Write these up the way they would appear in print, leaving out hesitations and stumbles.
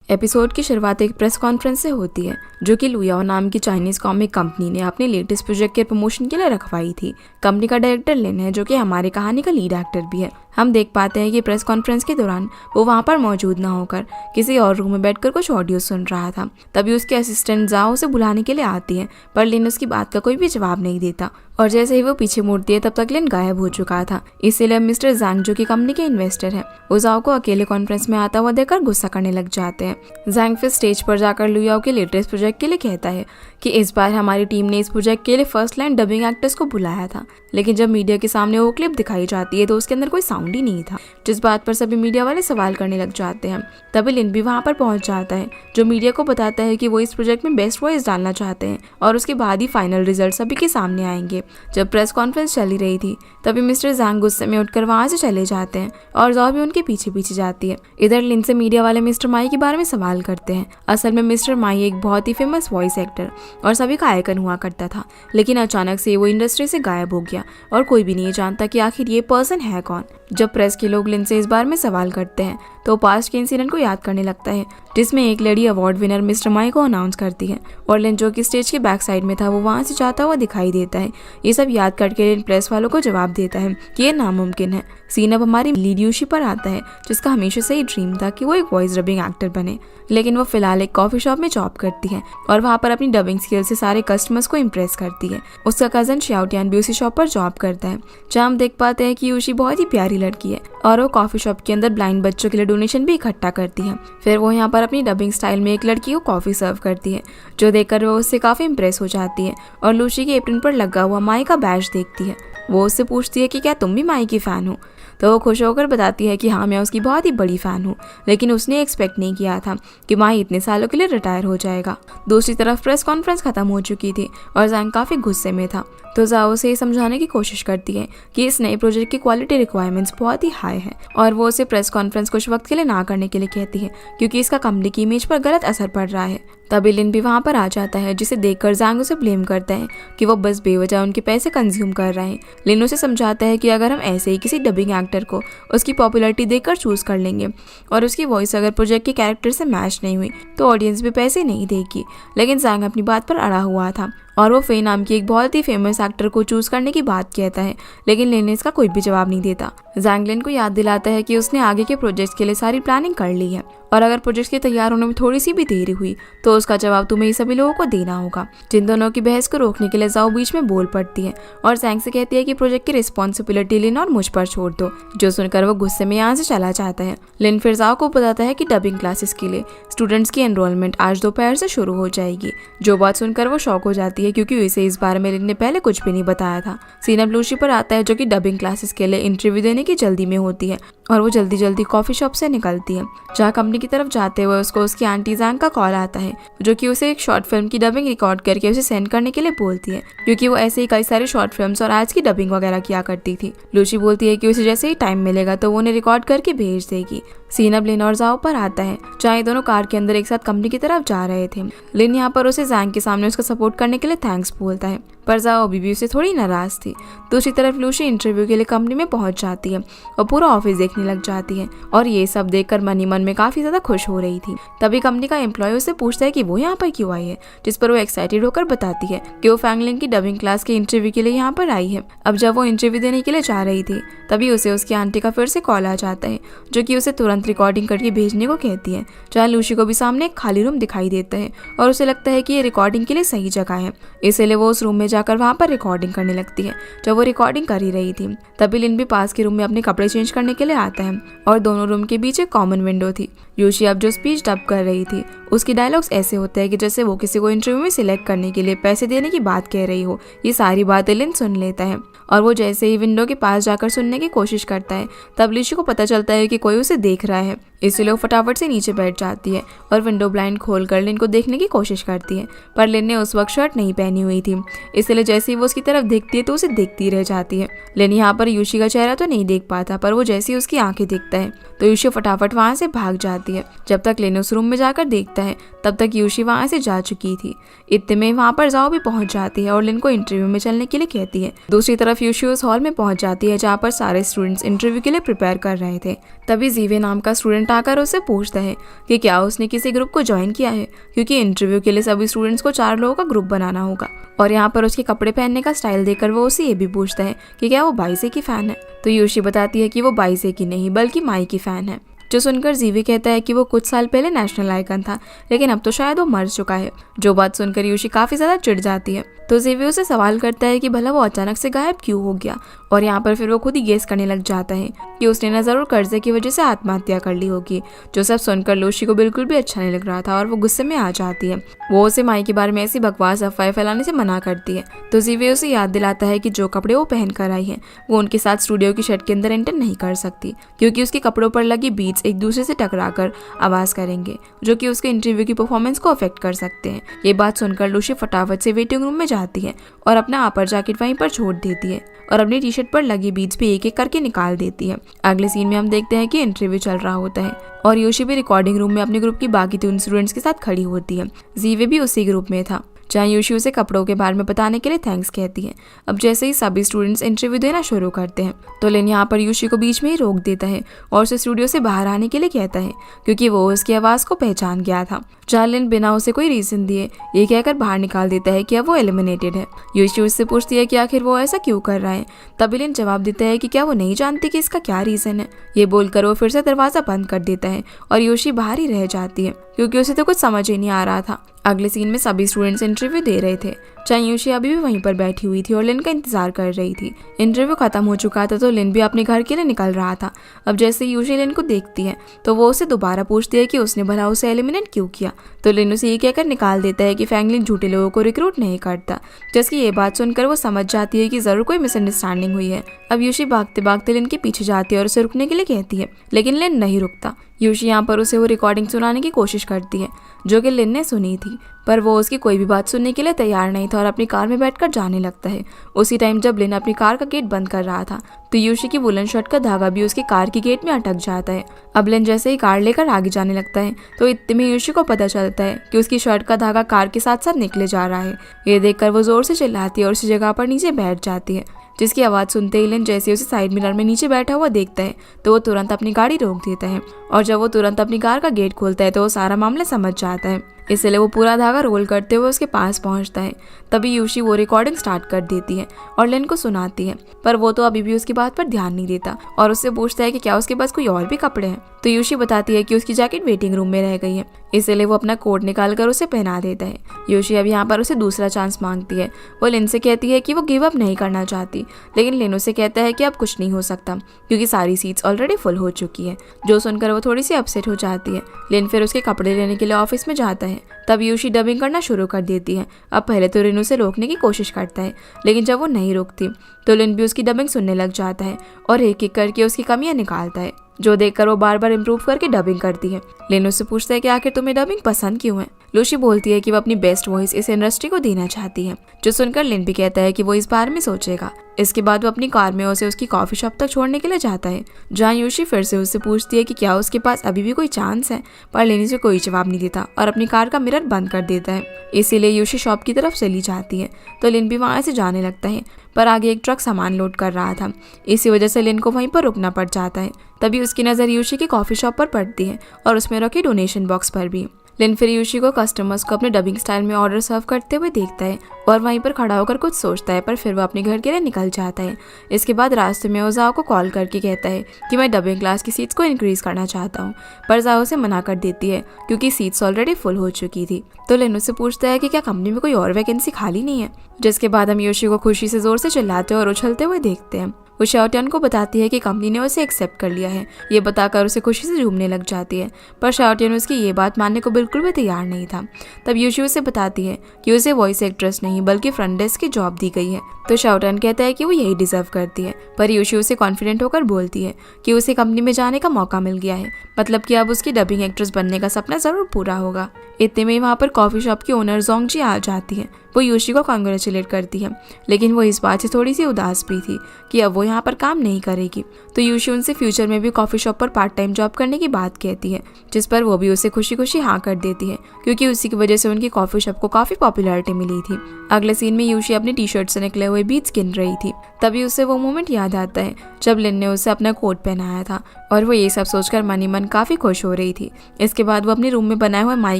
Episode की शुरुआत एक प्रेस कॉन्फ्रेंस से होती है जो कि लुयाओ नाम की चाइनीज कॉमिक कंपनी ने अपने लेटेस्ट प्रोजेक्ट के प्रमोशन के लिए रखवाई थी। कंपनी का डायरेक्टर लिन है जो कि हमारी कहानी का लीड एक्टर भी है। हम देख पाते हैं कि प्रेस कॉन्फ्रेंस के दौरान वो वहाँ पर मौजूद ना होकर किसी और रूम में बैठकर कुछ ऑडियो सुन रहा था। तभी उसके असिस्टेंट जाओ उसे बुलाने के लिए आती है, पर लिन उसकी बात का कोई भी जवाब नहीं देता और जैसे ही वो पीछे मुड़ती है तब तक लिन गायब हो चुका था। इसीलिए मिस्टर जैंग जो कि कंपनी के इन्वेस्टर हैं, वो जाओ को अकेले कॉन्फ्रेंस में आता हुआ देखकर गुस्सा करने लग जाते हैं। जैंग फिर स्टेज पर जाकर लुयाओ के लेटेस्ट प्रोजेक्ट के लिए कहता है कि इस बार हमारी टीम ने इस प्रोजेक्ट के लिए फर्स्ट लाइन डबिंग एक्टर्स को बुलाया था, लेकिन जब मीडिया के सामने वो क्लिप दिखाई जाती है तो उसके अंदर कोई साउंड ही नहीं था, जिस बात पर सभी मीडिया वाले सवाल करने लग जाते हैं। तभी लिन भी वहां पर पहुंच जाता है जो मीडिया को बताता है कि वो इस प्रोजेक्ट में बेस्ट वॉइस डालना चाहते हैं और उसके बाद ही फाइनल रिजल्ट सभी के सामने आएंगे। जब प्रेस कॉन्फ्रेंस चली रही थी तभी मिस्टर जैंग गुस्से में उठकर वहां से चले जाते हैं और जाओ भी उनके पीछे पीछे जाती है। इधर लिन से मीडिया वाले मिस्टर माई के बारे में सवाल करते हैं। असल में मिस्टर माई एक बहुत ही फेमस वॉइस एक्टर और सभी का आइकन हुआ करता था, लेकिन अचानक से वो इंडस्ट्री से गायब हो गया और कोई भी नहीं जानता कि आखिर ये पर्सन है कौन। जब प्रेस के लोग लिन से इस बारे में सवाल करते हैं तो पास्ट के इंसिडेंट को याद करने लगता है जिसमें एक लेडी अवार्ड विनर मिस्टर माई को अनाउंस करती है और लिन जो कि स्टेज के बैक साइड में था वो वहां से जाता हुआ दिखाई देता है। ये सब याद करके लिन प्रेस वालों को जवाब देता है कि ये नामुमकिन है। सीन अब हमारी लीड यूशी पर आता है जिसका हमेशा से ही ड्रीम था कि वो एक वॉइस डबिंग एक्टर बने, लेकिन वो फिलहाल एक कॉफी शॉप में जॉब करती है और वहाँ पर अपनी डबिंग स्किल से सारे कस्टमर्स को इम्प्रेस करती है। उसका कजन श्याओटियान भी उसी शॉप पर जॉब करता है, जहाँ हम देख पाते हैं कि यूशी बहुत ही प्यारी लड़की है और वो कॉफी शॉप के अंदर ब्लाइंड बच्चों के लिए डोनेशन भी इकट्ठा करती है। फिर वो यहाँ पर अपनी डबिंग स्टाइल में एक लड़की को कॉफी सर्व करती है जो देखकर वो उससे काफी इम्प्रेस हो जाती है और लूसी के एप्रन पर लगा हुआ माई का बैज देखती है। वो उससे पूछती है कि क्या तुम भी माई की फैन हो, तो वो खुश होकर बताती है कि हाँ मैं उसकी बहुत ही बड़ी फ़ैन हूँ, लेकिन उसने एक्सपेक्ट नहीं किया था कि माई इतने सालों के लिए रिटायर हो जाएगा। दूसरी तरफ प्रेस कॉन्फ्रेंस खत्म हो चुकी थी और जैंग काफ़ी गुस्से में था, तो जाओ उसे ये समझाने की कोशिश करती है कि इस नए प्रोजेक्ट की क्वालिटी रिक्वायरमेंट्स बहुत ही हाई है और वो उसे प्रेस कॉन्फ्रेंस कुछ वक्त के लिए ना करने के लिए कहती है क्योंकि इसका कंपनी की इमेज पर गलत असर पड़ रहा है। तभी लिन भी वहाँ पर आ जाता है जिसे देखकर जैंग उसे ब्लेम करता है कि वो बस बेवजह उनके पैसे कंज्यूम कर रहे हैं। लिन उसे समझाता है कि अगर हम ऐसे ही किसी डबिंग एक्टर को उसकी पॉपुलैरिटी देखकर चूज कर लेंगे और उसकी वॉइस अगर प्रोजेक्ट के कैरेक्टर से मैच नहीं हुई तो ऑडियंस भी पैसे नहीं देगी, लेकिन जैंग अपनी बात पर अड़ा हुआ था और वो फे नाम की एक बहुत ही फेमस एक्टर को चूज करने की बात कहता है, लेकिन लिन इसका कोई भी जवाब नहीं देता। जैंग लिन को याद दिलाता है कि उसने आगे के प्रोजेक्ट्स के लिए सारी प्लानिंग कर ली है और अगर प्रोजेक्ट के तैयार होने में थोड़ी सी भी देरी हुई तो उसका जवाब तुम्हें सभी लोगों को देना होगा। जिन दोनों की बहस को रोकने के लिए जाओ बीच में बोल पड़ती है और जैंग से कहती है कि प्रोजेक्ट की रिस्पॉन्सिबिलिटी लिन और मुझ पर छोड़ दो, जो सुनकर वो गुस्से में यहाँ से चला जाता है। लिन फिर जाओ को बताता है कि डबिंग क्लासेस के लिए स्टूडेंट्स की एनरोलमेंट आज दोपहर से शुरू हो जाएगी, जो बात सुनकर वो शॉक हो जाती है क्योंकि इसे इस बारे में लिन ने पहले कुछ भी नहीं बताया था। सीन अब लूसी पर आता है जो कि डबिंग क्लासेस के लिए इंटरव्यू देने की जल्दी में होती है और वो जल्दी जल्दी कॉफी शॉप से निकलती है, जहाँ कंपनी की तरफ जाते हुए उसको उसकी आंटी जैंग का कॉल आता है जो कि उसे एक शॉर्ट फिल्म की डबिंग रिकॉर्ड करके उसे सेंड करने के लिए बोलती है क्योंकि वो ऐसे ही कई सारे शॉर्ट फिल्म्स और एड्स की डबिंग वगैरह किया करती थी। लूसी बोलती है कि उसे जैसे ही टाइम मिलेगा तो वो उन्हें रिकॉर्ड करके भेज देगी। सीन अब लिन और जाओ पर आता है जहाँ ये दोनों कार के अंदर एक साथ कंपनी की तरफ जा रहे थे। लिन यहाँ पर उसे जैंग के सामने उसका सपोर्ट करने के लिए थैंक्स बोलता है, पर जाओ अभी भी उसे थोड़ी नाराज थी। दूसरी तरफ लूसी इंटरव्यू के लिए कंपनी में पहुंच जाती है और पूरा ऑफिस देखने लग जाती है और ये सब देखकर मन ही मन में काफी ज्यादा खुश हो रही थी। तभी कंपनी का एम्प्लॉय उससे पूछता है कि वो यहाँ पर क्यों आई है, जिस पर वो एक्साइटेड होकर बताती है कि वो फैंगलिंग की डबिंग क्लास के इंटरव्यू के लिए यहाँ पर आई है। अब जब वो इंटरव्यू देने के लिए जा रही थी तभी उसे उसकी आंटी का फिर से कॉल आ जाता है जो कि उसे तुरंत रिकॉर्डिंग करके भेजने को कहती है। जहाँ लूसी को भी सामने एक खाली रूम दिखाई देता है और उसे लगता है कि ये रिकॉर्डिंग के लिए सही जगह है, इसलिए वो उस रूम में जाकर वहाँ पर रिकॉर्डिंग करने लगती है। जब वो रिकॉर्डिंग कर ही रही थी तभी लिन भी पास के रूम में अपने कपड़े चेंज करने के लिए आता है और दोनों रूम के बीच एक कॉमन विंडो थी। यूशी अब जो स्पीच डब कर रही थी उसकी डायलॉग्स ऐसे होते हैं कि जैसे वो किसी को इंटरव्यू में सिलेक्ट करने के लिए पैसे देने की बात कह रही हो। ये सारी बातें लिन सुन लेता है और वो जैसे ही विंडो के पास जाकर सुनने की कोशिश करता है तब लूसी को पता चलता है कि कोई उसे देख रहा है, इसलिए वो फटाफट से नीचे बैठ जाती है और विंडो ब्लाइंड खोलकर लिन को देखने की कोशिश करती है, पर लिन ने उस वक्त शर्ट नहीं पहनी हुई थी, इसलिए जैसे ही वो उसकी तरफ देखती है तो उसे देखती रह जाती है। लिन यहाँ पर यूशी का चेहरा तो नहीं देख पाता, पर वो जैसे ही उसकी आंखें देखता है तो यूशी फटाफट वहाँ से भाग जाती है। जब तक लिन उस रूम में जाकर देखता है तब तक यूशी वहाँ से जा चुकी थी। इतने में वहाँ पर जाओ भी पहुँच जाती है और लिन को इंटरव्यू में चलने के लिए कहती है। दूसरी तरफ यूशी उस हॉल में पहुँच जाती है जहाँ पर सारे स्टूडेंट्स इंटरव्यू के लिए प्रिपेयर कर रहे थे। तभी जीवे नाम का स्टूडेंट स्टूडेंट आकर उससे पूछता है कि क्या उसने किसी ग्रुप को ज्वाइन किया है, क्योंकि इंटरव्यू के लिए सभी स्टूडेंट्स को 4 लोगों का ग्रुप बनाना होगा। और यहाँ पर उसके कपड़े पहनने का स्टाइल देखकर वो उसे ये भी पूछता है कि क्या वो बाइसे की फैन है। तो यूशी बताती है कि वो बाइसे की नहीं बल्कि माई की फैन है, जो सुनकर जीवी कहता है कि वो कुछ साल पहले नेशनल आइकन था, लेकिन अब तो शायद वो मर चुका है। जो बात सुनकर यूशी काफी ज्यादा चिढ़ जाती है। तो जीवी उसे सवाल करता है कि भला वो अचानक से गायब क्यों हो गया, और यहाँ पर फिर वो खुद ही गेस करने लग जाता है कि उसने ना जरूर कर्जे की वजह से आत्महत्या कर ली होगी। जो सब सुनकर लूशी को बिल्कुल भी अच्छा नहीं लग रहा था और वो गुस्से में आ जाती है। वो उसे माई के बारे में ऐसी बकवास अफवाहें फैलाने से मना करती है। तो जीवी उसे याद दिलाता है कि जो कपड़े वो पहन कर आई है वो उनके साथ स्टूडियो की शर्ट के अंदर एंटर नहीं कर सकती, क्योंकि उसके कपड़ों पर लगी बीट्स एक दूसरे से टकराकर आवाज करेंगे, जो कि उसके इंटरव्यू की परफॉर्मेंस को अफेक्ट कर सकते हैं। ये बात सुनकर लूशी फटाफट से वेटिंग रूम में जाती है और अपना अपर जैकेट वहीं पर छोड़ देती है और अपनी टी शर्ट पर लगी बीट्स भी एक एक करके निकाल देती है। अगले सीन में हम देखते हैं कि इंटरव्यू चल रहा होता है और योशी भी रिकॉर्डिंग रूम में अपने ग्रुप की बाकी 3 स्टूडेंट्स के साथ खड़ी होती है। जीवे भी उसी ग्रुप में था, जहाँ योशी उसे कपड़ों के बारे में बताने के लिए थैंक्स कहती है। अब जैसे ही सभी स्टूडेंट्स इंटरव्यू देना शुरू करते हैं तो लिन यहाँ पर योशी को बीच में ही रोक देता है और उसे स्टूडियो से बाहर आने के लिए कहता है, क्योंकि वो उसकी आवाज को पहचान गया था। जहाँ लिन बिना उसे कोई रीजन दिए ये कहकर बाहर निकाल देता है कि अब वो एलिमिनेटेड है। योशी उससे पूछती है कि आखिर वो ऐसा क्यों कर रहा है। तभी लिन जवाब देता है कि क्या वो नहीं जानती कि इसका क्या रीजन है। ये बोलकर वो फिर से दरवाजा बंद कर देता है और योशी बाहर ही रह जाती है, क्योंकि उसे तो कुछ समझ ही नहीं आ रहा था। अगले सीन में सभी स्टूडेंट्स इंटरव्यू दे रहे थे, जहाँ योशी अभी भी वहीं पर बैठी हुई थी और लिन का इंतजार कर रही थी। इंटरव्यू खत्म हो चुका था तो लिन भी अपने घर के लिए निकल रहा था। अब जैसे योशी लिन को देखती है तो वो उसे दोबारा पूछती है कि उसने भला उसे एलिमिनेट क्यों किया। तो लिन उसे ये कहकर निकाल देता है कि फ्रैंकलिन झूठे लोगों को रिक्रूट नहीं करता। जिसकी ये बात सुनकर वो समझ जाती है कि जरूर कोई मिसअंडरस्टैंडिंग हुई है। अब योशी भागते भागते लिन के पीछे जाती है और उसे रुकने के लिए कहती है, लेकिन लिन नहीं रुकता। योशी यहाँ पर उसे वो रिकॉर्डिंग सुनाने की कोशिश करती है जो कि लिन ने सुनी थी, पर वो उसकी कोई भी बात सुनने के लिए तैयार नहीं था और अपनी कार में बैठकर जाने लगता है। उसी टाइम जब लिन अपनी कार का गेट बंद कर रहा था तो योशी की वुलन शर्ट का धागा भी उसकी कार की गेट में अटक जाता है। अब लिन जैसे ही कार लेकर आगे जाने लगता है तो इतने में योशी को पता चलता है कि उसकी शर्ट का धागा कार के साथ साथ निकले जा रहा है। ये देखकर वो जोर से चिल्लाती है और उसी जगह पर नीचे बैठ जाती है, जिसकी आवाज़ सुनते ही लिन जैसे उसे साइड मिरर में नीचे बैठा हुआ देखता है तो वो तुरंत अपनी गाड़ी रोक देता है। और जब वो तुरंत अपनी कार का गेट खोलता है तो वो सारा मामला समझ जाता है, इसलिए वो पूरा धागा रोल करते हुए उसके पास पहुंचता है। तभी योशी वो रिकॉर्डिंग स्टार्ट कर देती है और लिन को सुनाती है, पर वो तो अभी भी उसकी बात पर ध्यान नहीं देता और उससे पूछता है कि क्या उसके पास कोई और भी कपड़े हैं। तो योशी बताती है कि उसकी जैकेट वेटिंग रूम में रह गई है, इसलिए वो अपना कोट निकाल कर उसे पहना देता है। योशी अब यहाँ पर उसे दूसरा चांस मांगती है। वो लिन से कहती है कि वो गिव अप नहीं करना चाहती, लेकिन लिन उसे कहता है कि अब कुछ नहीं हो सकता क्योंकि सारी सीट्स ऑलरेडी फुल हो चुकी है। जो सुनकर वो थोड़ी सी अपसेट हो जाती है। लिन फिर उसके कपड़े लेने के लिए ऑफिस में जाता है। तब योशी डबिंग करना शुरू कर देती है। अब पहले तो लिन उसे रोकने की कोशिश करता है, लेकिन जब वो नहीं रुकती तो लिन भी उसकी डबिंग सुनने लग जाता है और एक एक करके उसकी कमियां निकालता है, जो देखकर वो बार बार इम्प्रूव करके डबिंग करती है। लिन उससे पूछता है कि आखिर तुम्हें डबिंग पसंद क्यों है। लूशी बोलती है कि वो अपनी बेस्ट वॉइस इस इंडस्ट्री को देना चाहती है, जो सुनकर लिन भी कहता है कि वो इस बारे में सोचेगा। इसके बाद वो अपनी कार में उसे उसकी कॉफी शॉप तक छोड़ने के लिए जाता है, जहाँ योशी फिर से उससे पूछती है कि क्या उसके पास अभी भी कोई चांस है, पर लिन उसे कोई जवाब नहीं देता और अपनी कार का मिरर बंद कर देता है। इसीलिए योशी शॉप की तरफ चली जाती है तो लिन भी वहाँ से जाने लगता है, पर आगे एक ट्रक सामान लोड कर रहा था, इसी वजह से लिन को वहीं पर रुकना पड़ जाता है। तभी उसकी नज़र योशी की कॉफी शॉप पर पड़ती है और उसमें रखे डोनेशन बॉक्स पर भी। लिन फिर योशी को कस्टमर्स को अपने डबिंग स्टाइल में ऑर्डर सर्व करते हुए देखता है और वहीं पर खड़ा होकर कुछ सोचता है, पर फिर वो अपने घर के लिए निकल जाता है। इसके बाद रास्ते में वो जाओ को कॉल करके कहता है कि मैं डबिंग क्लास की सीट्स को इंक्रीज करना चाहता हूँ, पर जाओ उसे मना कर देती है क्योंकि सीट्स ऑलरेडी फुल हो चुकी थी। तो लिन उससे पूछता है कि क्या कंपनी में कोई और वैकेंसी खाली नहीं है। जिसके बाद हम योशी को खुशी से जोर से चिल्लाते और उछलते हुए देखते हैं। वो शाओटियन को बताती है कि कंपनी ने उसे एक्सेप्ट कर लिया है। ये बताकर उसे खुशी से झूमने लग जाती है, पर शाओटियन उसकी ये बात मानने को बिल्कुल भी तैयार नहीं था। तब योशी उसे बताती है कि उसे वॉइस एक्ट्रेस नहीं बल्कि फ्रंट डेस्क की जॉब दी गई है। तो शाओटियन कहता है कि वो यही डिजर्व करती है, पर योशी उसे कॉन्फिडेंट होकर बोलती है कि उसे कंपनी में जाने का मौका मिल गया है, मतलब कि अब उसकी डबिंग एक्ट्रेस बनने का सपना जरूर पूरा होगा। इतने में वहाँ पर कॉफी शॉप की ओनर जोंग जी आ जाती है, वो यूशी को कॉन्ग्रेचुलेट करती है, लेकिन वो इस बात से थोड़ी सी उदास भी थी कि अब वो यहाँ पर काम नहीं करेगी। तो यूशी उनसे फ्यूचर में भी कॉफ़ी शॉप पर पार्ट टाइम जॉब करने की बात कहती है, जिस पर वो भी उसे खुशी खुशी हाँ कर देती है, क्योंकि उसी की वजह से उनकी कॉफ़ी शॉप को काफ़ी पॉपुलैरिटी मिली थी। अगले सीन में यूशी अपनी टी शर्ट से निकले हुए बीट्स गिन रही थी। तभी उसे वो मोमेंट याद आता है जब लिन ने उसे अपना कोट पहनाया था, और वो ये सब सोचकर मन ही मन काफ़ी खुश हो रही थी। इसके बाद वो अपने रूम में बनाए हुए माई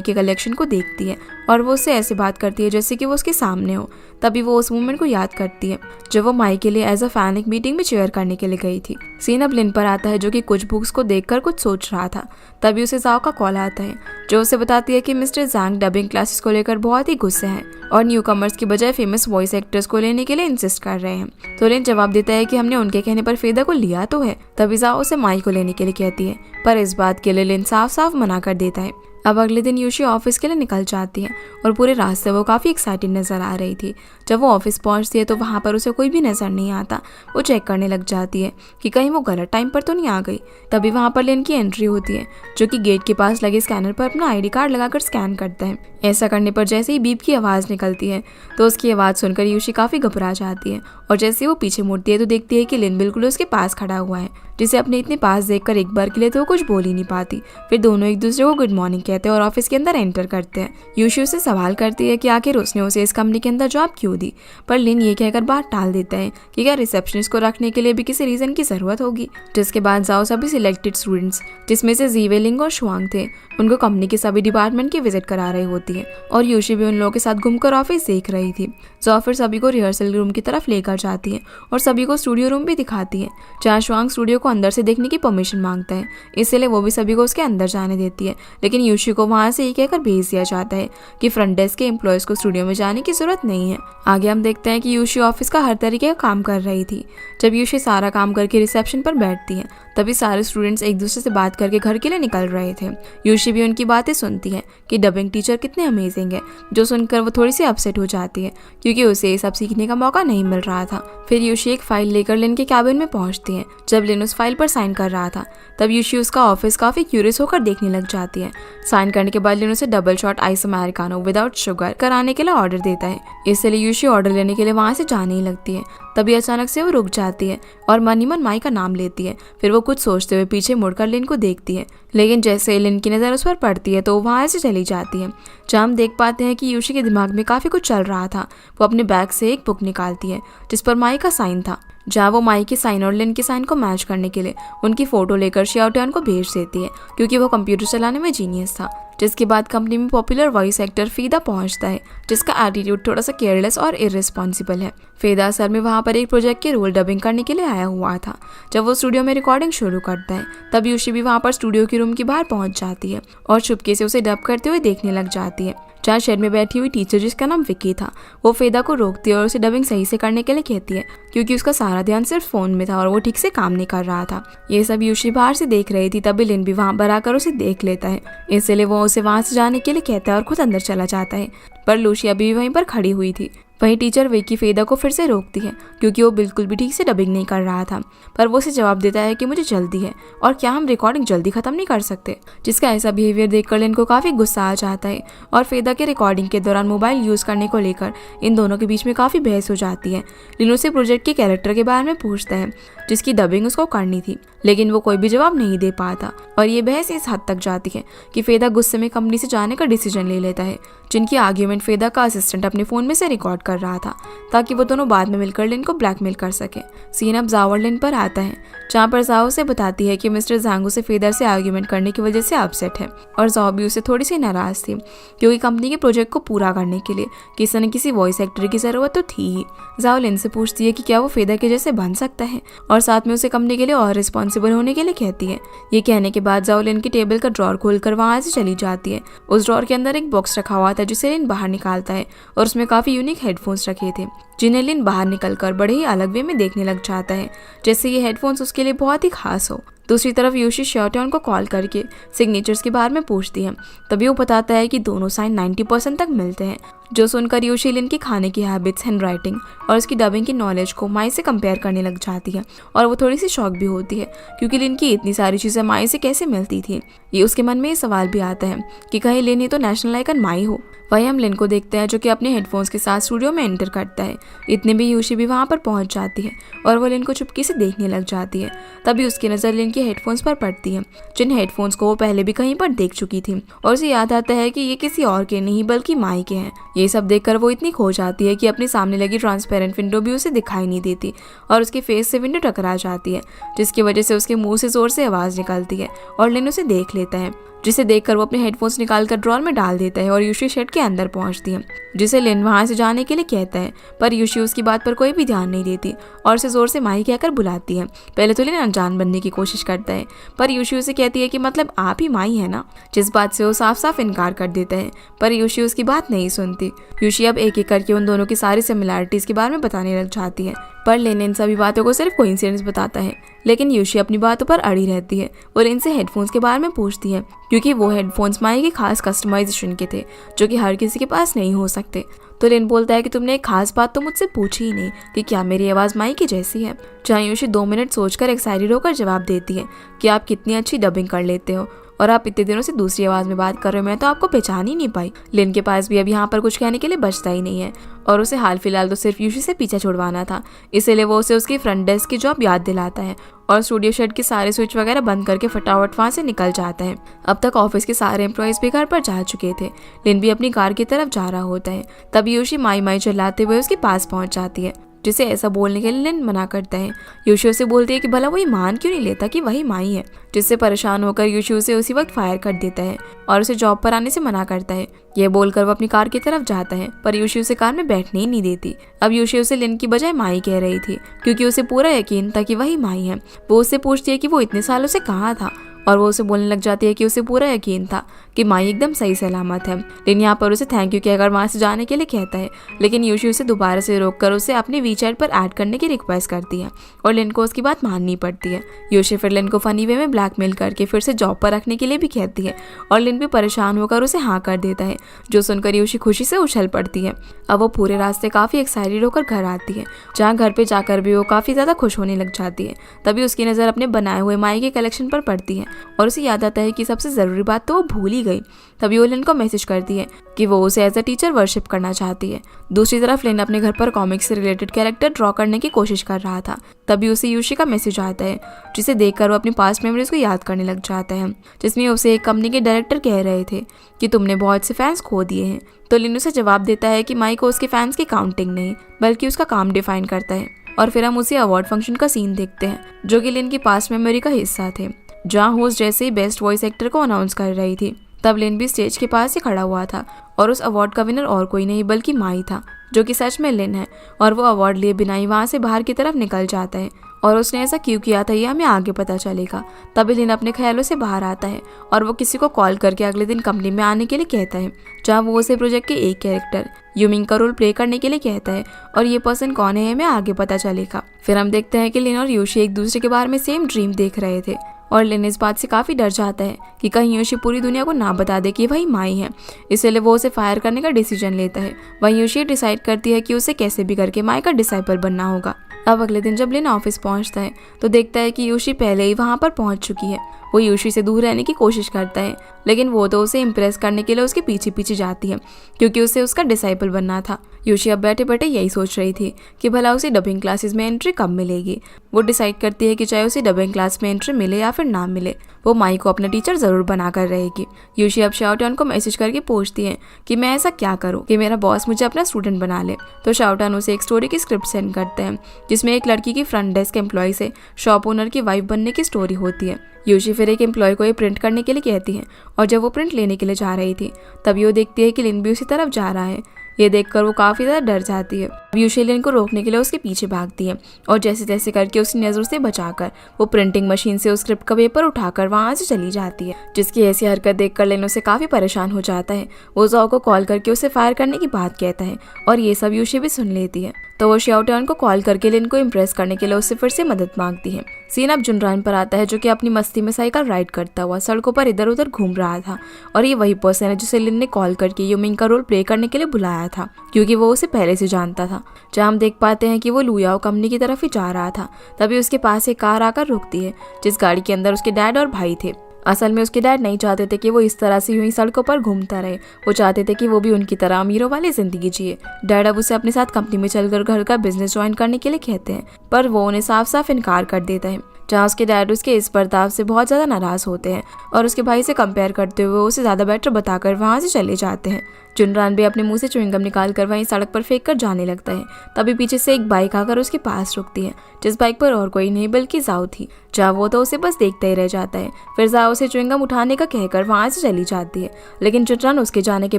के कलेक्शन को देखती है और वो उससे ऐसे बात करती है जैसे कि वो उसके सामने हो। तभी वो उस मोमेंट को याद करती है जब वो माई के लिए एज अ फैन एक मीटिंग में चेयर करने के लिए गई थी। सीन अब लिन पर आता है जो कि कुछ बुक्स को देखकर कुछ सोच रहा था। तभी उसे जाओ का कॉल आता है जो उसे बताती है कि मिस्टर जैंग डबिंग क्लासेस को लेकर बहुत ही गुस्से हैं और न्यू कमर्स की बजाय फेमस वॉइस एक्टर्स को लेने के लिए इंसिस्ट कर रहे हैं। तो लिन जवाब देता है कि हमने उनके कहने पर फेदा को लिया तो है। तभी जाओ उसे माई को लेने के लिए कहती है, पर इस बात के लिए लिन साफ साफ मना कर देता है। अब अगले दिन यूशी ऑफिस के लिए निकल जाती है और पूरे रास्ते वो काफ़ी एक्साइटेड नज़र आ रही थी। जब वो ऑफिस पहुंचती है तो वहाँ पर उसे कोई भी नज़र नहीं आता। वो चेक करने लग जाती है कि कहीं वो गलत टाइम पर तो नहीं आ गई। तभी वहाँ पर लिन की एंट्री होती है जो कि गेट के पास लगे स्कैनर पर अपना ID कार्ड लगाकर स्कैन करता है। ऐसा करने पर जैसे ही बीप की आवाज़ निकलती है तो उसकी आवाज़ सुनकर यूशी काफ़ी घबरा जाती है और जैसे ही वो पीछे मुड़ती है तो देखती है कि लिन बिल्कुल उसके पास खड़ा हुआ है, जिसे अपने इतने पास देखकर एक बार के लिए तो वो कुछ बोल ही नहीं पाती। फिर दोनों एक दूसरे को गुड मॉर्निंग कहते हैं और ऑफिस के अंदर एंटर करते हैं। यूशी उससे सवाल करती है कि आखिर उसने उसे इस कंपनी के अंदर जॉब क्यों दी, पर लिन ये कहकर बात टाल देता है कि क्या रिसेप्शनिस्ट को रखने के लिए भी किसी रीजन की जरूरत होगी। जिसके बाद जाओ सभी सिलेक्टेड स्टूडेंट्स, जिसमें से जीवे लिंग और शुआंग थे, उनको कंपनी के सभी डिपार्टमेंट की विजिट करा रही होती है और यूशी भी उन लोगों के साथ घूमकर ऑफिस देख रही थी। जो फिर सभी को रिहर्सल रूम की तरफ लेकर जाती है और सभी को स्टूडियो रूम भी दिखाती है, जहाँ शुआंग स्टूडियो को अंदर से देखने की परमिशन मांगता है, इसलिए वो भी सभी को उसके अंदर जाने देती है। लेकिन यूशी को वहाँ से ये कहकर भेज दिया जाता है कि फ्रंट डेस्क के एम्प्लॉयज को स्टूडियो में जाने की जरूरत नहीं है। आगे हम देखते हैं कि यूशी ऑफिस का हर तरीके का काम कर रही थी। जब यूशी सारा काम करके रिसेप्शन पर बैठती है तभी सारे स्टूडेंट्स एक दूसरे से बात करके घर के लिए निकल रहे थे। यूशी भी उनकी बातें सुनती है कि डबिंग टीचर कितने अमेजिंग है, जो सुनकर वो थोड़ी सी अपसेट हो जाती है क्योंकि उसे ये सब सीखने का मौका नहीं मिल रहा था। फिर यूशी एक फाइल लेकर लिन के कैबिन में पहुंचती है। जब लिन उस फाइल पर साइन कर रहा था तब यूशी उसका ऑफिस काफी क्यूरियस होकर देखने लग जाती है। साइन करने के बाद लिन उसे double shot ice americano without sugar कराने के लिए ऑर्डर देता है, इसलिए यूशी ऑर्डर लेने के लिए वहां से जाने ही लगती है। तभी अचानक से वो रुक जाती है और मन ही मन माई का नाम लेती है। फिर वो कुछ सोचते हुए पीछे मुड़कर लिन को देखती है, लेकिन जैसे लिन की नज़र उस पर पड़ती है तो वो वहाँ से चली जाती है। जहाँ हम देख पाते हैं कि यूशी के दिमाग में काफ़ी कुछ चल रहा था। वो अपने बैग से एक बुक निकालती है जिस पर माई का साइन था, जहाँ वो माई के साइन और लिन के साइन को मैच करने के लिए उनकी फ़ोटो लेकर शियाओटियान को भेज देती है क्योंकि वो कंप्यूटर चलाने में जीनियस था। जिसके बाद कंपनी में पॉपुलर वॉइस एक्टर फेदा पहुंचता है, जिसका एटीट्यूड थोड़ा सा केयरलेस और इररिस्पॉन्सिबल है। फेदा असल में वहाँ पर एक प्रोजेक्ट के रोल डबिंग करने के लिए आया हुआ था। जब वो स्टूडियो में रिकॉर्डिंग शुरू करता है तब यूशी भी वहाँ पर स्टूडियो के रूम के बाहर पहुँच जाती है और चुपके से उसे डब करते हुए देखने लग जाती है। जहाँ शेड में बैठी हुई टीचर जिसका नाम विकी था, वो फेदा को रोकती है और उसे डबिंग सही से करने के लिए कहती है क्योंकि उसका सारा ध्यान सिर्फ फोन में था और वो ठीक से काम नहीं कर रहा था। ये सब यूशी बाहर से देख रही थी। तभी लिन भी वहाँ पर आकर उसे देख लेता है, इसलिए वो उसे वहाँ से जाने के लिए कहता है और खुद अंदर चला जाता है, पर लूसी अभी भी वहीं पर खड़ी हुई थी। वहीं टीचर विकी फेदा को फिर से रोकती है क्योंकि वो बिल्कुल भी ठीक से डबिंग नहीं कर रहा था, पर वो उसे जवाब देता है कि मुझे जल्दी है और क्या हम रिकॉर्डिंग जल्दी खत्म नहीं कर सकते। जिसका ऐसा बिहेवियर देखकर लिन को काफ़ी गुस्सा आ जाता है और फेदा के रिकॉर्डिंग के दौरान मोबाइल यूज़ करने को लेकर इन दोनों के बीच में काफ़ी बहस हो जाती है। लिन उसे प्रोजेक्ट के कैरेक्टर के बारे में पूछता है जिसकी डबिंग उसको करनी थी, लेकिन वो कोई भी जवाब नहीं दे पाता और ये बहस इस हद तक जाती है कि फेदा गुस्से में कंपनी से जाने का डिसीजन ले लेता है, जिनकी आर्ग्यूमेंट फेदा का असिस्टेंट अपने फ़ोन में से रिकॉर्ड कर रहा था ताकि वो दोनों बाद में मिलकर लिन को ब्लैकमेल कर सके। सीन अब जाओ और लिन पर आता है, जहाँ पर जाओ से बताती है कि मिस्टर झांगू से फेदर से आर्ग्यूमेंट करने की वजह से अपसेट है और जाओ भी उसे थोड़ी सी नाराज थी क्योंकि कंपनी के प्रोजेक्ट को पूरा करने के लिए किसी न किसी वॉइस एक्टर की ज़रूरत तो थी ही। जाओ लिन से पूछती है कि क्या वो फेदर के जैसे बन सकता है और साथ में उसे कंपनी के लिए और रिस्पॉन्सिबल होने के लिए कहती है। ये कहने के बाद जाओ लिन की टेबल का ड्रॉर खोलकर वहाँ से चली जाती है। उस ड्रॉर के अंदर एक बॉक्स रखा हुआ था जिसे लिन बाहर निकालता है और उसमें काफ़ी यूनिक हेडफोन्स रखे थे जिन्हें लिन बाहर निकलकर बड़े ही अलग वे में देखने लग जाता है, जैसे ये हेडफोन्स उसके लिए बहुत ही खास हो। दूसरी तरफ यूशी शियाओटियान को कॉल करके सिग्नेचर्स के बारे में पूछती है। तभी वो बताता है कि दोनों साइन 90% तक मिलते हैं, जो सुनकर यूशी लिन की खाने की हैबिट्स, हैंडराइटिंग और उसकी डबिंग की नॉलेज को माई से कंपेयर करने लग जाती है और वो थोड़ी सी शॉक भी होती है क्योंकि लिन की इतनी सारी चीज़ें माई से कैसे मिलती थी। ये उसके मन में ये सवाल भी आता है कि कहीं लिन ही तो नेशनल आइकन माई हो। वहीं हम लिन को देखते हैं जो कि अपने हेडफोन्स के साथ स्टूडियो में एंटर करता है। इतने भी यूशी भी वहाँ पर पहुँच जाती है और वो लिन को चुपके से देखने लग जाती है। तभी उसकी नज़र लिन के हेडफोन्स पर पड़ती है, जिन हेडफोन्स को वो पहले भी कहीं पर देख चुकी थी और उसे याद आता है कि ये किसी और के नहीं बल्कि माई के हैं। ये सब देखकर वो इतनी खो जाती है कि अपने सामने लगी ट्रांसपेरेंट विंडो भी उसे दिखाई नहीं देती और उसके फेस से विंडो टकरा जाती है, जिसकी वजह से उसके मुंह से जोर से आवाज़ निकलती है और लिन उसे देख लेता है, जिसे देखकर वो अपने हेडफोन्स निकालकर ड्रॉर में डाल देता है और यूशी शेड के अंदर पहुंचती है, जिसे लिन वहां से जाने के लिए कहता है। पर यूशी उसकी बात पर कोई भी ध्यान नहीं देती और उसे जोर से माई कहकर बुलाती है। पहले तो लिन अनजान बनने की कोशिश करता है, पर यूशी उसे कहती है कि मतलब आप ही माई है ना, जिस बात से वो साफ साफ इनकार कर देता है। पर यूशी उसकी बात नहीं सुनती। यूशी अब एक एक करके उन दोनों की सारी सिमिलैरिटीज के बारे में बताने लग जाती है, पर लिन इन सभी बातों को सिर्फ कोइंसिडेंस बताता है। लेकिन यूशी अपनी बातों पर अड़ी रहती है और इनसे हेडफोन्स के बारे में पूछती है क्योंकि वो हेडफोन्स माई के खास कस्टमाइजेशन के थे जो कि हर किसी के पास नहीं हो सकते। तो लिन बोलता है कि तुमने एक खास बात तो मुझसे पूछी ही नहीं कि क्या मेरी आवाज़ माई की जैसी है। जहाँ यूशी 2 मिनट सोचकर एक्साइटेड होकर जवाब देती है कि आप कितनी अच्छी डबिंग कर लेते हो और आप इतने दिनों से दूसरी आवाज़ में बात कर रहे हो, मैं तो आपको पहचान ही नहीं पाई। लिन के पास भी अब यहाँ पर कुछ कहने के लिए बचता ही नहीं है और उसे हाल फिलहाल तो सिर्फ यूशी से पीछा छुड़वाना था, इसीलिए वो उसे उसकी फ्रंट डेस्क की जॉब याद दिलाता है और स्टूडियो शेड के सारे स्विच वगैरह बंद करके फटाफट वहाँ से निकल जाता है। अब तक ऑफिस के सारे एम्प्लॉयज़ भी घर पर जा चुके थे। लिन भी अपनी कार की तरफ जा रहा होता है। तब यूशी माई माई चिल्लाते हुए उसके पास पहुँच जाती है, जिसे ऐसा बोलने के लिए लिन मना करता है। यूशी उसे बोलती है कि भला वो ये मान क्यों नहीं लेता कि वही माई है, जिससे परेशान होकर यूशी उसे उसी वक्त फायर कर देता है और उसे जॉब पर आने से मना करता है। ये बोलकर वो अपनी कार की तरफ जाता है, पर यूशी उसे कार में बैठने ही नहीं देती। अब यूशी उसे लिन की बजाय माई कह रही थी क्योंकि उसे पूरा यकीन था कि वही माई है। वो उससे पूछती है कि वो इतने सालों से कहाँ था और वो उसे बोलने लग जाती है कि उसे पूरा यकीन था कि माई एकदम सही सलामत है। लिन यहाँ पर उसे थैंक यू कहकर वहाँ से जाने के लिए कहता है, लेकिन यूशी उसे दोबारा से रोककर उसे अपने वीचैट पर ऐड करने की रिक्वेस्ट करती है और लिन को उसकी बात माननी पड़ती है। यूशी फिर लिन को फनी वे में ब्लैकमेल करके फिर से जॉब पर रखने के लिए भी कहती है और लिन भी परेशान होकर उसे हाँ कर देता है, जो सुनकर यूशी खुशी से उछल पड़ती है। अब वो पूरे रास्ते काफ़ी एक्साइटेड होकर घर आती है, जहाँ घर पे जाकर भी वो काफ़ी ज़्यादा खुश होने लग जाती है। तभी उसकी नज़र अपने बनाए हुए माई के कलेक्शन पर पड़ती है और उसे याद आता है कि सबसे ज़रूरी बात तो वो भूल ही गई। तभी वो लिन को मैसेज करती है कि वो उसे एज अ टीचर वर्शिप करना चाहती है। दूसरी तरफ लिन अपने घर पर कॉमिक्स से रिलेटेड कैरेक्टर ड्रॉ करने की कोशिश कर रहा था। तभी उसे यूशी का मैसेज आता है, जिसे देखकर वो अपनी पास्ट मेमोरीज को याद करने लग जाता है, जिसमें उसे एक कंपनी के डायरेक्टर कह रहे थे कि तुमने बहुत से फैंस खो दिए हैं। तो लिन उसे जवाब देता है कि माई को उसके फैंस की काउंटिंग नहीं बल्कि उसका काम डिफाइन करता है। और फिर हम उसे अवार्ड फंक्शन का सीन देखते हैं जो कि लिन की पास्ट मेमोरी का हिस्सा थे, जहाँ होस्ट जैसे ही बेस्ट वॉइस एक्टर को अनाउंस कर रही थी। तब लिन भी स्टेज के पास ही खड़ा हुआ था और उस अवार्ड का विनर और कोई नहीं बल्कि माई था, जो कि सच में लिन है। और वो अवार्ड लिए बिना ही वहाँ से बाहर की तरफ निकल जाता है और उसने ऐसा क्यों किया था ये हमें आगे पता चलेगा। तभी लिन अपने ख्यालों से बाहर आता है और वो किसी को कॉल करके अगले दिन कंपनी में आने के लिए कहता है, जहाँ वो उसे प्रोजेक्ट के एक कैरेक्टर यूमिंग का रोल प्ले करने के लिए कहता है और ये पर्सन कौन है हमें आगे पता चलेगा। फिर हम देखते हैं कि लिन और यूशी एक दूसरे के बारे में सेम ड्रीम देख रहे थे और लिन इस बात से काफ़ी डर जाता है कि कहीं यूशी पूरी दुनिया को ना बता दे कि वही माई है, इसलिए वो उसे फायर करने का डिसीजन लेता है। वहीं यूशी डिसाइड करती है कि उसे कैसे भी करके माई का डिसाइपल बनना होगा। अब अगले दिन जब लिन ऑफिस पहुंचता है तो देखता है कि यूशी पहले ही वहां पर पहुंच चुकी है। वो यूशी से दूर रहने की कोशिश करता है, लेकिन वो तो उसे इम्प्रेस करने के लिए उसके पीछे पीछे जाती है क्योंकि उसे उसका डिसाइपल बनना था। यूशी अब बैठे बैठे यही सोच रही थी कि भला उसे डबिंग क्लासेस में एंट्री कब मिलेगी। वो डिसाइड करती है कि चाहे उसे डबिंग क्लास में एंट्री मिले या फिर ना मिले, वो माई को अपना टीचर जरूर बना कर रहेगी। यूशी अब शाओटान को मैसेज करके पूछती है कि मैं ऐसा क्या करूं कि मेरा बॉस मुझे अपना स्टूडेंट बना ले। तो शाओटान उसे एक स्टोरी की स्क्रिप्ट सेंड करते हैं, जिसमें एक लड़की की फ्रंट डेस्क एम्प्लॉय से शॉप ओनर की वाइफ बनने की स्टोरी होती है। यूशी फिर एक एम्प्लॉय को ये प्रिंट करने के लिए कहती है और जब वो प्रिंट लेने के लिए जा रही थी तभी वो देखती है कि लिन भी उसी तरफ जा रहा है। ये देखकर वो काफ़ी ज़्यादा डर जाती है। यूशी लिन को रोकने के लिए उसके पीछे भागती है और जैसे तैसे करके उसकी नजरों से बचाकर वो प्रिंटिंग मशीन से उस स्क्रिप्ट का पेपर उठाकर वहां से चली जाती है। जिसकी ऐसी हरकत देखकर लिन उसे काफी परेशान हो जाता है। वो जाओ को कॉल करके उसे फायर करने की बात कहता है और ये सब यूशी भी सुन लेती है। तो वो शाओटियान को कॉल करके लिन को इम्प्रेस करने के लिए उससे फिर से मदद मांगती है। सीन अब जुनरान पर आता है जो कि अपनी मस्ती में साइकिल राइड करता हुआ सड़कों पर इधर उधर घूम रहा था और ये वही पर्सन है जिसे लिन ने कॉल करके यूमिंग का रोल प्ले करने के लिए बुलाया था क्योंकि वो उसे पहले से जानता था। जहाँ हम देख पाते हैं कि वो लुयाओ कंपनी की तरफ ही जा रहा था। तभी उसके पास एक कार आकर रुकती है जिस गाड़ी के अंदर उसके डैड और भाई थे। असल में उसके डैड नहीं चाहते थे कि वो इस तरह से यूं ही सड़कों पर घूमता रहे। वो चाहते थे कि वो भी उनकी तरह अमीरों वाली जिंदगी जिए। डैड अब उसे अपने साथ कंपनी में चलकर घर का बिजनेस ज्वाइन करने के लिए कहते हैं पर वो उन्हें साफ साफ इनकार कर देता है। जहाँ उसके डैड उसके इस बर्ताव से बहुत ज़्यादा नाराज होते हैं और उसके भाई से कंपेयर करते हुए उसे ज़्यादा बेटर बताकर वहाँ से चले जाते हैं। जुनरान भी अपने मुंह से च्युइंगम निकाल कर वहीं सड़क पर फेंक कर जाने लगता है। तभी पीछे से एक बाइक आकर उसके पास रुकती है जिस बाइक पर और कोई नहीं बल्कि जाओ थी। जहाँ वो तो उसे बस देखता ही रह जाता है। फिर जाओ उसे च्युइंगम उठाने का कहकर वहाँ से चली जाती है लेकिन जुनरान उसके जाने के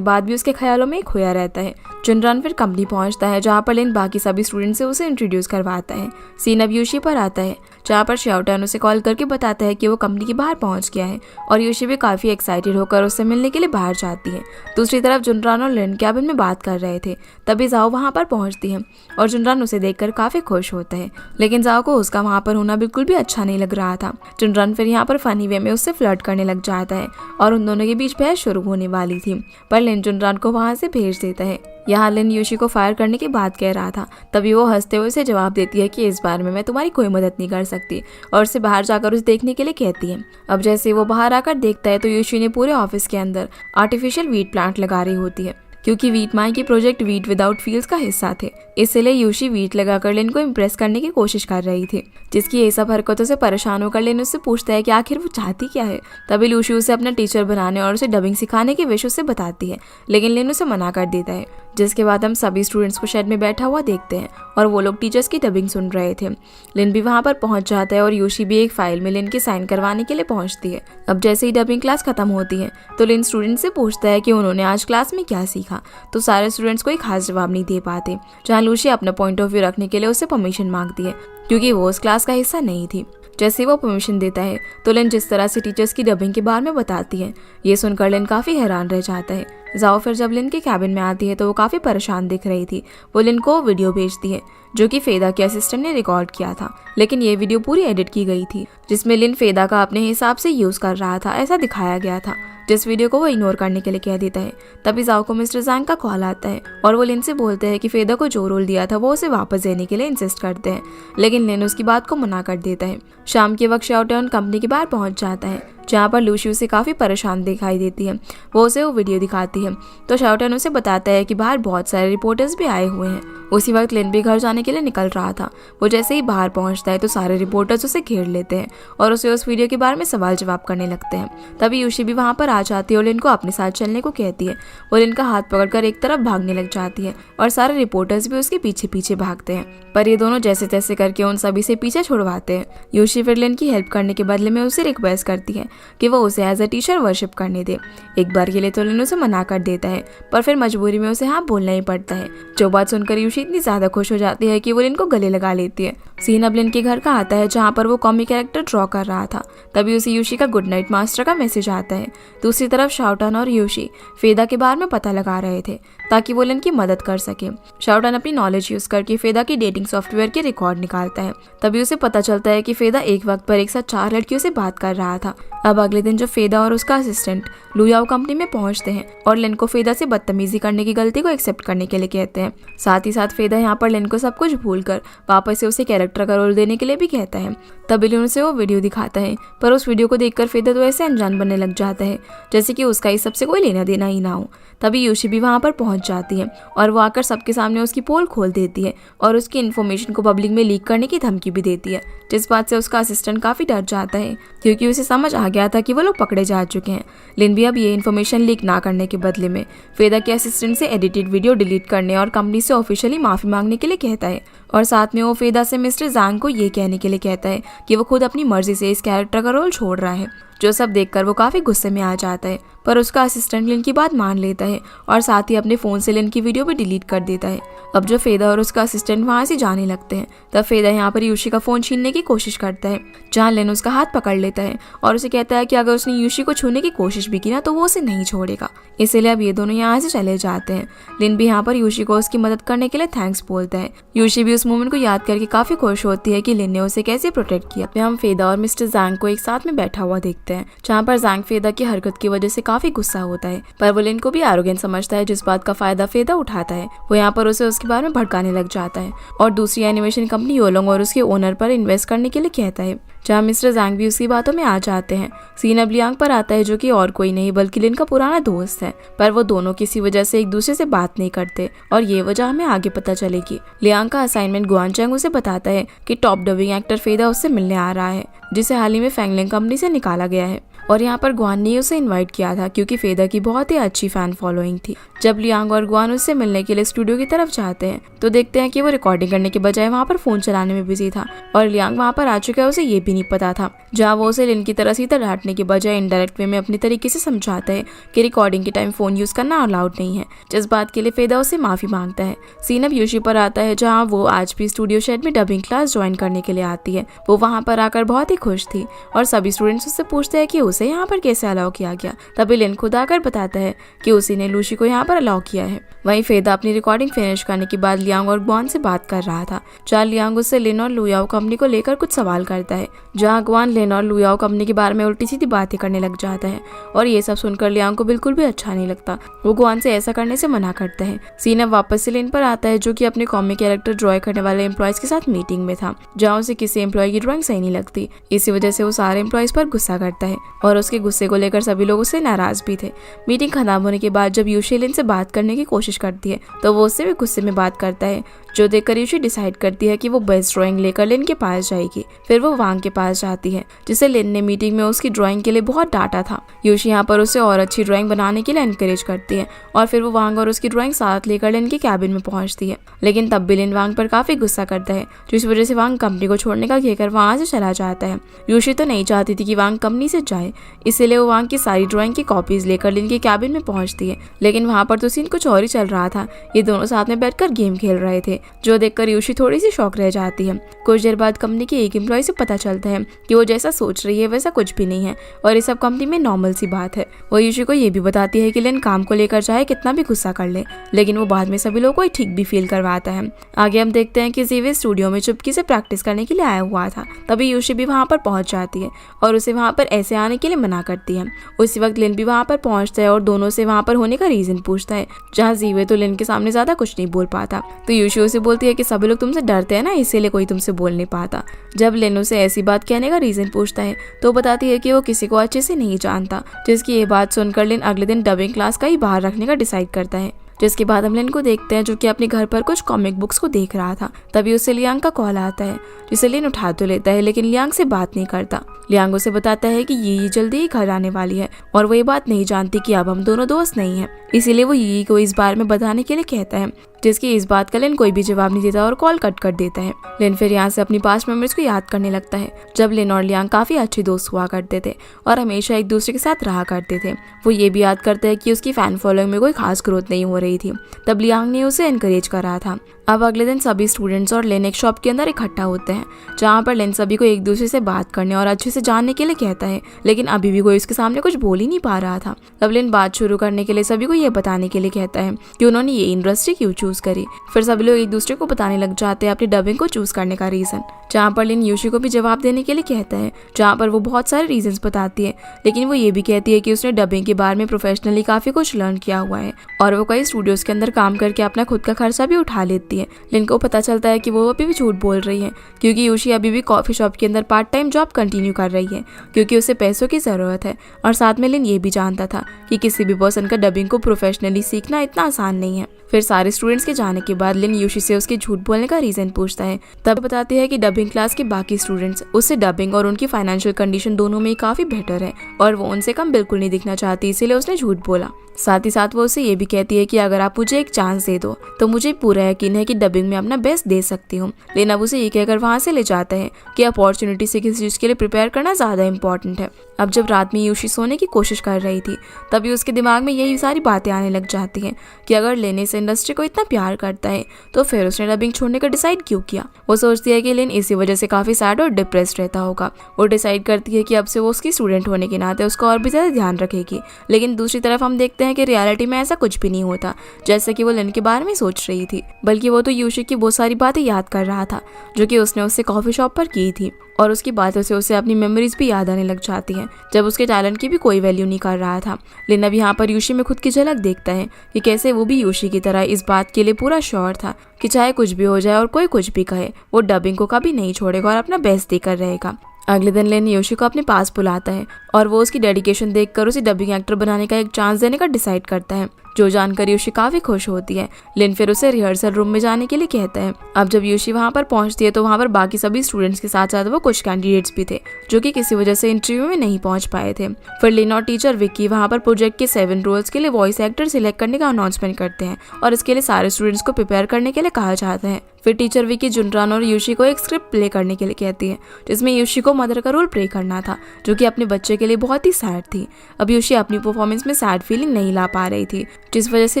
बाद भी उसके ख्यालों में खोया रहता है। जुनरान फिर कंपनी पहुँचता है जहाँ पर लिन बाकी सभी स्टूडेंट से उसे इंट्रोड्यूस करवाता है। सीन अब यूशी पर आता है जहाँ पर शाओटियान उसे कॉल करके बताता है कि वो कंपनी के बाहर पहुंच गया है और यूशी भी काफी एक्साइटेड होकर उससे मिलने के लिए बाहर जाती है। दूसरी तरफ जुनरान और लिन कैबिन में बात कर रहे थे। तभी जाओ वहां पर पहुंचती है और जुनरान उसे देखकर काफी खुश होता है लेकिन जाओ को उसका वहां पर होना बिल्कुल भी अच्छा नहीं लग रहा था। जुनरान फिर यहाँ पर फनी वे में उससे फ्लर्ट करने लग जाता है और उन दोनों के बीच बहस शुरू होने वाली थी पर लिन जुनरान को वहां से भेज देता है। यहाँ लिन यूशी को फायर करने की बात कह रहा था। तभी वो हंसते हुए उसे जवाब देती है कि इस बार में मैं तुम्हारी कोई मदद नहीं कर सकती और उसे बाहर जाकर उसे देखने के लिए कहती है। अब जैसे वो बाहर आकर देखता है तो यूशी ने पूरे ऑफिस के अंदर आर्टिफिशियल वीट प्लांट लगा रही होती है क्योंकि वीट माई की प्रोजेक्ट वीट विदाउट फील्ड्स का हिस्सा थे। इसलिए यूशी वीट लगाकर लिन को इम्प्रेस करने की कोशिश कर रही थी। जिसकी ये सब हरकतों से परेशान होकर लिन उससे पूछता है कि आखिर वो चाहती क्या है। तभी यूशी उसे अपना टीचर बनाने और उसे डबिंग सिखाने की विश उससे बताती है लेकिन लिन उसे मना कर देता है। जिसके बाद हम सभी स्टूडेंट्स को शेड में बैठा हुआ देखते हैं और वो लोग टीचर्स की डबिंग सुन रहे थे। लिन भी वहां पर पहुंच जाता है और यूशी भी एक फाइल में लिन की साइन करवाने के लिए पहुंचती है। अब जैसे ही डबिंग क्लास खत्म होती है तो लिन स्टूडेंट से पूछता है कि उन्होंने आज क्लास में क्या सीखा तो सारे स्टूडेंट्स कोई खास जवाब नहीं दे पाते। जहाँ लूसी अपना पॉइंट ऑफ व्यू रखने के लिए उससे परमिशन मांगती है क्योंकि वो उस क्लास का हिस्सा नहीं थी। जैसे वो परमिशन देता है तो लिन जिस तरह से टीचर्स की डबिंग के बारे में बताती है ये सुनकर लिन काफी हैरान रह जाता है। जाओ फिर जब लिन के कैबिन में आती है तो वो काफी परेशान दिख रही थी। वो लिन को वीडियो भेजती है जो कि फेदा के असिस्टेंट ने रिकॉर्ड किया था लेकिन ये वीडियो पूरी एडिट की गई थी जिसमें लिन फेदा का अपने हिसाब से यूज कर रहा था ऐसा दिखाया गया था। जिस वीडियो को वो इग्नोर करने के लिए कह देता है। तभी जाओ को मिस्टर जैंग का कॉल आता है और वो लिन से बोलते हैं कि फेदा को जो रोल दिया था वो उसे वापस देने के लिए इंसिस्ट करते हैं लेकिन लिन उसकी बात को मना कर देता है। शाम के वक्त शाओटियान कंपनी के बाहर पहुंच जाता है जहाँ पर लूसी उसे काफी परेशान दिखाई देती है। वो उसे वो वीडियो दिखाती है तो शाओटियान उसे बताता है कि बाहर बहुत सारे रिपोर्टर्स भी आए हुए हैं। उसी वक्त लिन भी घर जाने के लिए निकल रहा था। वो जैसे ही बाहर पहुंचता है तो सारे रिपोर्टर्स उसे घेर लेते हैं और उसे उस वीडियो के बारे में सवाल जवाब करने लगते हैं। तभी यूशी भी वहां पर आ जाती है और लिन को अपने साथ चलने को कहती है। वो लिन का हाथ पकड़कर एक तरफ भागने लग जाती है और सारे रिपोर्टर्स भी उसके पीछे पीछे भागते हैं पर ये दोनों जैसे तैसे करके उन सभी से पीछे छुड़वाते हैं। यूशी फिर लिन की हेल्प करने के बदले में उसे रिक्वेस्ट करती है कि वो उसे एज अ टीचर वर्शिप करने दे। एक बार के लिए तो लिन उसे मना कर देता है पर फिर मजबूरी में उसे हाँ बोलना ही पड़ता है। जो बात सुनकर यूशी इतनी ज्यादा खुश हो जाती है कि वो लिन को गले लगा लेती है। सीन अब लिन के घर का आता है जहाँ पर वो कॉमिक कैरेक्टर ड्रॉ कर रहा था। तभी उसे यूशी का गुड नाइट मास्टर का मैसेज आता है। दूसरी तरफ शाओटान और यूशी फेदा के बारे में पता लगा रहे थे ताकि वो लिन की मदद कर सके। शाओटान अपनी नॉलेज यूज करके फेदा की डेटिंग सॉफ्टवेयर के रिकॉर्ड निकालता है। तभी उसे पता चलता है कि फेदा एक वक्त पर एक साथ 4 लड़कियों से बात कर रहा था। अब अगले दिन जब फेदा और उसका असिस्टेंट लुयाओ कंपनी में पहुंचते हैं और लिन को फेदा से बदतमीजी करने की गलती को एक्सेप्ट करने के लिए कहते हैं। साथ ही साथ फेदा यहाँ पर लिन को सब कुछ भूलकर वापस से उसे कैरेक्टर का रोल देने के लिए भी कहता है। तभी लिन उसे वो वीडियो दिखाता है पर उस वीडियो को देखकर फेदा तो ऐसे अनजान बनने लग जाता है जैसे कि उसका इस सबसे कोई लेना देना ही ना हो। तभी यूशी भी वहां पर पहुंच जाती है और वो आकर सबके सामने उसकी पोल खोल देती है और उसकी इन्फॉर्मेशन को पब्लिक में लीक करने की धमकी भी देती है। जिस बात से उसका असिस्टेंट काफी डर जाता है क्योंकि उसे समझ आ गया था कि वो लोग पकड़े जा चुके हैं। लिन भी अब ये इन्फॉर्मेशन लीक ना करने के बदले में फेदा के असिस्टेंट से एडिटेड वीडियो डिलीट करने और कंपनी से ऑफिशियली माफी मांगने के लिए कहता है। और साथ में वो फेदा से मिस्टर ज़ांग को ये कहने के लिए कहता है कि वो खुद अपनी मर्जी से इस कैरेक्टर का रोल छोड़ रहा है, जो सब देखकर वो काफ़ी गुस्से में आ जाता है। पर उसका असिस्टेंट लिन की बात मान लेता है और साथ ही अपने फ़ोन से लिन की वीडियो भी डिलीट कर देता है। अब जो फेदा और उसका असिस्टेंट वहाँ से जाने लगते हैं, तब फेदा यहाँ पर यूशी का फ़ोन छीनने की कोशिश करता है, जहाँ लिन उसका हाथ पकड़ लेता है और उसे कहता है कि अगर उसने यूशी को छूने की कोशिश भी की ना तो वो उसे नहीं छोड़ेगा। इसीलिए अब ये दोनों यहाँ से चले जाते हैं। लिन भी यहाँ पर यूशी को उसकी मदद करने के लिए थैंक्स बोलता है। यूशी भी उस मोमेंट को याद करके काफ़ी खुश होती है कि लिन ने उसे कैसे प्रोटेक्ट किया। फिर हम फेदा और मिस्टर ज़ांग को एक साथ में बैठा हुआ देखते हैं, जहाँ पर ज़ांग फेदा की हरकत की वजह से काफ़ी गुस्सा होता है, पर वो लिन को भी एरोगेंट समझता है, जिस बात का फायदा फेदा उठाता है। वो यहाँ पर उसे उसके बारे में भड़काने लग जाता है और दूसरी एनिमेशन कंपनी योलोंग और उसके ओनर पर इन्वेस्ट करने के लिए कहता है, जहाँ मिस्टर ज़ांग भी उसकी बातों में आ जाते हैं। सीन अब लियांग पर आता है, जो कि और कोई नहीं बल्कि लिन का पुराना दोस्त है, पर वो दोनों किसी वजह से एक दूसरे से बात नहीं करते और ये वजह हमें आगे पता चलेगी। लियांग का असाइनमेंट गुआन चैंग उसे बताता है कि टॉप डबिंग एक्टर फेदा उससे मिलने आ रहा है, जिसे हाल ही में फैंगलिंग कंपनी से निकाला गया है। और यहाँ पर गुआन ने उसे इनवाइट किया था क्योंकि फेदा की बहुत ही अच्छी फैन फॉलोइंग थी। जब लियांग और गुआन उससे मिलने के लिए स्टूडियो की तरफ जाते हैं तो देखते हैं कि वो रिकॉर्डिंग करने के बजाय वहाँ पर फोन चलाने में बिजी था और लियांग वहाँ पर आ चुका है, उसे ये भी नहीं पता था। जहाँ वो उसे लिन की तरह सीधा डांटने के बजाय इनडायरेक्ट वे में अपने तरीके से समझाता है कि रिकॉर्डिंग के टाइम फोन यूज करना अलाउड नहीं है, जिस बात के लिए फेदा उससे माफी मांगता है। सीन अब यूशी पर आता है, जहाँ वो आज भी स्टूडियो शेड में डबिंग क्लास ज्वाइन करने के लिए आती है। वो वहाँ पर आकर बहुत ही खुश थी और सभी स्टूडेंट्स उससे पूछते हैं कि उसे यहाँ पर कैसे अलाउ किया गया। तभी लिन खुद आकर बताता है कि उसी ने लूशी को यहाँ पर अलाउ किया है। वहीं फेदा अपनी रिकॉर्डिंग फिनिश करने के बाद लियांग और गुआन से बात कर रहा था, जहाँ लियांग उससे लिन और लुयाओ कंपनी को लेकर कुछ सवाल करता है, जहाँ गुआन लिन और लुयाओ कंपनी के बारे में उल्टी सीधी बातें करने लग जाता है और ये सब सुनकर लियांग को बिल्कुल भी अच्छा नहीं लगता। वो गुआन से ऐसा करने से मना करता है। सीन अब वापस से लिन पर आता है, जो कि अपने कॉमिक कैरेक्टर ड्रॉ करने वाले एम्प्लॉयज के साथ मीटिंग में था, जहाँ उसे किसी एम्प्लॉय की ड्राइंग सही नहीं लगती। इसी वजह से वो सारे एम्प्लॉयज पर गुस्सा करता है और उसके गुस्से को लेकर सभी लोग उससे नाराज भी थे। मीटिंग खत्म होने के बाद जब यूशी लिन से बात करने की कोशिश करती है तो वो उससे भी गुस्से में बात करता है, जो देखकर यूशी डिसाइड करती है कि वो बेस्ट ड्राइंग लेकर लिन के पास जाएगी। फिर वो वांग के पास जाती है, जिसे लिन ने मीटिंग में उसकी ड्राइंग के लिए बहुत डांटा था। यूशी यहाँ पर उसे और अच्छी ड्राइंग बनाने के लिए एनकरेज करती है और फिर वो वांग और उसकी ड्राइंग साथ लेकर लिन के कैबिन में पहुंचती है। लेकिन तब भी लिन वांग पर काफी गुस्सा करता है, जिस वजह से वांग कंपनी को छोड़ने का कहकर वहां से चला जाता है। यूशी तो नहीं चाहती थी कि वांग कंपनी से जाए, इसीलिए वो वांग की सारी ड्राइंग की कॉपीज लेकर लिन के कैबिन में पहुंचती है। लेकिन वहां पर तो सीन कुछ और ही चल रहा था। ये दोनों साथ में बैठकर गेम खेल रहे थे, जो देखकर यूशी थोड़ी सी शॉक रह जाती है। कुछ देर बाद कंपनी के एक एम्प्लॉय से पता चलता है कि वो जैसा सोच रही है वैसा कुछ भी नहीं है और ये सब कंपनी में नॉर्मल सी बात है। वो यूशी को ये भी बताती है कि लिन काम को लेकर चाहे कितना भी गुस्सा कर ले, लेकिन वो बाद में सभी लोगों को ठीक भी फील करवाता है। आगे हम देखते हैं कि जीवे स्टूडियो में चुपकी से प्रैक्टिस करने के लिए आया हुआ था। तभी यूशी भी वहाँ पर पहुंच जाती है और उसे वहाँ पर ऐसे आने के लिए मना करती है। उसी वक्त लिन भी वहाँ पर पहुंचता है और दोनों से वहाँ पर होने का रीजन पूछता है, जहाँ जीवे तो लिन के सामने ज्यादा कुछ नहीं बोल पाता। तो यूशी उसे बोलती है कि सभी लोग तुमसे डरते हैं ना, इसीलिए कोई तुमसे बोल नहीं पाता। जब लिन उसे ऐसी बात कहने का रीजन पूछता है तो बताती है कि वो किसी को अच्छे से नहीं जानता, जिसकी ये बात सुनकर लिन अगले दिन डबिंग क्लास का ही बाहर रखने का डिसाइड करता है। जिसके बाद हम लिन को देखते हैं, जो कि अपने घर पर कुछ कॉमिक बुक्स को देख रहा था। तभी उसे लियांग का कॉल आता है, जिसे लिन उठा तो लेता है, लेकिन लियांग से बात नहीं करता। लियांग उसे बताता है कि यी जल्दी ही घर आने वाली है और वो ये बात नहीं जानती कि अब हम दोनों दोस्त नहीं हैं। इसीलिए वो यी को इस बारे में बताने के लिए कहता है, जिसकी इस बात का लिन कोई भी जवाब नहीं देता और कॉल कट कर देता है। लिन फिर यहाँ से अपनी पास्ट मेमोरीज को याद करने लगता है, जब लिन और लियांग काफी अच्छे दोस्त हुआ करते थे और हमेशा एक दूसरे के साथ रहा करते थे। वो ये भी याद करता है कि उसकी फैन फॉलोइंग में कोई खास ग्रोथ नहीं हो रही थी, तब लियांग ने उसे एनकरेज करा था। अब अगले दिन सभी स्टूडेंट्स और लिन एक शॉप के अंदर इकट्ठा होते हैं, जहाँ पर लिन सभी को एक दूसरे से बात करने और अच्छे से जानने के लिए कहता है, लेकिन अभी भी कोई उसके सामने कुछ बोल ही नहीं पा रहा था। तब लिन बात शुरू करने के लिए सभी को ये बताने के लिए कहता है कि उन्होंने ये इंडस्ट्री क्यों चूज करी। फिर सभी लोग एक दूसरे को बताने लग जाते हैं अपनी डबिंग को चूज करने का रीजन, जहाँ पर लिन यूशी को भी जवाब देने के लिए कहता है, जहाँ पर वो बहुत सारे रीजंस बताती है, लेकिन वो ये भी कहती है कि उसने डबिंग के बारे में प्रोफेशनली काफी कुछ लर्न किया हुआ है और वो कई स्टूडियोज के अंदर काम करके अपना खुद का खर्चा भी उठा लेती है। लिन को पता चलता है कि वो अभी भी झूठ बोल रही है, क्योंकि यूशी अभी भी कॉफी शॉप के अंदर पार्ट टाइम जॉब कंटिन्यू कर रही है, क्योंकि उसे पैसों की जरूरत है। और साथ में लिन ये भी जानता था कि किसी भी पर्सन का डबिंग को प्रोफेशनली सीखना इतना आसान नहीं है। फिर सारे स्टूडेंट्स के जाने के बाद लिन यूशी से उसके झूठ बोलने का रीजन पूछता है। तब बताती है कि डबिंग क्लास के बाकी स्टूडेंट्स उससे डबिंग और उनकी फाइनेंशियल कंडीशन दोनों में काफी बेटर है और वो उनसे कम बिल्कुल नहीं दिखना चाहती, इसीलिए उसने झूठ बोला। साथ ही साथ वो उसे ये भी कहती है कि अगर आप मुझे एक चांस दे दो तो मुझे पूरा यकीन है कि डबिंग में अपना बेस्ट दे सकती हूँ। लेकिन अब उसे ये कहकर वहाँ से ले जाता है कि अपॉर्चुनिटी से किसी चीज़ के लिए प्रिपेयर करना ज़्यादा इंपॉर्टेंट है। अब जब रात में यूशी सोने की कोशिश कर रही थी तभी उसके दिमाग में यही सारी बातें आने लग जाती हैं कि अगर लेन इस इंडस्ट्री को इतना प्यार करता है तो फिर उसने डबिंग छोड़ने का डिसाइड क्यों किया। वो सोचती है कि लेन इसी वजह से काफ़ी सैड और डिप्रेस्ड रहता होगा। वो डिसाइड करती है कि अब से वो उसकी स्टूडेंट होने के नाते उसका और भी ज़्यादा ध्यान रखेगी। लेकिन दूसरी तरफ हम देखते हैं कि रियलिटी में ऐसा कुछ भी नहीं होता जैसे कि वो लेन के बारे में सोच रही थी, बल्कि वो तो यूशी की बहुत सारी बातें याद कर रहा था जो कि उसने उससे कॉफ़ी शॉप पर की थी। और उसकी बातों से उसे अपनी मेमोरीज भी याद आने लग जाती हैं जब उसके टैलेंट की भी कोई वैल्यू नहीं कर रहा था। लेकिन अब यहाँ पर यूशी में खुद की झलक देखता है कि कैसे वो भी यूशी की तरह इस बात के लिए पूरा श्योर था कि चाहे कुछ भी हो जाए और कोई कुछ भी कहे वो डबिंग को कभी नहीं छोड़ेगा और अपना बेस्ट देकर रहेगा। अगले दिन लेन यूशी को अपने पास बुलाता है और वो उसकी डेडिकेशन देखकर उसे डबिंग एक्टर बनाने का एक चांस देने का डिसाइड करता है, जो जानकर यूशी काफी खुश होती है। लेन फिर उसे रिहर्सल रूम में जाने के लिए कहता है। अब जब यूशी वहाँ पर पहुँचती है तो वहाँ पर बाकी सभी स्टूडेंट्स के साथ साथ वो कुछ कैंडिडेट्स भी थे जो कि किसी वजह से इंटरव्यू में नहीं पहुँच पाए थे। फिर लेन और टीचर विक्की वहाँ पर प्रोजेक्ट के 7 रोल्स के लिए वॉइस एक्टर सिलेक्ट करने का अनाउंसमेंट करते हैं और इसके लिए सारे स्टूडेंट्स को प्रिपेयर करने के लिए कहा जाता है। फिर टीचर विक्की जुनरान और यूशी को एक स्क्रिप्ट प्ले करने के लिए कहती है जिसमें यूशी को मदर का रोल प्ले करना था जो कि अपने बच्चे के लिए बहुत ही सैड थी। अब यूशी अपनी परफॉर्मेंस में सैड फीलिंग नहीं ला पा रही थी जिस वजह से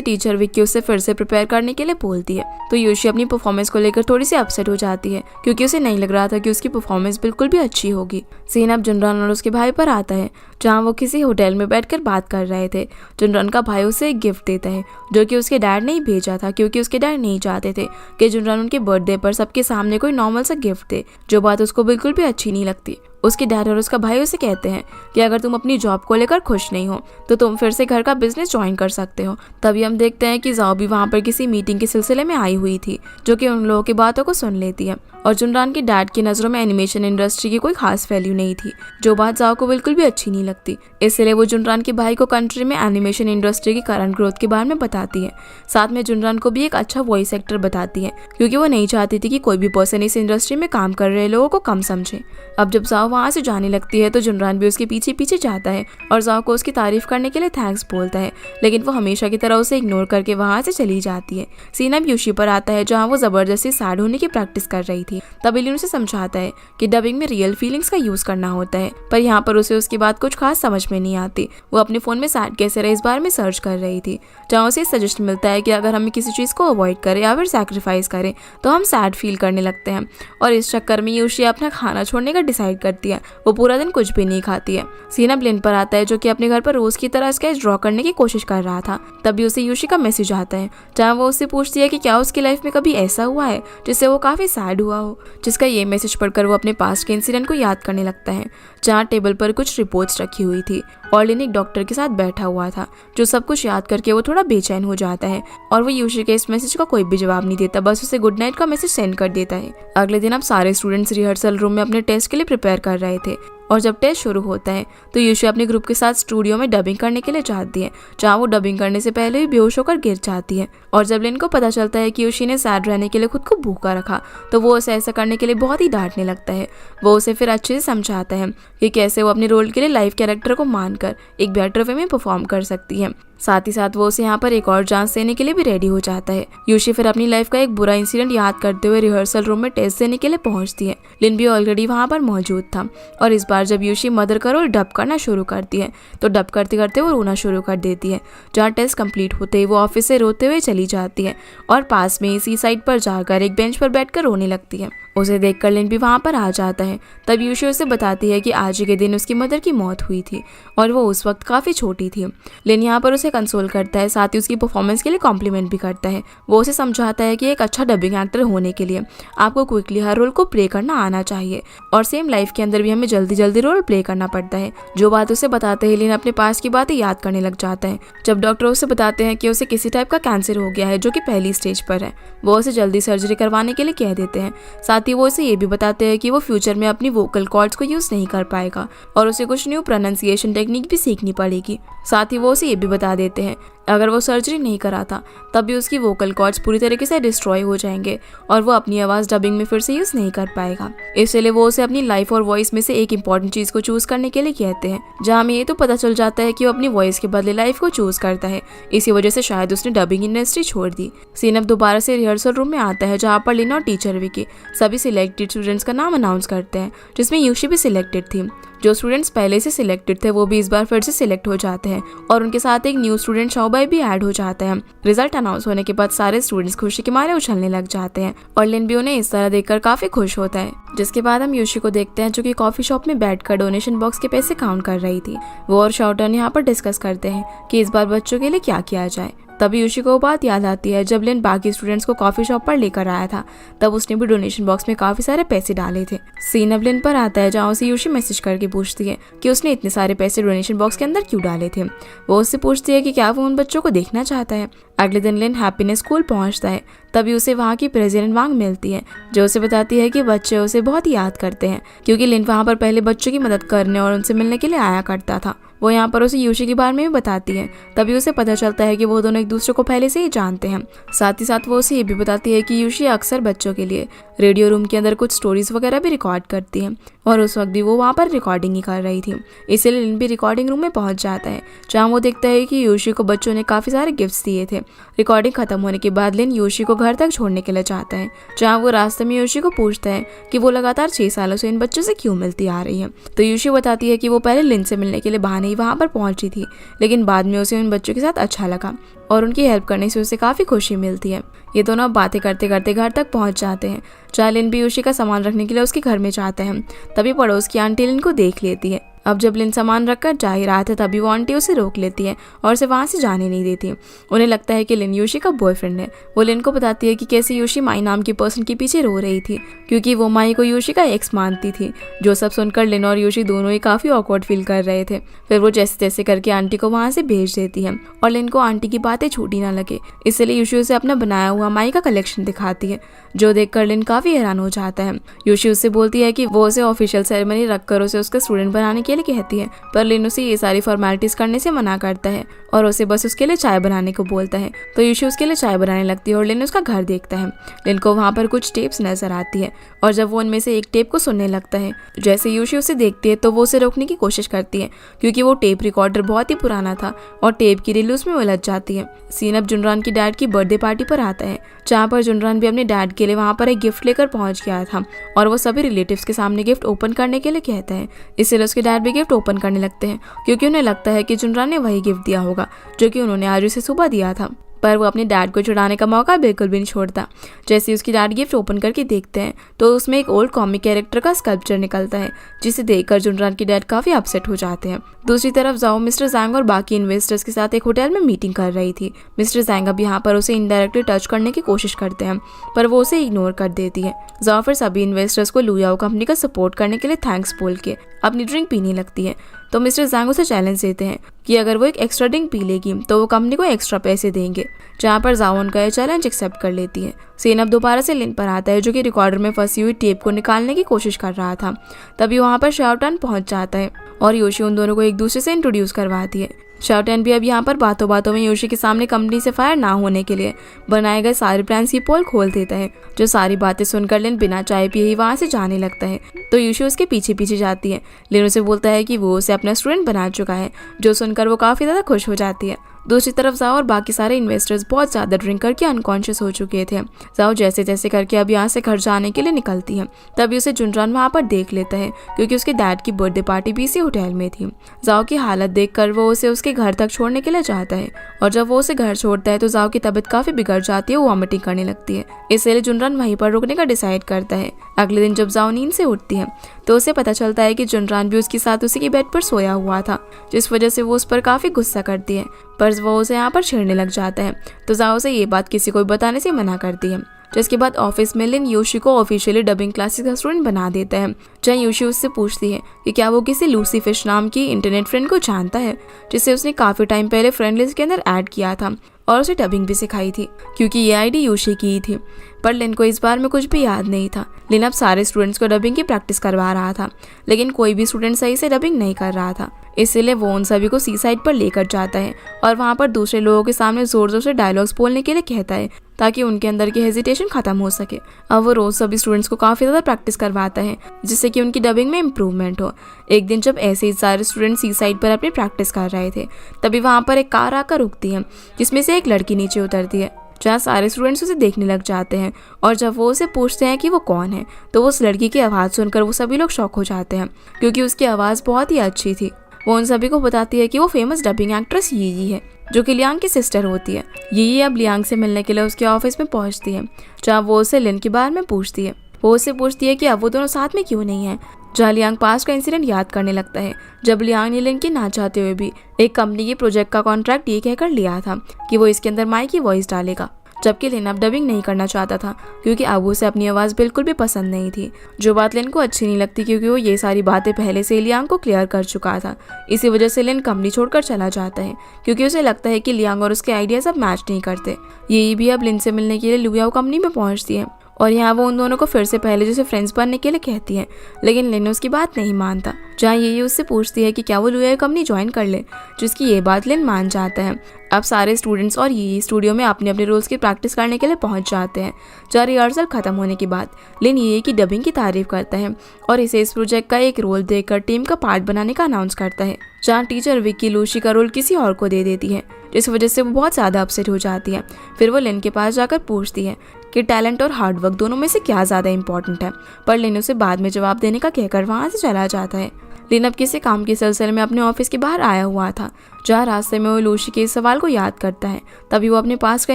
टीचर विक्की उसे फिर से प्रिपेयर करने के लिए बोलती है। तो यूशी अपनी परफॉर्मेंस को लेकर थोड़ी सी अपसेट हो जाती है क्योंकि उसे नहीं लग रहा था कि उसकी परफॉर्मेंस बिल्कुल भी अच्छी होगी। सीन अब जुनरान और उसके भाई पर आता है जहाँ वो किसी होटल में बैठकर बात कर रहे थे। जुनरान का भाई उसे एक गिफ्ट देता है जो कि उसके डैड ने ही भेजा था क्योंकि उसके डैड नहीं चाहते थे कि जुनरान उनके बर्थडे पर सबके सामने कोई नॉर्मल सा गिफ्ट दे, जो बात उसको बिल्कुल भी अच्छी नहीं लगती। उसके डैड और उसका भाई उसे कहते हैं कि अगर तुम अपनी जॉब को लेकर खुश नहीं हो तो तुम फिर से घर का बिजनेस ज्वाइन कर सकते हो। तभी हम देखते हैं कि जाओ भी वहाँ पर किसी मीटिंग के सिलसिले में आई हुई थी जो कि उन लोगों की बातों को सुन लेती है। और जुनरान के डैड की नज़रों में एनिमेशन इंडस्ट्री की कोई खास वैल्यू नहीं थी, जो बात जाओ को बिल्कुल भी अच्छी नहीं लगती। इसलिए वो जुनरान के भाई को कंट्री में एनिमेशन इंडस्ट्री की करंट ग्रोथ के बारे में बताती है। साथ में जुनरान को भी एक अच्छा वॉइस एक्टर बताती है क्योंकि वो नहीं चाहती थी कि कोई भी पर्सन इस इंडस्ट्री में काम कर रहे लोगों को कम समझे। अब जब जाओ वहाँ से जाने लगती है तो जुनरान भी उसके पीछे पीछे जाता है और जाओ को उसकी तारीफ करने के लिए थैंक्स बोलता है, लेकिन वो हमेशा की तरह उसे इग्नोर करके वहाँ से चली जाती है। सीन अब यूशी पर आता है जहाँ वो जबरदस्ती सैड होने की प्रैक्टिस कर रही थी। तभी लिन उसे समझाता है कि डबिंग में रियल फीलिंग्स का यूज करना होता है, पर यहाँ पर उसे उसकी बात कुछ खास समझ में नहीं आती। वो अपने फोन में सैड कैसे रहे इस बारे में सर्च कर रही थी, जहाँ उसे सजेशन मिलता है कि अगर हमें किसी चीज़ को अवॉइड करें या फिर सैक्रिफाइस करें तो हम सैड फील करने लगते हैं। और इस चक्कर में यूशी अपना खाना छोड़ने का डिसाइड करती है। वो पूरा दिन कुछ भी नहीं खाती है। सीन अब लिन पर आता है जो कि अपने घर पर रोज की तरह स्केच ड्रॉ करने की कोशिश कर रहा था। तभी उसे यूशी का मैसेज आता है जहाँ वो उससे पूछती है कि क्या उसकी लाइफ में कभी ऐसा हुआ है जिससे वो काफी सैड हुआ हो। जिसका ये मैसेज पढ़कर वो अपने पास्ट के इंसिडेंट को याद करने लगता है, जहाँ टेबल पर कुछ रिपोर्ट्स रखी हुई थी और लिन एक डॉक्टर के साथ बैठा हुआ था जो सब कुछ याद करके वो थोड़ा बेचैन हो जाता है और वो यूशी के इस मैसेज का कोई भी जवाब नहीं देता, बस उसे गुड नाइट का मैसेज सेंड कर देता है। अगले दिन अब सारे स्टूडेंट्स रिहर्सल रूम में अपने टेस्ट के लिए प्रिपेयर कर रहे थे और जब टेस्ट शुरू होता है तो यूशी अपने ग्रुप के साथ स्टूडियो में डबिंग करने के लिए जाती है, जहाँ वो डबिंग करने से पहले ही बेहोश होकर गिर जाती है। और जब लिन को पता चलता है कि यूशी ने सैड रहने के लिए खुद को भूखा रखा तो वो उसे ऐसा करने के लिए बहुत ही डांटने लगता है। वो उसे फिर अच्छे से समझाता है कि कैसे वो अपने रोल के लिए लाइव कैरेक्टर को मानकर एक बेटर वे में परफॉर्म कर सकती है। साथ ही साथ वो उसे यहाँ पर एक और चांस देने के लिए भी रेडी हो जाता है। यूशी फिर अपनी लाइफ का एक बुरा इंसिडेंट याद करते हुए रिहर्सल रूम में टेस्ट देने के लिए पहुंचती है। लिन भी ऑलरेडी वहाँ पर मौजूद था और इस बार जब यूशी मदर का रोल डब करना शुरू करती है तो डब करते करते वो रोना शुरू कर देती है, जहाँ टेस्ट कंप्लीट होते ही वो ऑफिस से रोते हुए चली जाती है और पास में इसी साइड पर जाकर एक बेंच पर बैठकर रोने लगती है। उसे देखकर लिन भी वहाँ पर आ जाता है। तब यूशी उसे बताती है कि आज ही के दिन उसकी मदर की मौत हुई थी और वो उस वक्त काफ़ी छोटी थी। लिन यहाँ पर उसे कंसोल करता है, साथ ही उसकी परफॉर्मेंस के लिए कॉम्प्लीमेंट भी करता है। वो उसे समझाता है कि एक अच्छा डबिंग एक्टर होने के लिए आपको क्विकली हर रोल को प्ले करना आना चाहिए और सेम लाइफ के अंदर भी हमें जल्दी जल्दी रोल प्ले करना पड़ता है। जो बात उसे बताते ही लिन अपने पास की बातें याद करने लग जाता है। जब डॉक्टर उसे बताते हैं कि उसे किसी टाइप का कैंसर हो गया है जो कि पहली स्टेज पर है, वो उसे जल्दी सर्जरी करवाने के लिए कह देते हैं। साथ ही वो उसे ये भी बताते हैं कि वो फ्यूचर में अपनी वोकल कॉर्ड्स को यूज नहीं कर पाएगा और उसे कुछ न्यू प्रोनाउंसिएशन टेक्निक भी सीखनी पड़ेगी। साथ ही वो उसे ये भी बता देते हैं अगर वो सर्जरी नहीं कराता तब भी उसकी वोकल कॉर्ड्स पूरी तरीके से डिस्ट्रॉय हो जाएंगे और वो अपनी आवाज़ डबिंग में फिर से यूज़ नहीं कर पाएगा। इसलिए वो उसे अपनी लाइफ और वॉइस में से एक इंपॉर्टेंट चीज़ को चूज़ करने के लिए कहते हैं, जहाँ हमें ये तो पता चल जाता है कि वो अपनी वॉइस के बदले लाइफ को चूज़ करता है। इसी वजह से शायद उसने डबिंग इंडस्ट्री छोड़ दी। सीन अब दोबारा से रिहर्सल रूम में आता है, जहाँ पर लिन और टीचर विकी सभी सिलेक्टेड स्टूडेंट्स का नाम अनाउंस करते हैं, जिसमें यूशी भी सिलेक्टेड थी। जो स्टूडेंट्स पहले से सिलेक्टेड थे वो भी इस बार फिर से सिलेक्ट हो जाते हैं और उनके साथ एक न्यू स्टूडेंट शाओबाई भी ऐड हो जाता है। रिजल्ट अनाउंस होने के बाद सारे स्टूडेंट्स खुशी के मारे उछलने लग जाते हैं और लिन भी उन्हें इस तरह देखकर काफी खुश होता है। जिसके बाद हम यूशी को देखते हैं, जो कि कॉफी शॉप में बैठकर डोनेशन बॉक्स के पैसे काउंट कर रही थी। वो और शाओटन यहाँ पर डिस्कस करते हैं कि इस बार बच्चों के लिए क्या किया जाए। तभी यूशी को वो बात याद आती है, जब लिन बाकी स्टूडेंट्स को कॉफी शॉप पर लेकर आया था तब उसने भी डोनेशन बॉक्स में काफी सारे पैसे डाले थे। सीन अब लिन पर आता है, जहाँ उसे यूशी मैसेज करके पूछती है कि उसने इतने सारे पैसे डोनेशन बॉक्स के अंदर क्यों डाले थे। वो उससे पूछती है कि क्या वो उन बच्चों को देखना चाहता है। अगले दिन लिन हैप्पीनेस स्कूल पहुंचता है, तभी उसे वहाँ की प्रेसिडेंट वांग मिलती है, जो उसे बताती है कि बच्चे उसे बहुत याद करते हैं, क्योंकि लिन वहाँ पर पहले बच्चों की मदद करने और उनसे मिलने के लिए आया करता था। वो यहाँ पर उसे यूशी के बारे में भी बताती है। तभी उसे पता चलता है कि वो दोनों एक दूसरे को पहले से ही जानते हैं। साथ ही साथ वो उसे ये भी बताती है कि यूशी अक्सर बच्चों के लिए रेडियो रूम के अंदर कुछ स्टोरीज वगैरह भी रिकॉर्ड करती है और उस वक्त भी वो वहाँ पर रिकॉर्डिंग ही कर रही थी। इसलिए लिन भी रिकॉर्डिंग रूम में पहुंच जाता है, जहाँ वो देखता है कि यूशी को बच्चों ने काफी सारे गिफ्ट्स दिए थे। रिकॉर्डिंग खत्म होने के बाद लिन यूशी को घर तक छोड़ने के लिए जाता है, जहाँ वो रास्ते में यूशी को पूछता है कि वो लगातार 6 सालों से इन बच्चों से क्यों मिलती आ रही है। तो यूशी बताती है कि वो पहले लिन से मिलने के लिए बहाने ही वहाँ पर पहुंची थी, लेकिन बाद में उसे उन बच्चों के साथ अच्छा लगा और उनकी हेल्प करने से उसे काफी खुशी मिलती है। ये दोनों अब बातें करते करते घर तक पहुंच जाते हैं, जहाँ लिन भी यूशी का सामान रखने के लिए उसके घर में जाते हैं। तभी पड़ोस की आंटी लिन को देख लेती है। अब जब लिन सामान रखकर जा ही रहा था तभी वो आंटी उसे रोक लेती है और उसे वहाँ से जाने नहीं देती। उन्हें लगता है कि लिन यूशी का बॉयफ्रेंड है। वो लिन को बताती है कि कैसे यूशी माई नाम की पर्सन के पीछे रो रही थी, क्योंकि वो माई को यूशी का एक्स मानती थी। जो सब सुनकर लिन और यूशी दोनों ही काफी ऑकवर्ड फील कर रहे थे। फिर वो जैसे तैसे करके आंटी को वहाँ से भेज देती है और लिन को आंटी की बातें छूटी ना लगे, इसलिए यूशी उसे अपना बनाया हुआ माई का कलेक्शन दिखाती है, जो देखकर लिन काफी हैरान हो जाता है। यूशी उससे बोलती है कि वो उसे ऑफिशियल सेरेमनी रखकर उसे उसका स्टूडेंट बनाने के लिए कहती है, पर लिन उसे ये सारी फॉर्मेलिटीज करने से मना करता है और उसे बस उसके लिए चाय बनाने को बोलता है। तो यूशी उसके लिए चाय बनाने लगती है और लिन उसका घर देखता है। लिन को वहाँ पर कुछ टेप्स नजर आती है और जब वो उनमें से एक टेप को सुनने लगता है, जैसे यूशी उसे देखती है तो वो उसे रोकने की कोशिश करती है, क्योंकि वो टेप रिकॉर्डर बहुत ही पुराना था और टेप की रील उसमें उलझ जाती है। सीन अब जुनरान की डैड की बर्थडे पार्टी पर आता है, जहाँ पर जुनरान भी अपने डैड के लिए वहाँ पर एक गिफ्ट लेकर पहुँच गया था और वो सभी रिलेटिव्स के सामने गिफ्ट ओपन करने के लिए कहता है। इसलिए उसके डैड भी गिफ्ट ओपन करने लगते हैं, क्योंकि उन्हें लगता है कि जुनरान ने वही गिफ्ट दिया होगा जो कि उन्होंने आज उसे सुबह दिया था। पर वो अपने डैड को छुड़ाने का मौका बिल्कुल भी नहीं छोड़ता। जैसे उसकी डैड गिफ्ट ओपन करके देखते हैं तो उसमें एक ओल्ड कॉमिक कैरेक्टर का स्कल्पचर निकलता है, जिसे देखकर जुनरान की डैड काफी अपसेट हो जाते हैं। दूसरी तरफ जाओ मिस्टर जैंग और बाकी इन्वेस्टर्स के साथ एक होटल में मीटिंग कर रही थी। मिस्टर जैंग अब यहाँ पर उसे इनडायरेक्टली टच करने की कोशिश करते हैं, पर वो उसे इग्नोर कर देती है। जाओ फिर सभी इन्वेस्टर्स को लुयाओ कंपनी का सपोर्ट करने के लिए थैंक्स बोल के अपनी ड्रिंक पीने लगती है। तो मिस्टर जैंग उसे चैलेंज देते हैं कि अगर वो एक एक्स्ट्रा ड्रिंक पी लेगी तो वो कंपनी को एक्स्ट्रा पैसे देंगे, जहाँ पर जाओ उनका ये चैलेंज एक्सेप्ट कर लेती है। सीन अब दोबारा से लिन पर आता है, जो कि रिकॉर्डर में फंसी हुई टेप को निकालने की कोशिश कर रहा था। तभी वहाँ पर शाओटन पहुँच जाता है और यूशी उन दोनों को एक दूसरे से इंट्रोड्यूस करवाती है। शाओटन भी अब यहाँ पर बातों बातों में यूशी के सामने कंपनी से फायर ना होने के लिए बनाए गए सारे प्लान्स की पोल खोल देता है, जो सारी बातें सुनकर लिन बिना चाय पिए ही वहाँ से जाने लगता है। तो यूशी उसके पीछे पीछे जाती है। लिन उसे बोलता है कि वो उसे अपना स्टूडेंट बना चुका है, जो सुनकर वो काफ़ी ज़्यादा खुश हो जाती है। दूसरी तरफ जाओ और बाकी सारे इन्वेस्टर्स बहुत ज़्यादा ड्रिंक करके अनकॉन्शियस हो चुके थे। जाओ जैसे तैसे करके अब यहाँ से घर जाने के लिए निकलती है। तभी उसे जुनरान वहाँ पर देख लेता है, क्योंकि उसके डैड की बर्थडे पार्टी भी इसी होटल में थी। जाओ की हालत देखकर वो उसे उसके घर तक छोड़ने के लिए चाहता है और जब वो उसे घर छोड़ता है तो जाओ की तबीयत काफ़ी बिगड़ जाती है, वो वॉमिटिंग करने लगती है। इसलिए जुनरान वहीं पर रुकने का डिसाइड करता है। अगले दिन जब जाओ नींद से उठती है तो उसे पता चलता है कि जुनरान भी उसके साथ उसी की बेड पर सोया हुआ था, जिस वजह से वो उस पर काफ़ी गुस्सा करती है, पर वो उसे यहाँ पर छेड़ने लग जाता है। तो जाओ से ये बात किसी को बताने से मना करती है। जिसके बाद ऑफिस में लिन यूशी को ऑफिशियली डबिंग क्लासेस का स्टूडेंट बना देता है, जहाँ यूशी उससे पूछती है कि क्या वो किसी लूसी फिश नाम की इंटरनेट फ्रेंड को जानता है, जिसे उसने काफ़ी टाइम पहले फ्रेंड लिस्ट के अंदर ऐड किया था और उसे डबिंग भी सिखाई थी, क्योंकि ये आईडी यूशी की ही थी। पर लिन को इस बार में कुछ भी याद नहीं था। लिन अब सारे स्टूडेंट्स को डबिंग की प्रैक्टिस करवा रहा था, लेकिन कोई भी स्टूडेंट सही से डबिंग नहीं कर रहा था। इसलिए वो उन सभी को सी साइड पर लेकर जाता है और वहाँ पर दूसरे लोगों के सामने जोर जोर से डायलॉग्स बोलने के लिए कहता है, ताकि उनके अंदर की हेजिटेशन खत्म हो सके। अब वो रोज सभी स्टूडेंट्स को काफ़ी ज़्यादा प्रैक्टिस करवाता है, जिससे कि उनकी डबिंग में इम्प्रूवमेंट हो। एक दिन जब ऐसे ही सारे स्टूडेंट सी साइड पर अपनी प्रैक्टिस कर रहे थे, तभी वहाँ पर एक कार आकर रुकती है, जिसमें से एक लड़की नीचे उतरती है। जहाँ सारे स्टूडेंट्स उसे देखने लग जाते हैं, और जब वो उसे पूछते हैं कि वो कौन है, तो वो उस लड़की की आवाज़ सुनकर वो सभी लोग शॉक हो जाते हैं, क्योंकि उसकी आवाज़ बहुत ही अच्छी थी। वो उन सभी को बताती है कि वो फेमस डबिंग एक्ट्रेस यी है, जो कि लियांग की सिस्टर होती है। यी अब लियांग से मिलने के लिए उसके ऑफिस में पहुंचती है, जहाँ वो उसे लिन के बारे में पूछती है। वो उससे पूछती है कि अब वो दोनों साथ में क्यों नहीं है। जहाँ लियांग पास्ट का इंसिडेंट याद करने लगता है, जब लियांग ने लिन के ना चाहते हुए भी एक कंपनी के प्रोजेक्ट का कॉन्ट्रैक्ट ये कहकर लिया था कि वो इसके अंदर माई की वॉइस डालेगा, जबकि लिन अब डबिंग नहीं करना चाहता था, क्योंकि अब उसे अपनी आवाज़ बिल्कुल भी पसंद नहीं थी। जो बात लिन को अच्छी नहीं लगती, क्योंकि वो ये सारी बातें पहले से लियांग को क्लियर कर चुका था। इसी वजह से लिन कंपनी छोड़कर चला जाता है, क्योंकि उसे लगता है कि लियांग और उसके आइडियाज अब मैच नहीं करते। यही भी अब लिन से मिलने के लिए लुयाओ कंपनी में पहुंचती है, और यहाँ वो उन दोनों को फिर से पहले जैसे फ्रेंड्स बनने के लिए कहती है, लेकिन लिन उसकी बात नहीं मानता। जहाँ यही उससे पूछती है कि क्या वो लुयाओ कंपनी ज्वाइन कर ले, जिसकी ये बात लिन मान जाता है। अब सारे स्टूडेंट्स और यही स्टूडियो में अपने अपने रोल्स की प्रैक्टिस करने के लिए पहुंच जाते हैं। जहाँ रिहर्सल खत्म होने के बाद लिन यही की डबिंग की तारीफ करता है और इसे इस प्रोजेक्ट का एक रोल देकर टीम का पार्ट बनाने का अनाउंस करता है। जहाँ टीचर विक्की लूसी का रोल किसी और को दे देती है, जिस वजह से वो बहुत ज़्यादा अपसेट हो जाती है। फिर वो लिन के पास जाकर पूछती है कि टैलेंट और हार्डवर्क दोनों में से क्या ज़्यादा इंपॉर्टेंट है, पर लिन उसे बाद में जवाब देने का कहकर वहाँ से चला जाता है। लिन अब किसी काम के सिलसिले में अपने ऑफिस के बाहर आया हुआ था, जहाँ रास्ते में वो लूसी के इस सवाल को याद करता है। तभी वो अपने पास का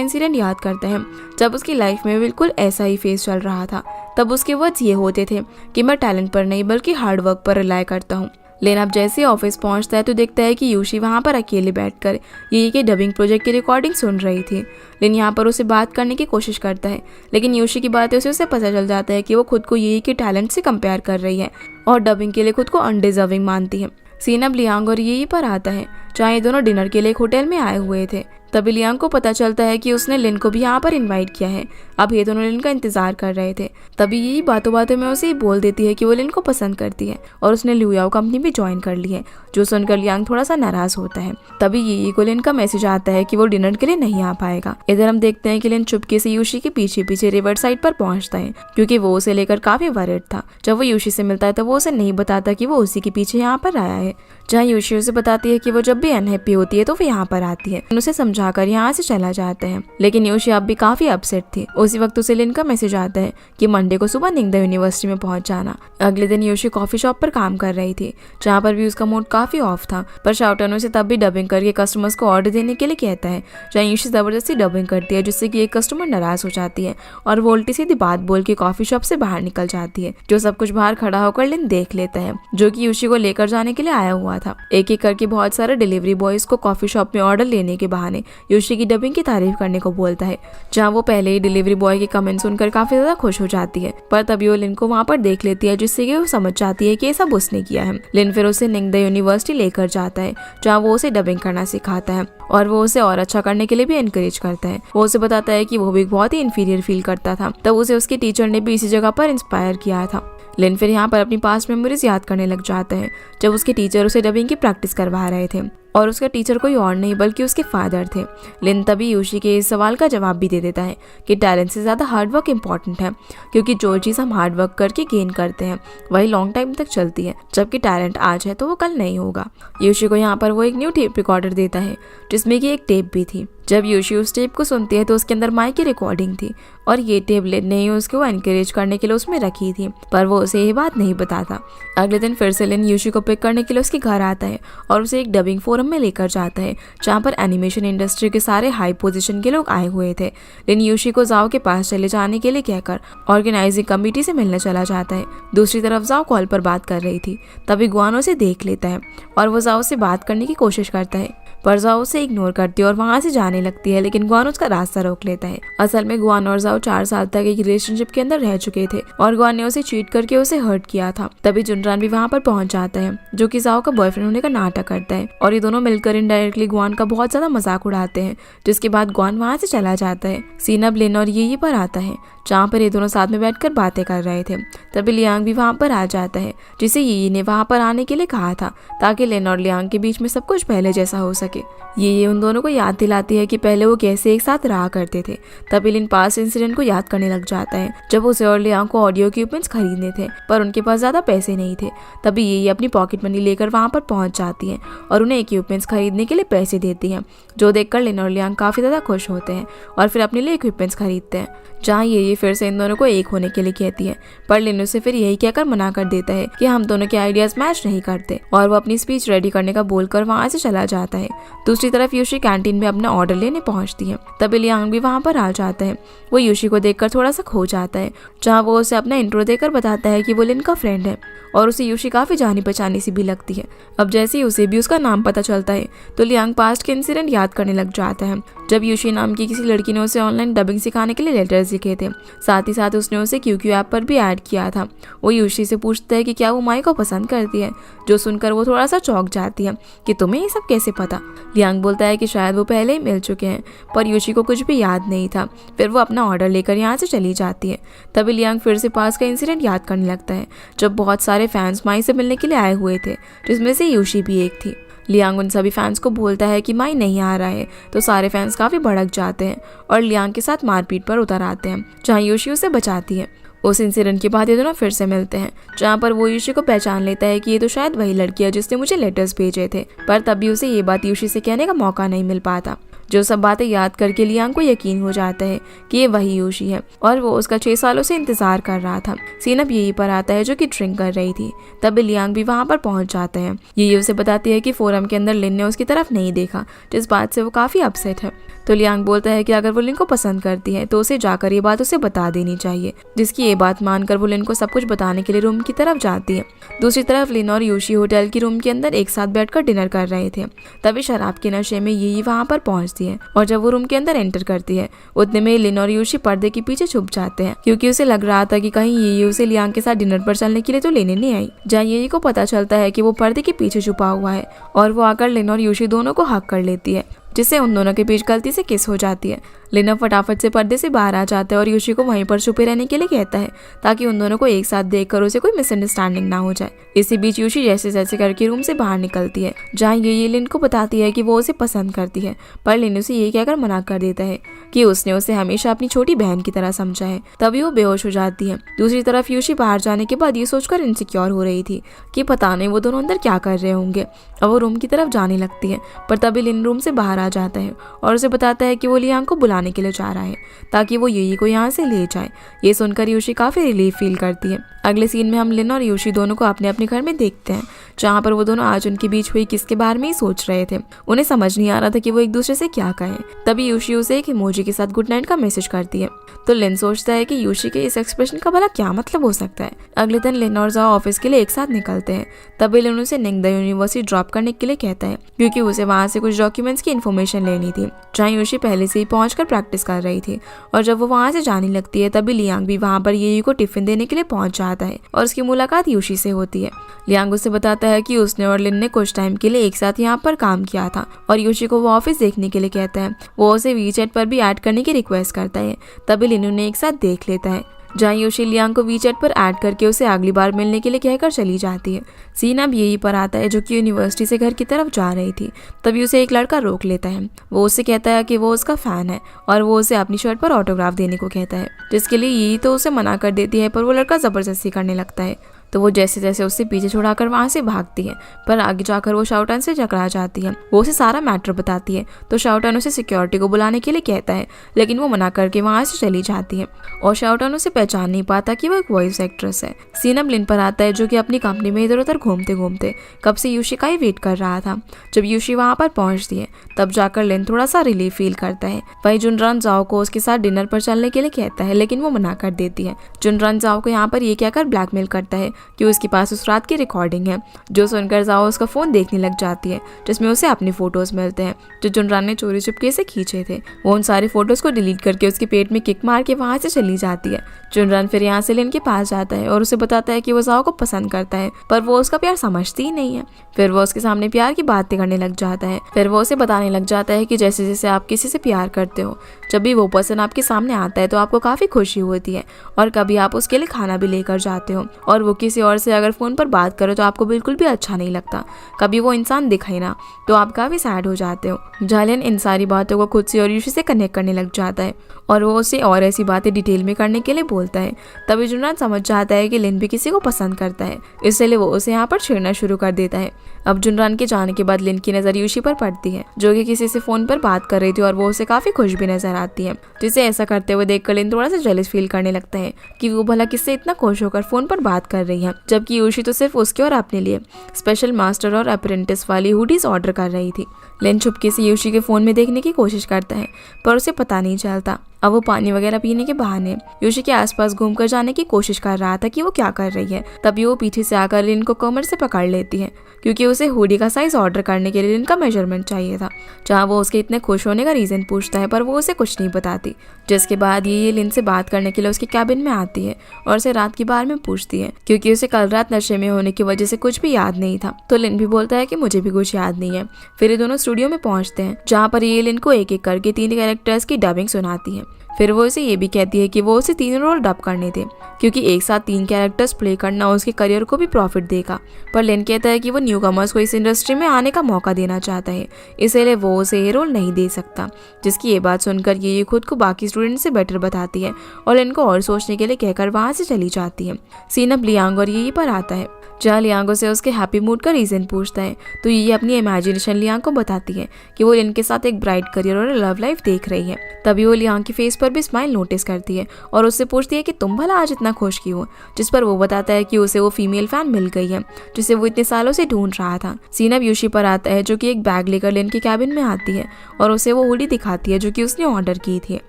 इंसिडेंट याद करता है, जब उसकी लाइफ में बिल्कुल ऐसा ही फेस चल रहा था। तब उसके वर्ड्स ये होते थे कि मैं टैलेंट पर नहीं बल्कि हार्डवर्क पर रिलाय करता हूँ। लेकिन अब जैसे ही ऑफिस पहुंचता है तो देखता है कि यूशी वहां पर अकेले बैठकर यही के डबिंग प्रोजेक्ट की रिकॉर्डिंग सुन रही थी। लेकिन यहाँ पर उसे बात करने की कोशिश करता है, लेकिन यूशी की बातें उसे पता चल जाता है कि वो खुद को यही के टैलेंट से कंपेयर कर रही है और डबिंग के लिए खुद को अनडिजर्विंग मानती है। सीन अब लियांग और यही पर आता है, जहाँ ये दोनों डिनर के लिए एक होटल में आए हुए थे। तभी लियांग को पता चलता है कि उसने लिन को भी यहाँ पर इनवाइट किया है। अब ये दोनों लिन का इंतजार कर रहे थे। तभी यही बातों बातों में उसे बोल देती है कि वो लिन को पसंद करती है और उसने लुयाओ कंपनी भी ज्वाइन कर ली है, जो सुनकर लियांग थोड़ा सा नाराज होता है। तभी यही को लिन का मैसेज आता है कि वो डिनर के लिए नहीं आ पाएगा। इधर हम देखते हैं कि लिन चुपके से यूशी के पीछे पीछे रिवर साइड पर पहुंचता है, क्योंकि वो उसे लेकर काफी वरिड था। जब वो यूशी से मिलता है तो वो उसे नहीं बताता कि वो उसी के पीछे यहाँ पर आया है। जहाँ यूशी उसे बताती है कि वो जब भी अनहैप्पी होती है तो वो यहाँ पर आती है। उसे समझाकर यहाँ से चला जाता है, लेकिन यूशी अब भी काफी अपसेट थी। उसी वक्त उसे लिन का मैसेज आता है कि मंडे को सुबह निंगदा यूनिवर्सिटी में पहुंच जाना। अगले दिन यूशी कॉफी शॉप पर काम कर रही थी, जहाँ पर भी उसका मूड काफी ऑफ था। पर शाउटन उसे तब भी डबिंग करके कस्टमर्स को ऑर्डर देने के लिए कहता है। जहाँ यूशी जबरदस्ती डबिंग करती है, जिससे कि एक कस्टमर नाराज हो जाती है और वो उल्टी सीधी बात बोल के कॉफी शॉप से बाहर निकल जाती है। जो सब कुछ बाहर खड़ा होकर लिन देख लेता है, जो कि यूशी को लेकर जाने के लिए आया हुआ था। एक एक करके बहुत सारे डिलीवरी बॉयज को कॉफी शॉप में ऑर्डर लेने के बहाने यूशी की डबिंग की तारीफ करने को बोलता है। जहाँ वो पहले ही डिलीवरी बॉय के कमेंट सुनकर काफी ज्यादा खुश हो जाती है, पर तभी वो लिन को वहाँ पर देख लेती है, जिससे कि वो समझ जाती है कि ये सब उसने किया है। लिन फिर उसे निंगदा यूनिवर्सिटी लेकर जाता है, जहाँ वो उसे डबिंग करना सिखाता है और वो उसे और अच्छा करने के लिए भी एनकरेज करता है। वो उसे बताता है कि वो भी बहुत ही इंफीरियर फील करता था, तब उसे उसके टीचर ने भी इसी जगह पर इंस्पायर किया था। लिन फिर यहाँ पर अपनी पास्ट मेमोरीज याद करने लग जाता है, जब उसके टीचर उसे डबिंग की प्रैक्टिस करवा रहे थे और उसका टीचर कोई और नहीं बल्कि उसके फादर थे। लिन तभी यूशी के इस सवाल का जवाब भी दे देता है कि टैलेंट से ज़्यादा हार्डवर्क इम्पॉर्टेंट है, क्योंकि जो चीज़ हम हार्डवर्क करके गेन करते हैं वही लॉन्ग टाइम तक चलती है, जबकि टैलेंट आज है तो वो कल नहीं होगा। यूशी को यहाँ पर वो एक न्यू टेप रिकॉर्डर देता है, जिसमें कि एक टेप भी थी। जब यूशी उस टेप को सुनती है तो उसके अंदर माइक की रिकॉर्डिंग थी और ये टेप लिन ने उसको एनकरेज करने के लिए उसमें रखी थी, पर वो उसे ये बात नहीं बताता। अगले दिन फिर से लिन यूशी को पिक करने के लिए उसके घर आता है और उसे एक डबिंग फोरम में लेकर जाता है, जहाँ पर एनिमेशन इंडस्ट्री के सारे हाई पोजीशन के लोग आए हुए थे। लिन यूशी को जाओ के पास चले जाने के लिए कहकर ऑर्गेनाइजिंग कमेटी से मिलने चला जाता है। दूसरी तरफ जाओ कॉल पर बात कर रही थी, तभी गुआन उसे देख लेता है और वो जाओ से बात करने की कोशिश करता है, पर जाओ उसे इग्नोर करती है और वहाँ से जाने लगती है, लेकिन गुआन उसका रास्ता रोक लेता है। असल में गुआन और जाओ 4 साल तक एक रिलेशनशिप के अंदर रह चुके थे और गुआन ने उसे चीट करके उसे हर्ट किया था। तभी जुनरान भी वहाँ पर पहुंच जाता है, जो कि जाओ का बॉयफ्रेंड होने का नाटक करता है, और ये दोनों मिलकर इनडायरेक्टली गुआन का बहुत ज्यादा मजाक उड़ाते हैं, जिसके बाद गुआन वहाँ से चला जाता है। सीन अब लिन और ये पर आता है, जहाँ पर ये दोनों साथ में बैठकर बातें कर रहे थे। तभी लियांग भी वहाँ पर आ जाता है, जिसे ये ने वहाँ पर आने के लिए कहा था, ताकि लिन और लियांग के बीच में सब कुछ पहले जैसा हो सके। ये उन दोनों को याद दिलाती है कि पहले वो कैसे एक साथ रहा करते थे। तभी लिन पास इंसिडेंट को याद करने लग जाता है, जब उसे और लियांग को ऑडियो इक्विपमेंट्स खरीदने थे, पर उनके पास ज्यादा पैसे नहीं थे। तभी ये अपनी पॉकेट मनी लेकर वहाँ पर पहुंच जाती है और उन्हें इक्विपमेंट्स खरीदने के लिए पैसे देती हैं, जो देखकर लिन और लियांग काफी ज्यादा खुश होते हैं और फिर अपने लिए इक्विपमेंट्स खरीदते हैं। जहाँ ये फिर से इन दोनों को एक होने के लिए कहती है, पर लिन उसे फिर यही कहकर मना कर देता है कि हम दोनों के आइडियाज मैच नहीं करते, और वो अपनी स्पीच रेडी करने का बोलकर वहाँ से चला जाता है। दूसरी तरफ यूशी कैंटीन में अपना ऑर्डर लेने पहुंचती है। तभी लियांग भी वहाँ पर आ जाता है। वो यूशी को देखकर थोड़ा सा खो जाता है, जहाँ वो उसे अपना इंट्रो देकर बताता है कि वो लिन का फ्रेंड है और उसे यूशी काफी जानी पहचानी सी भी लगती है। अब जैसे ही उसे भी उसका नाम पता चलता है तो लियांग पास्ट के इंसिडेंट याद करने लग जाता है, जब यूशी नाम की किसी लड़की ने उसे ऑनलाइन डबिंग सिखाने के लिए लेटर्स लिखे थे। साथ ही साथ उसने उसे QQ ऐप पर भी ऐड किया था। वो यूशी से पूछता है कि क्या वो माई को पसंद करती है, जो सुनकर वो थोड़ा सा चौंक जाती है कि तुम्हें ये सब कैसे पता। लियांग बोलता है कि शायद वो पहले ही मिल चुके हैं, पर यूशी को कुछ भी याद नहीं था। फिर वो अपना ऑर्डर लेकर यहाँ से चली जाती है। तभी लियांग फिर से पास का इंसिडेंट याद करने लगता है, जब बहुत सारे फैंस माई से मिलने के लिए आए हुए थे, जिसमें से यूशी भी एक थी। लियांग उन सभी फैंस को बोलता है कि माई नहीं आ रहा है, तो सारे फैंस काफी भड़क जाते हैं और लियांग के साथ मारपीट पर उतर आते हैं, जहाँ यूशी उसे बचाती है। उस इंसिडेंट के बाद ये दोनों फिर से मिलते हैं, जहाँ पर वो यूशी को पहचान लेता है कि ये तो शायद वही लड़की है जिसने मुझे लेटर्स भेजे थे, पर तब भी उसे ये बात यूशी से कहने का मौका नहीं मिल पाता। जो सब बातें याद करके लियांग को यकीन हो जाता है कि ये वही यूशी है और वो उसका 6 सालों से इंतजार कर रहा था। सीन अब यही पर आता है, जो कि ड्रिंक कर रही थी। तब लियांग भी वहाँ पर पहुंच जाता है। ये उसे बताती है कि फोरम के अंदर लिन ने उसकी तरफ नहीं देखा, जिस बात से वो काफी अपसेट है। तो लियांग बोलता है कि अगर वो लिन को पसंद करती है तो उसे जाकर ये बात उसे बता देनी चाहिए, जिसकी ये बात मानकर वो लिन को सब कुछ बताने के लिए रूम की तरफ जाती है। दूसरी तरफ लिन और यूशी होटल की रूम के अंदर एक साथ बैठकर डिनर कर रहे थे। तभी शराब के नशे में ये वहाँ पर पहुंचती है और जब वो रूम के अंदर एंटर करती है, उतने में लिन और यूशी पर्दे के पीछे छुप जाते हैं, क्योंकि उसे लग रहा था कि कहीं ये उसे लियांग के साथ डिनर पर चलने के लिए तो लेने नहीं आई। जहाँ ये को पता चलता है कि वो पर्दे के पीछे छुपा हुआ है और वो आकर लिन और यूशी दोनों को हक कर लेती है, जिससे उन दोनों के बीच गलती से किस हो जाती है। लिन फटाफट से पर्दे से बाहर आ जाता है और यूशी को वहीं पर छुपे रहने के लिए कहता है, ताकि उन दोनों को एक साथ देखकर उसे कोई मिसअंडरस्टैंडिंग ना हो जाए। इसी बीच यूशी जैसे जैसे करके रूम से बाहर निकलती है, जहाँ ये लिन को बताती है कि वो उसे पसंद करती है, पर लिन उसे ये कहकर मना कर देता है कि उसने उसे हमेशा अपनी छोटी बहन की तरह समझा है। तभी वो बेहोश हो जाती है। दूसरी तरफ यूशी बाहर जाने के बाद ये सोचकर इनसिक्योर हो रही थी कि पता नहीं वो दोनों अंदर क्या कर रहे होंगे। अब वो रूम की तरफ जाने लगती है, पर तभी लिन रूम से बाहर आ जाता है और उसे बताता है कि वो लियांग को बुलाने के लिए जा रहा है, ताकि वो यूई को यहाँ से ले जाए। ये सुनकर यूशी काफी रिलीफ फील करती है। अगले सीन में हम लिन और यूशी दोनों को अपने अपने घर में देखते हैं, जहाँ पर वो दोनों आज उनके बीच हुई किसके बारे में ही सोच रहे थे। उन्हें समझ नहीं आ रहा था कि वो एक दूसरे से क्या कहें। तभी यूशी उसे एक इमोजी के साथ गुड नाइट का मैसेज करती है, तो लिन सोचता है कि यूशी के इस एक्सप्रेशन का भला क्या मतलब हो सकता है। अगले दिन लिन और जाओ ऑफिस के लिए एक साथ निकलते हैं। तभी लिन उसे निंगदा यूनिवर्सिटी ड्रॉप करने के लिए कहता है, क्योंकि उसे वहाँ से कुछ डॉक्यूमेंट्स की इन्फॉर्मेशन लेनी थी, जहाँ यूशी पहले से ही पहुंचकर प्रैक्टिस कर रही थी। और जब वो वहाँ से जाने लगती है, तभी लियांग भी वहाँ पर ये को टिफिन देने के लिए पहुंच जाता है और उसकी मुलाकात यूशी से होती है। लियांग उसे बताता है कि उसने और लिन ने कुछ टाइम के लिए एक साथ यहाँ पर काम किया था और यूशी को वो ऑफिस देखने के लिए कहता है। वो उसे वीचैट पर भी ऐड करने की रिक्वेस्ट करता है। तभी लिन उन्हें एक साथ देख लेता है, जहाँ यूशी लियांग को वीचैट पर ऐड करके उसे अगली बार मिलने के लिए कहकर चली जाती है। सीन अब यही पर आता है, जो कि यूनिवर्सिटी से घर की तरफ जा रही थी। तभी उसे एक लड़का रोक लेता है। वो उससे कहता है कि वो उसका फैन है और वो उसे अपनी शर्ट पर ऑटोग्राफ देने को कहता है, जिसके लिए यही तो उसे मना कर देती है, पर वो लड़का जबरदस्ती करने लगता है। तो वो जैसे जैसे उससे पीछे छुड़ाकर वहाँ से भागती है, पर आगे जाकर वो शाओटान से टकरा जाती है। वो उसे सारा मैटर बताती है, तो शाओटान उसे सिक्योरिटी को बुलाने के लिए कहता है, लेकिन वो मना करके वहाँ से चली जाती है और शाओटान उसे पहचान नहीं पाता कि वो एक वॉइस एक्ट्रेस है। सीन अब लिन पर आता है, जो कि अपनी कंपनी में इधर उधर घूमते घूमते कब से यूशी का ही वेट कर रहा था। जब यूशी वहाँ पर पहुँचती है, तब जाकर लिन थोड़ा सा रिलीफ फील करता है। वही जुनरान जाओ को उसके साथ डिनर पर चलने के लिए कहता है, लेकिन वो मना कर देती है। जुनरान जाओ को यहाँ पर ये कहकर ब्लैकमेल करता है कि उसके पास उस रात की रिकॉर्डिंग है, जो सुनकर जाओ उसका फ़ोन देखने लग जाती है जिसमें उसे अपने फ़ोटोज़ मिलते हैं जो जुनरान ने चोरी चुपके से खींचे थे। वो उन सारी फ़ोटोज़ को डिलीट करके उसके पेट में किक मार के वहाँ से चली जाती है। जुनरान फिर यहाँ से लिन के पास जाता है और उसे बताता है कि वो जाओ को पसंद करता है, पर वो उसका प्यार समझती ही नहीं है। फिर वो उसके सामने प्यार की बातें करने लग जाता है। फिर वो उसे बताने लग जाता है कि जैसे जैसे आप किसी से प्यार करते हो, जब भी वो पर्सन आपके सामने आता है तो आपको काफ़ी खुशी होती है और कभी आप उसके लिए खाना भी लेकर जाते हो, और वो किसी और से अगर फ़ोन पर बात करो तो आपको बिल्कुल भी अच्छा नहीं लगता। कभी वो इंसान दिखे ना तो आप काफ़ी सैड हो जाते हो। जालियन इन सारी बातों को खुद से और यूशी से कनेक्ट करने लग जाता है और वो उसे और ऐसी बातें डिटेल में करने के लिए बोलता है। तभी जुनरान समझ जाता है कि लिन भी किसी को पसंद करता है, इसलिए वो उसे यहाँ पर छेड़ना शुरू कर देता है। अब जुनरान के जाने के बाद लिन की नज़र यूशी पर पड़ती है जो कि किसी से फ़ोन पर बात कर रही थी और वो उसे काफ़ी खुश भी नजर आती है, जिसे ऐसा करते हुए देखकर लिन थोड़ा सा जेलस फील करने लगता है कि वो भला किससे इतना खुश होकर फ़ोन पर बात कर रही है, जबकि यूशी तो सिर्फ उसके और अपने लिए स्पेशल मास्टर और अप्रेंटिस वाली हुडीज ऑर्डर कर रही थी। लिन चुपके से यूशी के फ़ोन में देखने की कोशिश करता है पर उसे पता नहीं चलता। अब वो पानी वगैरह पीने के बहाने यूशी के आसपास घूमकर जाने की कोशिश कर रहा था कि वो क्या कर रही है। तभी वो पीछे से आकर लिन को कमर से पकड़ लेती है क्योंकि उसे हुडी का साइज ऑर्डर करने के लिए लिन का मेजरमेंट चाहिए था। जहाँ वो उसके इतने खुश होने का रीज़न पूछता है पर वो उसे कुछ नहीं बताती, जिसके बाद ये लिन से बात करने के लिए उसके कैबिन में आती है और उसे रात के बारे में पूछती है क्योंकि उसे कल रात नशे में होने की वजह से कुछ भी याद नहीं था। तो लिन भी बोलता है कि मुझे भी कुछ याद नहीं है। फिर ये दोनों स्टूडियो में पहुंचते हैं जहाँ पर ये लिन को एक एक करके 3 कैरेक्टर्स की डबिंग सुनाती है। फिर वो उसे ये भी कहती है कि वो उसे 3 रोल डब करने थे क्योंकि एक साथ 3 कैरेक्टर्स प्ले करना उसके करियर को भी प्रॉफिट देगा। पर लिन कहता है कि वो न्यू कमर्स को इस इंडस्ट्री में आने का मौका देना चाहता है, इसलिए वो उसे ये रोल नहीं दे सकता। जिसकी ये बात सुनकर ये खुद को बाकी स्टूडेंट से बेटर बताती है और लिन को और सोचने के लिए कहकर वहाँ से चली जाती है। सीन अब लियांग और ये पर आता है जहाँ लियांगो से उसके हैप्पी मूड का रीज़न पूछता है तो ये अपनी इमेजिनेशन लियांग को बताती है कि वो लिन के साथ एक ब्राइट करियर और लव लाइफ देख रही है। तभी वो लियांग की फेस पर भी स्माइल नोटिस करती है और उससे पूछती है कि तुम भला आज इतना खुश क्यों हो, जिस पर वो बताता है कि उसे वो फीमेल फैन मिल गई है जिसे वो इतने सालों से ढूंढ रहा था। सीन अब यूशी पर आता है जो कि एक बैग लेकर लिन के कैबिन में आती है और उसे वो हुडी दिखाती है जो कि उसने ऑर्डर की थी।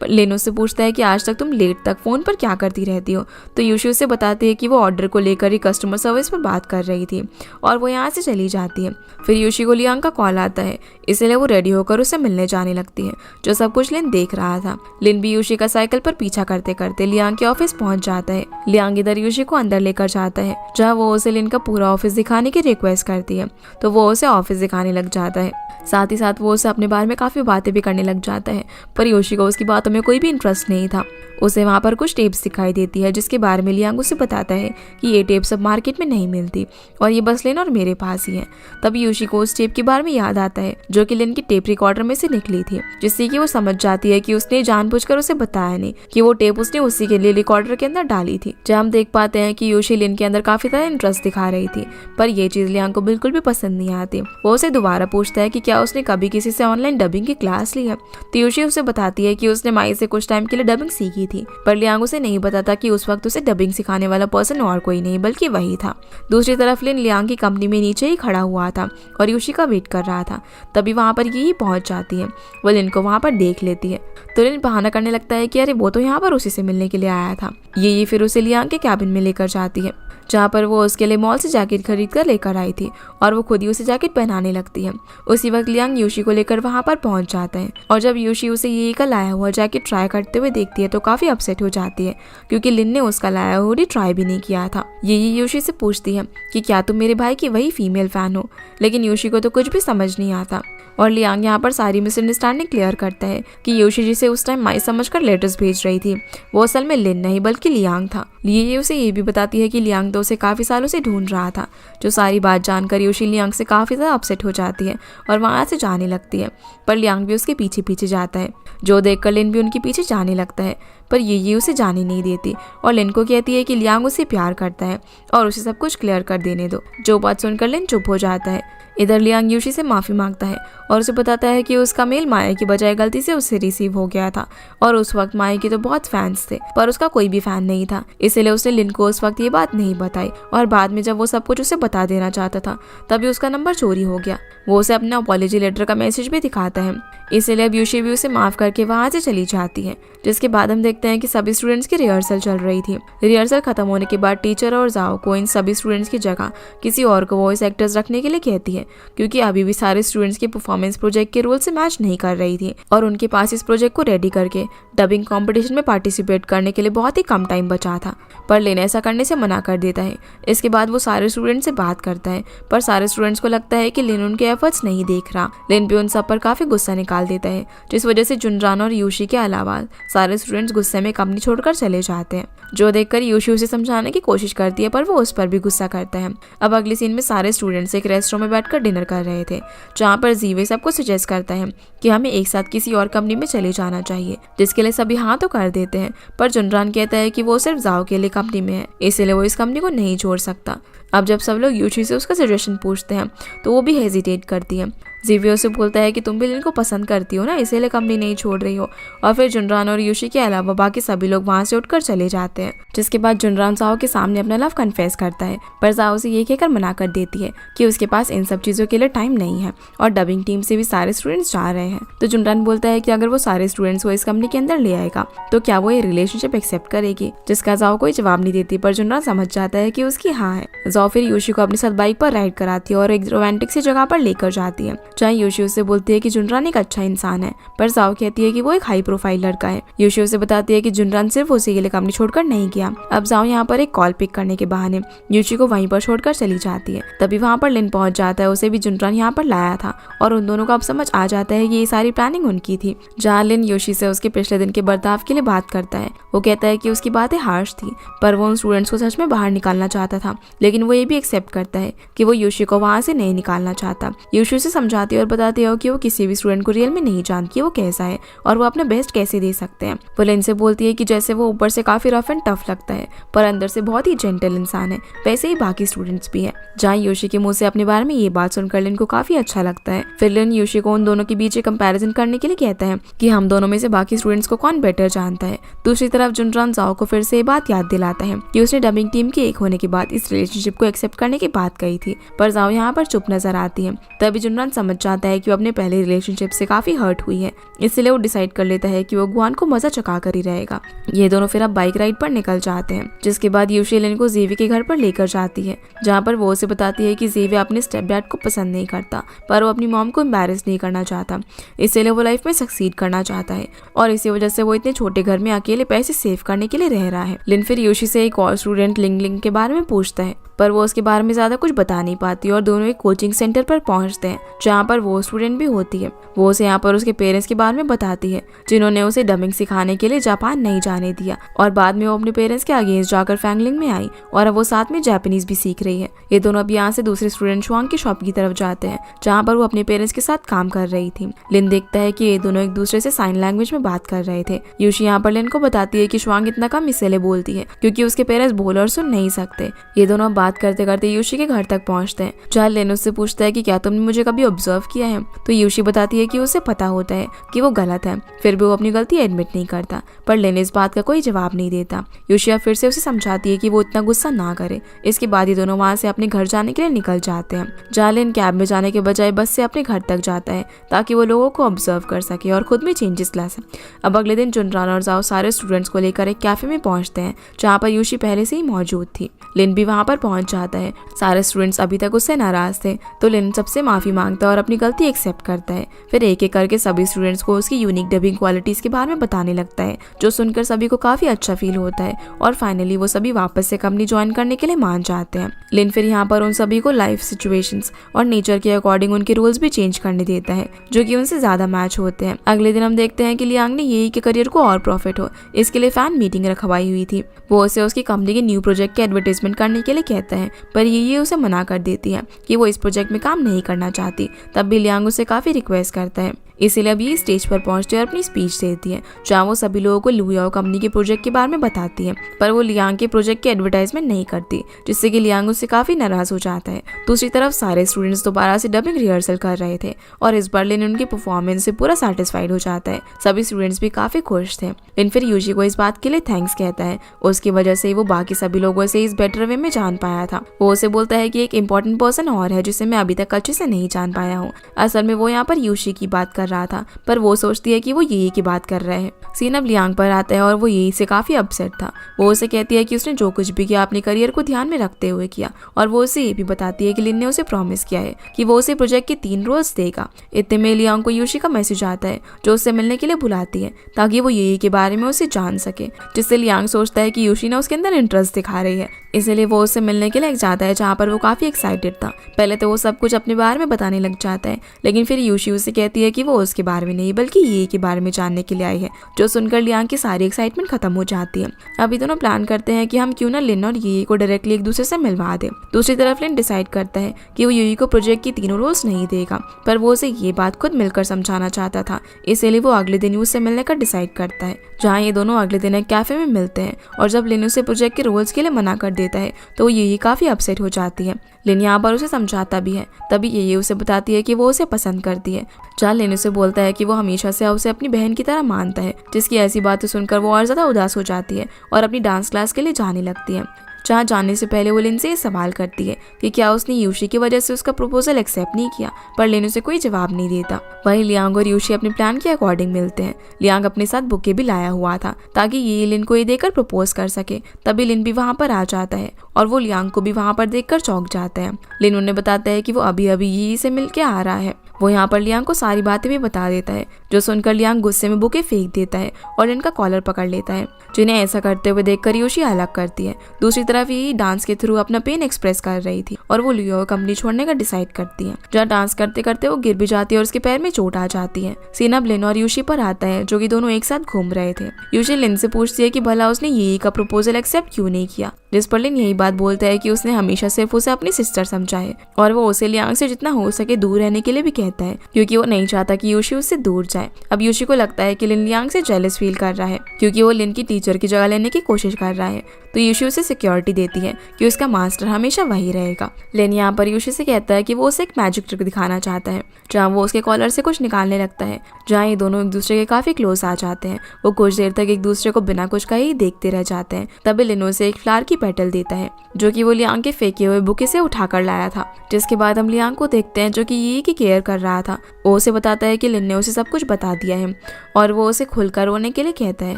लिन उससे पूछता है कि आज तक तुम लेट तक फोन पर क्या करती रहती हो, तो यूशी उसे बताती है कि वो ऑर्डर को लेकर ही कस्टमर सर्विस पर बात कर रही थी और वो यहाँ से चली जाती है। फिर यूशी को लियांग का कॉल आता है, इसलिए वो रेडी होकर उसे मिलने जाने लगती है जो सब कुछ लिन देख रहा था। लिन भी यूशी का साइकिल पर पीछा करते करते लियांग के ऑफिस पहुंच जाता है। लियांग इधर यूशी को अंदर लेकर जाता है जहाँ वो उसे लिन का पूरा ऑफिस दिखाने की रिक्वेस्ट करती है, तो वो उसे ऑफिस दिखाने लग जाता है। साथ ही साथ वो उसे अपने बारे में काफ़ी बातें भी करने लग जाता है, पर योशी को उसकी बातों में कोई भी इंटरेस्ट नहीं था। उसे वहाँ पर कुछ टेप्स दिखाई देती है जिसके बारे में लियांग उसे बताता है कि ये टेप सब मार्केट में नहीं मिलती और ये बस लिन और मेरे पास ही है। तभी योशी को उस टेप के बारे में याद आता है जो कि लिन की टेप रिकॉर्डर में से निकली थी, जिससे कि वो समझ जाती है कि उसने जानबूझकर उसे बताया नहीं कि वो टेप उसने उसी के लिए रिकॉर्डर के अंदर डाली थी। जहाँ हम देख पाते हैं कि योशी लिन के अंदर काफी ज्यादा इंटरेस्ट दिखा रही थी, पर ये चीज लियांग को बिल्कुल भी पसंद नहीं आती। वो उसे दोबारा पूछता है कि क्या उसने कभी किसी से ऑनलाइन डबिंग की क्लास ली है, तो योशी उसे बताती है कि उसने माई से कुछ टाइम के लिए डबिंग सीखी थी, पर लियांग उसे नहीं बताता कि उस वक्त उसे डबिंग सिखाने वाला पर्सन और कोई नहीं बल्कि वही था। दूसरी तरफ लिन लियांग की कंपनी में नीचे ही खड़ा हुआ था और योशी का वेट कर रहा था। तभी वहाँ पर ये पहुंच जाती है। वो लिन को वहाँ पर देख लेती है तो लिन बहाना करने लगता है कि अरे वो तो यहाँ पर उसी से मिलने के लिए आया था। ये फिर उसे लियांग के कैबिन में लेकर जाती है जहाँ पर वो उसके लिए मॉल से जैकेट खरीद कर लेकर आई थी और वो खुद ही उसे जैकेट पहनाने लगती है। उसी वक्त लियांग योशी को लेकर वहाँ पर पहुँच जाता है और जब योशी उसे ये का लाया हुआ जैकेट ट्राई करते हुए देखती है तो काफी अपसेट हो जाती है क्योंकि लिन ने उसका लाया हुडी ट्राई भी नहीं किया था। ये योशी से पूछती है कि क्या तुम मेरे भाई की वही फीमेल फैन हो, लेकिन योशी को तो कुछ भी समझ नहीं आता और लियांग यहाँ पर सारी मिसअंडरस्टैंडिंग क्लियर करता है कि योशी जिसे उस टाइम माई समझकर लेटर्स भेज रही थी वो असल में लिन नहीं बल्कि लियांग था। ये उसे ये भी बताती है कि लियांग तो उसे काफी सालों से ढूंढ रहा था। जो सारी बात जानकर योशी लियांग से काफी ज्यादा अपसेट हो जाती है और वहां से जाने लगती है, पर लियांग भी उसके पीछे पीछे जाता है जो देखकर लिन भी उनके पीछे जाने लगता है, पर ये उसे जाने नहीं देती और लिन को कहती है कि लियांग उसे प्यार करता है और उसे सब कुछ क्लियर कर देने दो। जो बात सुनकर लिन चुप हो जाता है। इधर लियांग योशी से माफी मांगता है और उसे बताता है कि उसका मेल माया की बजाय गलती से उससे रिसीव हो गया था और उस वक्त माया के तो बहुत फैंस थे पर उसका कोई भी फैन नहीं था, इसलिए उसने लिन को उस वक्त ये बात नहीं बताई और बाद में जब वो सब कुछ उसे बता देना चाहता था तभी उसका नंबर चोरी हो गया। वो उसे अपने अपॉलॉजी लेटर का मैसेज भी दिखाता है, इसलिए अब यूशी भी उसे माफ करके वहां से चली जाती है। जिसके बाद हम देखते हैं कि सभी स्टूडेंट्स की रिहर्सल चल रही थी। रिहर्सल खत्म होने के बाद टीचर और जाओ को इन सभी स्टूडेंट्स की जगह किसी और को वॉइस एक्टर्स रखने के लिए कहती है, क्योंकि अभी भी सारे स्टूडेंट्स की परफॉर्मेंस प्रोजेक्ट के रूल से मैच नहीं कर रही थी और उनके पास इस प्रोजेक्ट को रेडी करके डबिंग कॉम्पिटिशन में पार्टिसिपेट करने के लिए बहुत ही कम टाइम बचा था। पर लिन ऐसा करने से मना कर देता है। इसके बाद वो सारे स्टूडेंट्स से बात करता है पर सारे स्टूडेंट्स को लगता है कि लिन उनके एफर्ट्स नहीं देख रहा। लिन भी उन सब पर काफी गुस्सा निकाल देता है, जिस वजह से जुनरान और यूशी के अलावा सारे स्टूडेंट्स गुस्से में कंपनी छोड़कर चले जाते हैं, जो देखकर यूशी उसे समझाने की कोशिश करती है पर वो उस पर भी गुस्सा करता है। अब अगली सीन में सारे स्टूडेंट्स एक रेस्टोरेंट में बैठकर डिनर कर रहे थे, जहाँ पर जीवे सबको सजेस्ट करता है कि हमें एक साथ किसी और कंपनी में चले जाना चाहिए, जिसके लिए सभी हाँ तो कर देते हैं। पर जुनरान कहता है कि वो सिर्फ जाओ के लिए कंपनी में है, इसलिए वो इस कंपनी को नहीं छोड़ सकता। अब जब सब लोग यूशी से उसका सजेशन पूछते हैं तो वो भी हेजिटेट करती है। जीवियो से बोलता है कि तुम भी लिन को पसंद करती हो ना, इसीलिए कंपनी नहीं छोड़ रही हो। और फिर जुनरान और यूशी के अलावा बाकी सभी लोग वहां से उठकर चले जाते हैं। जिसके बाद जुनरान जाओ के सामने अपना लव कन्फेस करता है, पर जाओ से ये कहकर मना कर देती है कि उसके पास इन सब चीजों के लिए टाइम नहीं है और डबिंग टीम से भी सारे स्टूडेंट्स जा रहे हैं। तो जुनरान बोलता है कि अगर वो सारे स्टूडेंट्स को इस कंपनी के अंदर ले आएगा तो क्या वो ये रिलेशनशिप एक्सेप्ट करेगी, जिसका जाओ कोई जवाब नहीं देती। पर जुनरान समझ जाता है कि उसकी हाँ है। जाओ फिर यूशी को अपने साथ बाइक पर राइड कराती है और एक रोमांटिक सी जगह पर लेकर जाती है, जहाँ यूशी उससे बोलती है कि जुनरान एक अच्छा इंसान है, पर जाओ कहती है कि वो एक हाई प्रोफाइल लड़का है। यूशी उसे बताती है कि जुनरान सिर्फ उसी के लिए कंपनी छोड़कर नहीं गया। अब जाओ यहाँ पर एक कॉल पिक करने के बहाने यूशी को वहीं पर छोड़कर चली जाती है। तभी वहाँ पर लिन पहुंच जाता है, उसे भी जुनरान यहाँ पर लाया था और उन दोनों को अब समझ आ जाता है कि ये सारी प्लानिंग उनकी थी। जहाँ लिन यूशी से उसके पिछले दिन के बर्ताव के लिए बात करता है। वो कहता है कि उसकी बातें हार्श थी पर वो उन स्टूडेंट्स को सच में बाहर निकालना चाहता था, लेकिन वो ये भी एक्सेप्ट करता है कि वो यूशी को वहाँ से नहीं निकालना चाहता। यूशी से समझाती है और बताती है कि वो किसी भी स्टूडेंट को रियल में नहीं जानती वो कैसा है और वो अपना बेस्ट कैसे दे सकते हैं। वो लिन से बोलती है कि जैसे वो ऊपर से काफी रफ एंड टफ लगता है पर अंदर से बहुत ही जेंटल इंसान है, वैसे ही बाकी स्टूडेंट्स भी है। जहाँ यूशी के मुंह से अपने बारे में ये बात सुनकर लिन को काफी अच्छा लगता है। फिर लिन यूशी को उन दोनों के बीच एक कंपैरिजन करने के लिए कहता है कि हम दोनों में से बाकी स्टूडेंट्स को कौन बेटर जानता है। दूसरी तरफ जुनरान जाओ को फिर से ये बात याद दिलाता है कि उसने डबिंग टीम के एक होने के बाद इस रिलेशनशिप को एक्सेप्ट करने की बात कही थी, पर जाओ यहाँ पर चुप नजर आती है। तभी जुनरान समझ जाता है कि वो अपने पहले रिलेशनशिप से काफी हर्ट हुई है, इसलिए वो डिसाइड कर लेता है कि वो गुआन को मजा चका कर ही रहेगा। ये दोनों फिर अब बाइक राइड पर निकल जाते हैं, जिसके बाद यूशी लिन को जेवी के घर पर लेकर जाती है, जहाँ पर वो उसे बताती है कि जेवी अपने स्टेप डैड को पसंद नहीं करता पर वो अपनी मॉम को एम्बैरेस नहीं करना चाहता, इसलिए वो लाइफ में सक्सीड करना चाहता है और इसी वजह से वो इतने छोटे घर में अकेले पैसे सेव करने के लिए रह रहा है। लिन फिर यूशी से एक और स्टूडेंट लिंग लिंग के बारे में पूछता है पर वो उसके बारे में ज्यादा कुछ बता नहीं पाती और दोनों एक कोचिंग सेंटर पर पहुंचते हैं, जहाँ पर वो स्टूडेंट भी होती है। वो उसे यहाँ पर उसके पेरेंट्स के बारे में बताती है, जिन्होंने उसे डबिंग सिखाने के लिए जापान नहीं जाने दिया और बाद में वो अपने पेरेंट्स के अगेंस्ट जाकर फैंगलिंग में आई और अब वो साथ में जापानीज भी सीख रही है। ये दोनों अब यहाँ से दूसरे स्टूडेंट शुआंग की शॉप की तरफ जाते हैं, जहाँ पर वो अपने पेरेंट्स के साथ काम कर रही थी। लिन देखता है कि ये दोनों एक दूसरे से साइन लैंग्वेज में बात कर रहे थे। यूशी यहाँ पर लिन को बताती है कि शुआंग इतना कम इसलिए बोलती है क्योंकि उसके पेरेंट्स बोल और सुन नहीं सकते। ये दोनों बात करते करते यूशी के घर तक पहुंचते हैं, जहाँ लिन उससे पूछता है कि क्या तुमने मुझे कभी ऑब्जर्व किया है। तो यूशी बताती है कि उसे पता होता है कि वो गलत है, फिर भी वो अपनी गलती एडमिट नहीं करता। पर लिन इस बात का कोई जवाब नहीं देता। यूशी फिर से उसे समझाती है कि वो इतना गुस्सा ना करे। इसके बाद ये दोनों वहाँ से अपने घर जाने के लिए निकल जाते हैं, जहाँ लिन कैब में जाने के बजाय बस से अपने घर तक जाता है ताकि वो लोगों को ऑब्जर्व कर सके और खुद में चेंजेस ला सके। अब अगले दिन जुनरान और जाओ सारे स्टूडेंट्स को लेकर एक कैफे में पहुंचते हैं, जहाँ पर यूशी पहले से ही मौजूद थी। लिन भी वहाँ पर पहुंच जाता है। सारे स्टूडेंट्स अभी तक उससे नाराज थे, तो लिन सबसे माफी मांगता है और अपनी गलती एक्सेप्ट करता है। फिर एक एक करके सभी स्टूडेंट्स को उसकी यूनिक डबिंग क्वालिटीज के बारे में बताने लगता है, जो सुनकर सभी को काफी अच्छा फील होता है और फाइनली वो सभी वापस से कंपनी ज्वाइन करने के लिए मान जाते हैं। लिन फिर यहाँ पर उन सभी को लाइफ सिचुएशंस और नेचर के अकॉर्डिंग उनके रूल्स भी चेंज करने देता है, जो कि उनसे ज्यादा मैच होते हैं। अगले दिन हम देखते हैं कि लियांग ने यही के करियर को और प्रॉफिट हो इसके लिए फैन मीटिंग रखवाई हुई थी। वो उसे उसकी कंपनी के न्यू प्रोजेक्ट के एडवर्टाइजमेंट करने के लिए कहता है, पर ये उसे मना कर देती है कि वो इस प्रोजेक्ट में काम नहीं करना चाहती। तब भी लियांग उसे काफी रिक्वेस्ट करता है इसीलिए अब ये स्टेज पर पहुंचती है और अपनी स्पीच देती है, जहाँ वो सभी लोगों को लुयाओ कंपनी के प्रोजेक्ट के बारे में बताती है। पर वो लियांग के प्रोजेक्ट की एडवर्टाइजमेंट नहीं करती, जिससे कि लियांग उससे काफी नाराज हो जाता है। दूसरी तरफ सारे स्टूडेंट्स दोबारा से डबिंग रिहर्सल कर रहे थे और इस बार लिन उनकी परफॉर्मेंस से पूरा सेटिस्फाइड हो जाता है। सभी स्टूडेंट्स भी काफी खुश थे। लिन फिर यूजी को इस बात के लिए थैंक्स कहता है, उसकी वजह से वो बाकी सभी लोगों से इस बेटर वे में जान पाया था। वो उसे बोलता है कि एक इम्पोर्टेंट पर्सन और है जिसे मैं अभी तक अच्छे से नहीं जान पाया हूँ। असल में वो यहाँ पर यूशी की बात कर रहा था, पर वो सोचती है कि वो यी की बात कर रहे हैं। सीन अब लियांग पर आता है और वो यी से काफी अपसेट था। वो उसे कहती है कि उसने जो कुछ भी किया अपने करियर को ध्यान में रखते हुए किया, और वो उसे ये भी बताती है कि लिन ने उसे प्रॉमिस किया है कि वो उसे प्रोजेक्ट के 3 रोल्स देगा। इतने में लियांग को यूशी का मैसेज आता है, जो उससे मिलने के लिए बुलाती है ताकि वो यी के बारे में उसे जान सके, जिससे लियांग सोचता है कि यूशी ने उसके अंदर इंटरेस्ट दिखा रही है, इसलिए वो उससे मिलने के लिए जाता है, जहाँ पर वो काफी एक्साइटेड था। पहले तो वो सब कुछ अपने बारे में बताने लग जाता है, लेकिन फिर यूशी उसे कहती है कि वो उसके बारे में नहीं बल्कि ये के बारे में जानने के लिए आई है, जो सुनकर लियांग की सारी एक्साइटमेंट खत्म हो जाती है। अभी दोनों प्लान करते हैं कि हम क्यों ना लिन और ये को डायरेक्टली एक दूसरे से मिलवा दे। दूसरी तरफ लिन डिसाइड करता है कि वो यूई को प्रोजेक्ट की 3 रोल्स नहीं देगा, पर वो उसे ये बात खुद मिलकर समझाना चाहता था, इसलिए वो अगले दिन उससे मिलने का डिसाइड करता है, जहाँ ये दोनों अगले दिन एक कैफे में मिलते हैं। और जब लिन उसे प्रोजेक्ट के रोल्स के लिए मना कर देता है तो ये काफी अपसेट हो जाती है। लिन यहाँ पर उसे समझाता भी है, तभी ये उसे बताती है कि वो उसे पसंद करती है। जहाँ लिन उसे बोलता है कि वो हमेशा से उसे अपनी बहन की तरह मानता है, जिसकी ऐसी बातें सुनकर वो और ज्यादा उदास हो जाती है और अपनी डांस क्लास के लिए जाने लगती है। जहाँ जाने से पहले वो लिन से ये सवाल करती है कि क्या उसने यूशी की वजह से उसका प्रपोजल एक्सेप्ट नहीं किया, पर लिन उसे कोई जवाब नहीं देता। वहीं लियांग और यूशी अपने प्लान के अकॉर्डिंग मिलते हैं। लियांग अपने साथ बुके भी लाया हुआ था ताकि ये लिन को ये देकर प्रपोज कर सके। तभी लिन भी वहाँ पर आ जाता है और वो लियांग को भी वहाँ पर देखकर चौंक जाता है। लिन उन्हें बताता है कि वो अभी अभी यी से मिल के आ रहा है। वो यहाँ पर लियांग को सारी बातें भी बता देता है, जो सुनकर लियांग गुस्से में बुके फेंक देता है और लिन का कॉलर पकड़ लेता है, जिन्हें ऐसा करते हुए देखकर यूशी अलग करती है। दूसरी तरफ ये डांस के थ्रू अपना पेन एक्सप्रेस कर रही थी और वो लियो कंपनी छोड़ने का डिसाइड करती है। जहाँ डांस करते करते वो गिर भी जाती है और उसके पैर में चोट आ जाती है। सीन अब लिन और यूशी पर आता है, जो कि दोनों एक साथ घूम रहे थे। यूशी लिन से पूछती है कि भला उसने ये का प्रपोजल एक्सेप्ट क्यों नहीं किया, जिस पर लिन यही बात बोलता है कि उसने हमेशा सिर्फ उसे अपनी सिस्टर समझा है और वो उसे लियांग से जितना हो सके दूर रहने के लिए भी कहता है, क्योंकि वो नहीं चाहता कि यूशी उससे दूर जाए। अब यूशी को लगता है कि लिन लियांग से जेलस फील कर रहा है, क्योंकि वो लिन की टीचर की जगह लेने की कोशिश कर रहा है। तो यूशी उसे सिक्योरिटी देती है कि उसका मास्टर हमेशा वही रहेगा। लिन यहाँ पर यूशी से कहता है कि वो उसे एक मैजिक ट्रिक दिखाना चाहता है, जहाँ वो उसके कॉलर से कुछ निकालने लगता है, जहाँ ये दोनों एक दूसरे के काफी क्लोज आ जाते हैं। वो कुछ देर तक एक दूसरे को बिना कुछ कहे ही देखते रह जाते हैं। तभी लिन उसे एक फ्लावर की पेटल देता है, जो कि वो लियांग के फेंके हुए बुके से उठाकर लाया था। जिसके बाद हम लियांग को देखते हैं, जो कि ये की केयर कर रहा था। वो उसे बताता है कि लिन ने उसे सब कुछ बता दिया है और वो उसे खुलकर रोने के लिए कहता है,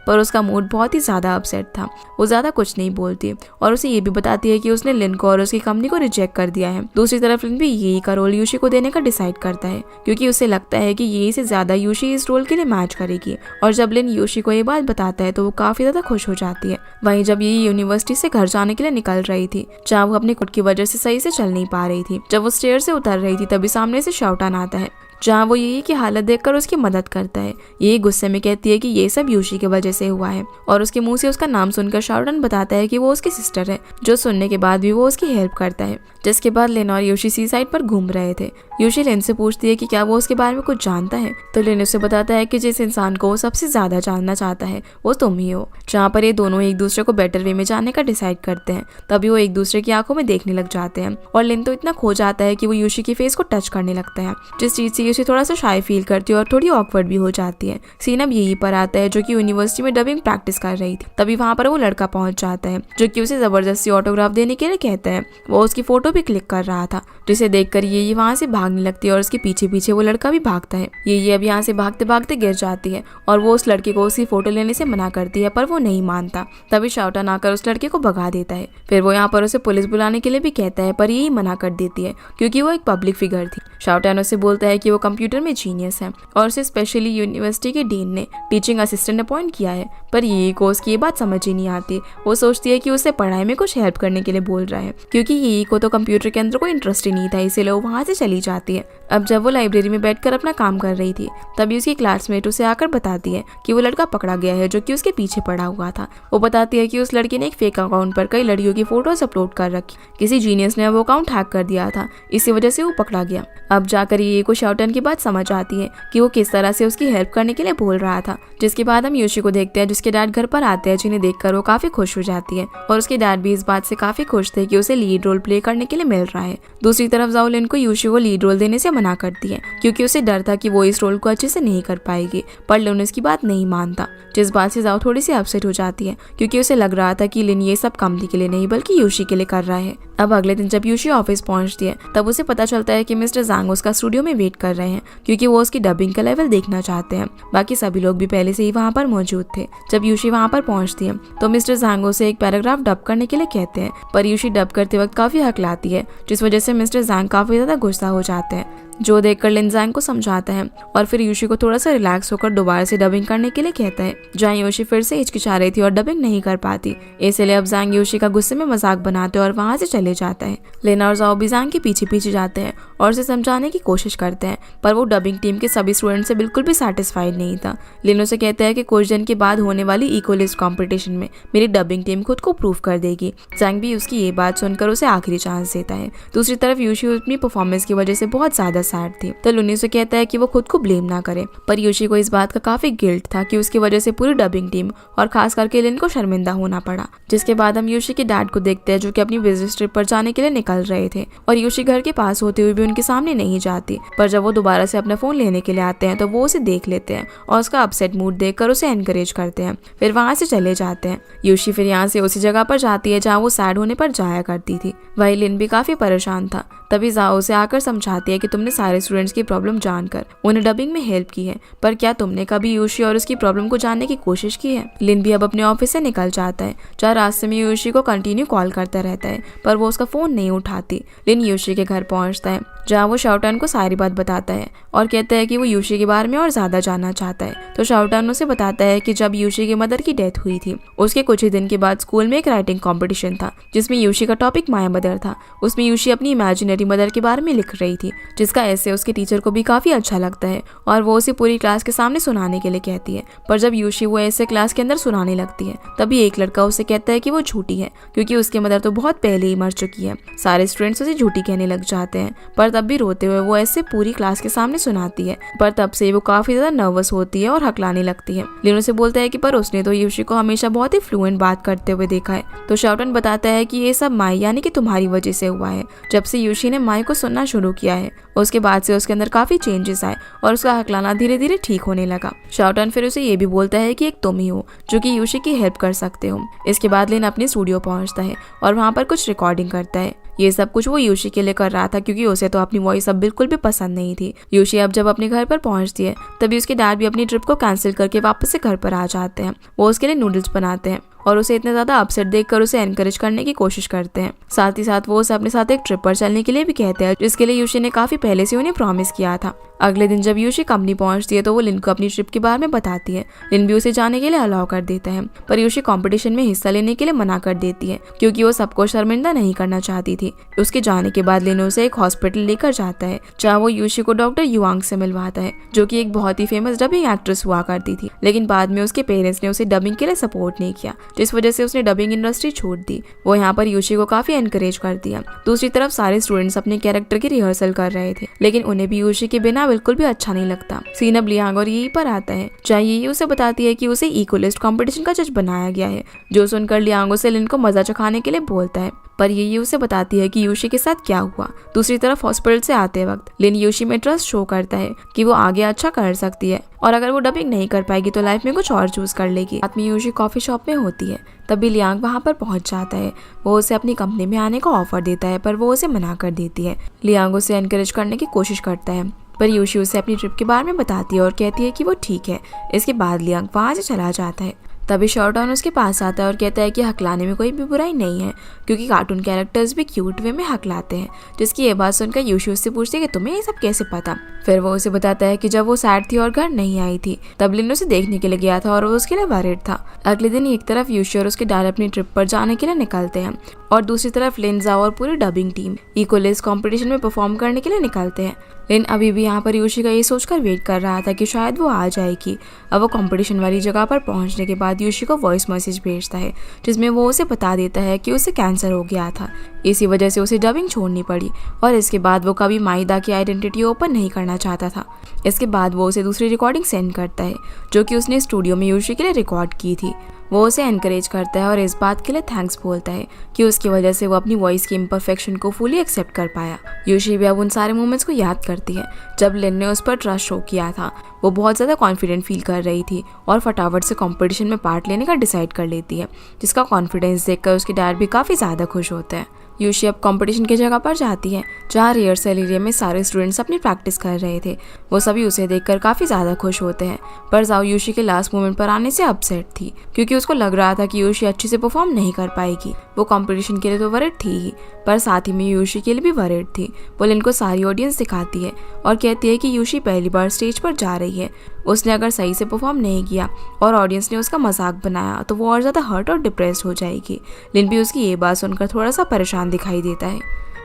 पर उसका मूड बहुत ही ज्यादा अपसेट था। वो ज्यादा कुछ नहीं बोलती और उसे ये भी बताती है कि उसने लिन को और उसकी कंपनी को रिजेक्ट कर दिया है। दूसरी तरफ लिन भी ये का रोल यूशी को देने का डिसाइड करता है, क्योंकि उसे लगता है कि ये से ज्यादा यूशी इस रोल के लिए मैच करेगी। और जब लिन यूशी को ये बात बताता है तो वो काफी ज्यादा खुश हो जाती है। वहीं जब ये यूनिवर्सिटी से घर जाने के लिए निकल रही थी, जहाँ वो अपनी खुद की वजह से सही से चल नहीं पा रही थी, जब वो स्टेयर से उतर रही थी तभी सामने से शाओटान आता है, जहाँ वो ये की हालत देखकर उसकी मदद करता है। ये गुस्से में कहती है कि ये सब यूशी की वजह से हुआ है और उसके मुंह से उसका नाम सुनकर शाओटान बताता है कि वो उसकी सिस्टर है, जो सुनने के बाद भी वो उसकी हेल्प करता है। जिसके बाद लिन और यूशी सी साइड पर घूम रहे थे। यूशी लिन से पूछती है कि क्या वो उसके बारे में कुछ जानता है, तो लिन उसे बताता है कि जिस इंसान को वो सबसे ज्यादा जानना चाहता है वो तुम ही हो। जहाँ पर ये दोनों एक दूसरे को बेटर वे में जानने का डिसाइड करते हैं, तभी वो एक दूसरे की आंखों में देखने लग जाते हैं और लिन तो इतना खो जाता है कि वो यूशी की फेस को टच करने लगता है, जिस चीज से यूशी थोड़ा सा शाय फील करती है और थोड़ी ऑकवर्ड भी हो जाती है। सीन अब यही पर आता है, जो कि यूनिवर्सिटी में डबिंग प्रैक्टिस कर रही थी। तभी वहाँ पर वो लड़का पहुंच जाता है, जो कि उसे जबरदस्ती ऑटोग्राफ देने के लिए कहता है। वो उसकी फोटो भी क्लिक कर रहा था, जिसे देखकर ये वहाँ से भागने लगती है और उसके पीछे पीछे वो लड़का भी भागता है। ये अब यहाँ से भागते भागते गिर जाती है और वो उस लड़के को उसकी फोटो लेने से मना करती है, पर वो नहीं मानता। तभी शाओटान आकर उस लड़के को भगा देता है। फिर वो यहाँ पर उसे पुलिस बुलाने के लिए भी कहता है, पर यही मना कर देती है, क्योंकि वो एक पब्लिक फिगर थी। शाओटान उसे बोलता है कि वो कंप्यूटर में जीनियस है और उसे स्पेशली यूनिवर्सिटी के डीन ने टीचिंग असिस्टेंट अपॉइंट किया है, पर ये को उसकी ये बात समझ ही नहीं आती। वो सोचती है कि उसे पढ़ाई में कुछ हेल्प करने के लिए बोल रहा है, क्योंकि ये को तो कंप्यूटर के अंदर कोई इंटरेस्ट ही नहीं था, इसीलिए वो वहाँ से चली जाती है। अब जब वो लाइब्रेरी में बैठकर अपना काम कर रही थी, तभी उसकी क्लासमेट उसे आकर बताती है कि वो लड़का पकड़ा गया है, जो कि उसके पीछे पड़ा हुआ था। वो बताती है कि उस लड़के ने एक फेक अकाउंट पर कई लड़कियों की फोटोज अपलोड कर रखी। किसी जीनियस ने वो अकाउंट हैक कर दिया था, इसी वजह से वो पकड़ा गया। अब जाकर ये को शाओटान शॉटगन की बात समझ आती है कि वो किस तरह से उसकी हेल्प करने के लिए बोल रहा था। जिसके बाद हम यूशी को देखते हैं जिसके डैड घर पर आते हैं, जिन्हें देखकर वो काफी खुश हो जाती है और उसके डैड भी इस बात से काफी खुश थे कि उसे लीड रोल प्ले करने के लिए मिल रहा है। दूसरी तरफ जाओ लिन को यूशी को लीड रोल देने से मना करती है क्योंकि उसे डर था कि वो इस रोल को अच्छे से नहीं कर पाएगी, पर लिन उसकी बात नहीं मानता, जिस बात से जाओ थोड़ी सी अपसेट हो जाती है क्योंकि उसे लग रहा था कि लिन ये सब कंपनी के लिए नहीं बल्कि यूशी के लिए कर रहा है। अब अगले दिन जब यूशी ऑफिस पहुंचती है तब उसे पता चलता है कि मिस्टर ज़ांग उसका स्टूडियो में वेट कर रहे हैं क्योंकि वो उसकी डबिंग का लेवल देखना चाहते हैं। बाकी सभी लोग भी पहले से ही वहाँ पर मौजूद थे। जब यूशी वहाँ पर पहुंचती है तो मिस्टर ज़ांग उसे एक पैराग्राफ डब करने के लिए कहते हैं, पर यूशी डब करते वक्त काफी हकलाती है, जिस वजह से मिस्टर ज़ांग काफी ज्यादा गुस्सा हो जाते हैं, जो देखकर लिन ज़ांग को समझाता है और फिर यूशी को थोड़ा सा रिलैक्स होकर दोबारा से डबिंग करने के लिए कहता है, जहाँ यूशी फिर से हिचकिचा रही थी और डबिंग नहीं कर पाती। इसलिए अब ज़ांग यूशी का गुस्से में मजाक बनाते हैं और वहाँ से चले जाता है। लिन और जाओ भी ज़ांग के पीछे पीछे जाते हैं और उसे समझाने की कोशिश करते हैं, पर वो डबिंग टीम के सभी स्टूडेंट से बिल्कुल भी सेटिस्फाइड नहीं था। लिन उसे कहता है कि कुछ दिन के बाद होने वाली इक्वलिस्ट कॉम्पिटिशन में मेरी डबिंग टीम खुद को प्रूव कर देगी। ज़ांग भी उसकी ये बात सुनकर उसे आखिरी चांस देता है। दूसरी तरफ यूशी अपनी परफॉर्मेंस की वजह से बहुत ज्यादा सैड थी, तो लुनी से कहता है कि वो खुद को ब्लेम ना करे, पर यूशी को इस बात का काफी गिल्ट था कि उसकी वजह से पूरी डबिंग टीम और खास करके लिन को शर्मिंदा होना पड़ा। जिसके बाद हम यूशी के डैड को देखते हैं जो कि अपनी बिजनेस ट्रिप पर जाने के लिए निकल रहे थे और यूशी घर के पास होते हुए भी उनके सामने नहीं जाती, पर जब वो दोबारा से अपना फोन लेने के लिए आते हैं तो वो उसे देख लेते हैं और उसका अपसेट मूड देखकर उसे एनकरेज करते हैं, फिर वहाँ से चले जाते हैं। यूशी फिर यहाँ से उसी जगह पर जाती है जहाँ वो सैड होने पर जाया करती थी। वही लिन भी काफी परेशान था। तभी जाओ उसे आकर समझाती है कि तुमने सारे स्टूडेंट्स की प्रॉब्लम जानकर उन्हें डबिंग में हेल्प की है, पर क्या तुमने कभी यूशी और उसकी प्रॉब्लम को जानने की कोशिश की है। लिन भी अब अपने ऑफिस से निकल जाता है, जहाँ रास्ते में यूशी को कंटिन्यू कॉल करता रहता है, पर वो उसका फोन नहीं उठाती। लिन यूशी के घर पहुंचता है, जहाँ वो शाओटान को सारी बात बताता है और कहता है कि वो यूशी के बारे में और ज्यादा जानना चाहता है। तो शाओटान उसे बताता है कि जब यूशी की मदर की डेथ हुई थी उसके कुछ ही दिन के बाद स्कूल में एक राइटिंग कंपटीशन था जिसमें यूशी का टॉपिक माय मदर था। उसमें यूशी अपनी इमेजिनरी मदर के बारे में लिख रही थी, जिसका ऐसे उसके टीचर को भी काफी अच्छा लगता है और वो उसे पूरी क्लास के सामने सुनाने के लिए कहती है। पर जब यूशी वो ऐसे क्लास के अंदर सुनाने लगती है तभी एक लड़का उसे कहता है कि वो झूठी है क्योंकि उसकी मदर तो बहुत पहले ही मर चुकी है। सारे स्टूडेंट्स उसे झूठी कहने लग जाते हैं, पर तब भी रोते हुए वो ऐसे पूरी क्लास के सामने सुनाती है। पर तब से वो काफी ज्यादा नर्वस होती है और हकलाने लगती है। लिनो से बोलता है कि पर उसने तो यूशी को हमेशा बहुत ही फ्लुएंट बात करते हुए देखा है। तो शाओटान बताता है कि ये सब माई यानी कि तुम्हारी वजह से हुआ है। जब से यूशी ने माई को सुनना शुरू किया है उसके बाद से उसके अंदर काफी चेंजेस आए और उसका हकलाना धीरे धीरे ठीक होने लगा। शाओटान फिर उसे ये भी बोलता है कि एक तुम ही हो जो कि यूशी की हेल्प कर सकते हो। इसके बाद लिन अपने स्टूडियो पहुंचता है और वहाँ पर कुछ रिकॉर्डिंग करता है। ये सब कुछ वो यूशी के लिए कर रहा था क्योंकि उसे तो अपनी वॉइस अब बिल्कुल भी पसंद नहीं थी। यूशी अब जब अपने घर पर पहुंचती है तभी उसके डैड भी अपनी ट्रिप को कैंसिल करके वापस से घर पर आ जाते हैं। वो उसके लिए नूडल्स बनाते हैं और उसे इतने ज्यादा अपसेट देखकर उसे एनकरेज करने की कोशिश करते हैं। साथ ही साथ वो उसे अपने साथ एक ट्रिप पर चलने के लिए भी कहते हैं, जिसके लिए यूशी ने काफी पहले से उन्हें प्रॉमिस किया था। अगले दिन जब यूशी कंपनी पहुंचती है तो वो लिन को अपनी ट्रिप के बारे में बताती है। लिन भी उसे जाने के लिए अलाउ कर देता है, पर यूशी कंपटीशन में हिस्सा लेने के लिए मना कर देती है क्योंकि वो सबको शर्मिंदा नहीं करना चाहती थी। उसके जाने के बाद लिन उसे एक हॉस्पिटल लेकर जाता है, जहाँ वो यूशी को डॉक्टर युआंग से मिलवाता है, जो कि एक बहुत ही फेमस डबिंग एक्ट्रेस हुआ करती थी। लेकिन बाद में उसके पेरेंट्स ने उसे डबिंग के लिए सपोर्ट नहीं किया, जिस वजह से उसने डबिंग इंडस्ट्री छोड़ दी। वो यहाँ पर यूशी को काफी एनकरेज कर दिया। दूसरी तरफ सारे स्टूडेंट्स अपने कैरेक्टर की रिहर्सल कर रहे थे, लेकिन उन्हें भी यूशी के बिना बिल्कुल भी अच्छा नहीं लगता। सीन अब लियांग और यही पर आता है, जहाँ ये उसे बताती है कि उसे इक्वलिस्ट कंपटीशन का जज बनाया गया है, जो सुनकर लियांग उसे लिन को मजा चखाने के लिए बोलता है। पर ये उसे बताती है कि यूशी के साथ क्या हुआ। दूसरी तरफ हॉस्पिटल से आते वक्त लिन यूशी में ट्रस्ट शो करता है कि वो आगे अच्छा कर सकती है और अगर वो डबिंग नहीं कर पाएगी तो लाइफ में कुछ और चूज कर लेगी। रात में यूशी कॉफी शॉप में होती है, तभी लियांग वहाँ पर पहुंच जाता है। वो उसे अपनी कंपनी में आने का ऑफर देता है, पर वो उसे मना कर देती है। लियांग उसे एनकरेज करने की कोशिश करता है, पर यूशी उसे अपनी ट्रिप के बारे में बताती है और कहती है कि वो ठीक है। इसके बाद लियांग वहाँ से चला जाता है। तभी शाओटान उसके पास आता है और कहता है कि हकलाने में कोई भी बुराई नहीं है, क्योंकि कार्टून कैरेक्टर्स भी क्यूट वे में हकलाते हैं। जिसकी ये बात सुनकर यूशी उससे पूछती है कि तुम्हें ये सब कैसे पता। फिर वो उसे बताता है कि जब वो सैड थी और घर नहीं आई थी तब लिन उसे देखने के लिए गया था और वो उसके लिए वरीड था। अगले दिन एक तरफ यूशी और उसके डैड अपनी ट्रिप पर जाने के लिए निकलते हैं और दूसरी तरफ लिन, जाओ और पूरी डबिंग टीम इक्वलिस्ट कंपटीशन में परफॉर्म करने के लिए निकलते हैं। लिन अभी भी यहाँ पर यूशी का ये सोचकर वेट कर रहा था कि शायद वो आ जाएगी। अब वो कंपटीशन वाली जगह पर पहुंचने के बाद यूशी को वॉइस मैसेज भेजता है जिसमें वो उसे बता देता है कि उसे कैंसर हो गया था, इसी वजह से उसे डबिंग छोड़नी पड़ी और इसके बाद वो कभी माइदा की आइडेंटिटी ओपन नहीं करना चाहता था। इसके बाद वो उसे दूसरी रिकॉर्डिंग सेंड करता है जो कि उसने स्टूडियो में यूशी के लिए रिकॉर्ड की थी। वो उसे एनकरेज करता है और इस बात के लिए थैंक्स बोलता है कि उसकी वजह से वो अपनी वॉइस की इम्परफेक्शन को फुली एक्सेप्ट कर पाया। यूशी भी अब उन सारे मोमेंट्स को याद करती है जब लिन ने उस पर ट्रस्ट शो किया था। वो बहुत ज़्यादा कॉन्फिडेंट फील कर रही थी और फटाफट से कंपटीशन में पार्ट लेने का डिसाइड कर लेती है, जिसका कॉन्फिडेंस देखकर उसके डैड भी काफ़ी ज़्यादा खुश होते हैं। यूशी अब कंपटीशन की जगह पर जाती है जहाँ रिहर्सल एरिया में सारे स्टूडेंट्स अपनी प्रैक्टिस कर रहे थे। वो सभी उसे देखकर काफ़ी ज़्यादा खुश होते हैं, पर जाओ यूशी के लास्ट मोमेंट पर आने से अपसेट थी क्योंकि उसको लग रहा था कि यूशी अच्छे से परफॉर्म नहीं कर पाएगी। वो कंपटीशन के लिए तो वरीड थी ही, पर साथ ही में यूशी के लिए भी वरीड थी। वो लिन को सारी ऑडियंस दिखाती है और कहती है कि यूशी पहली बार स्टेज पर जा रही है। उसने अगर सही से परफॉर्म नहीं किया और ऑडियंस ने उसका मजाक बनाया तो वो और ज़्यादा हर्ट और डिप्रेस्ड हो जाएगी। लिन भी उसकी ये बात सुनकर थोड़ा सा परेशान दिखाई देता है,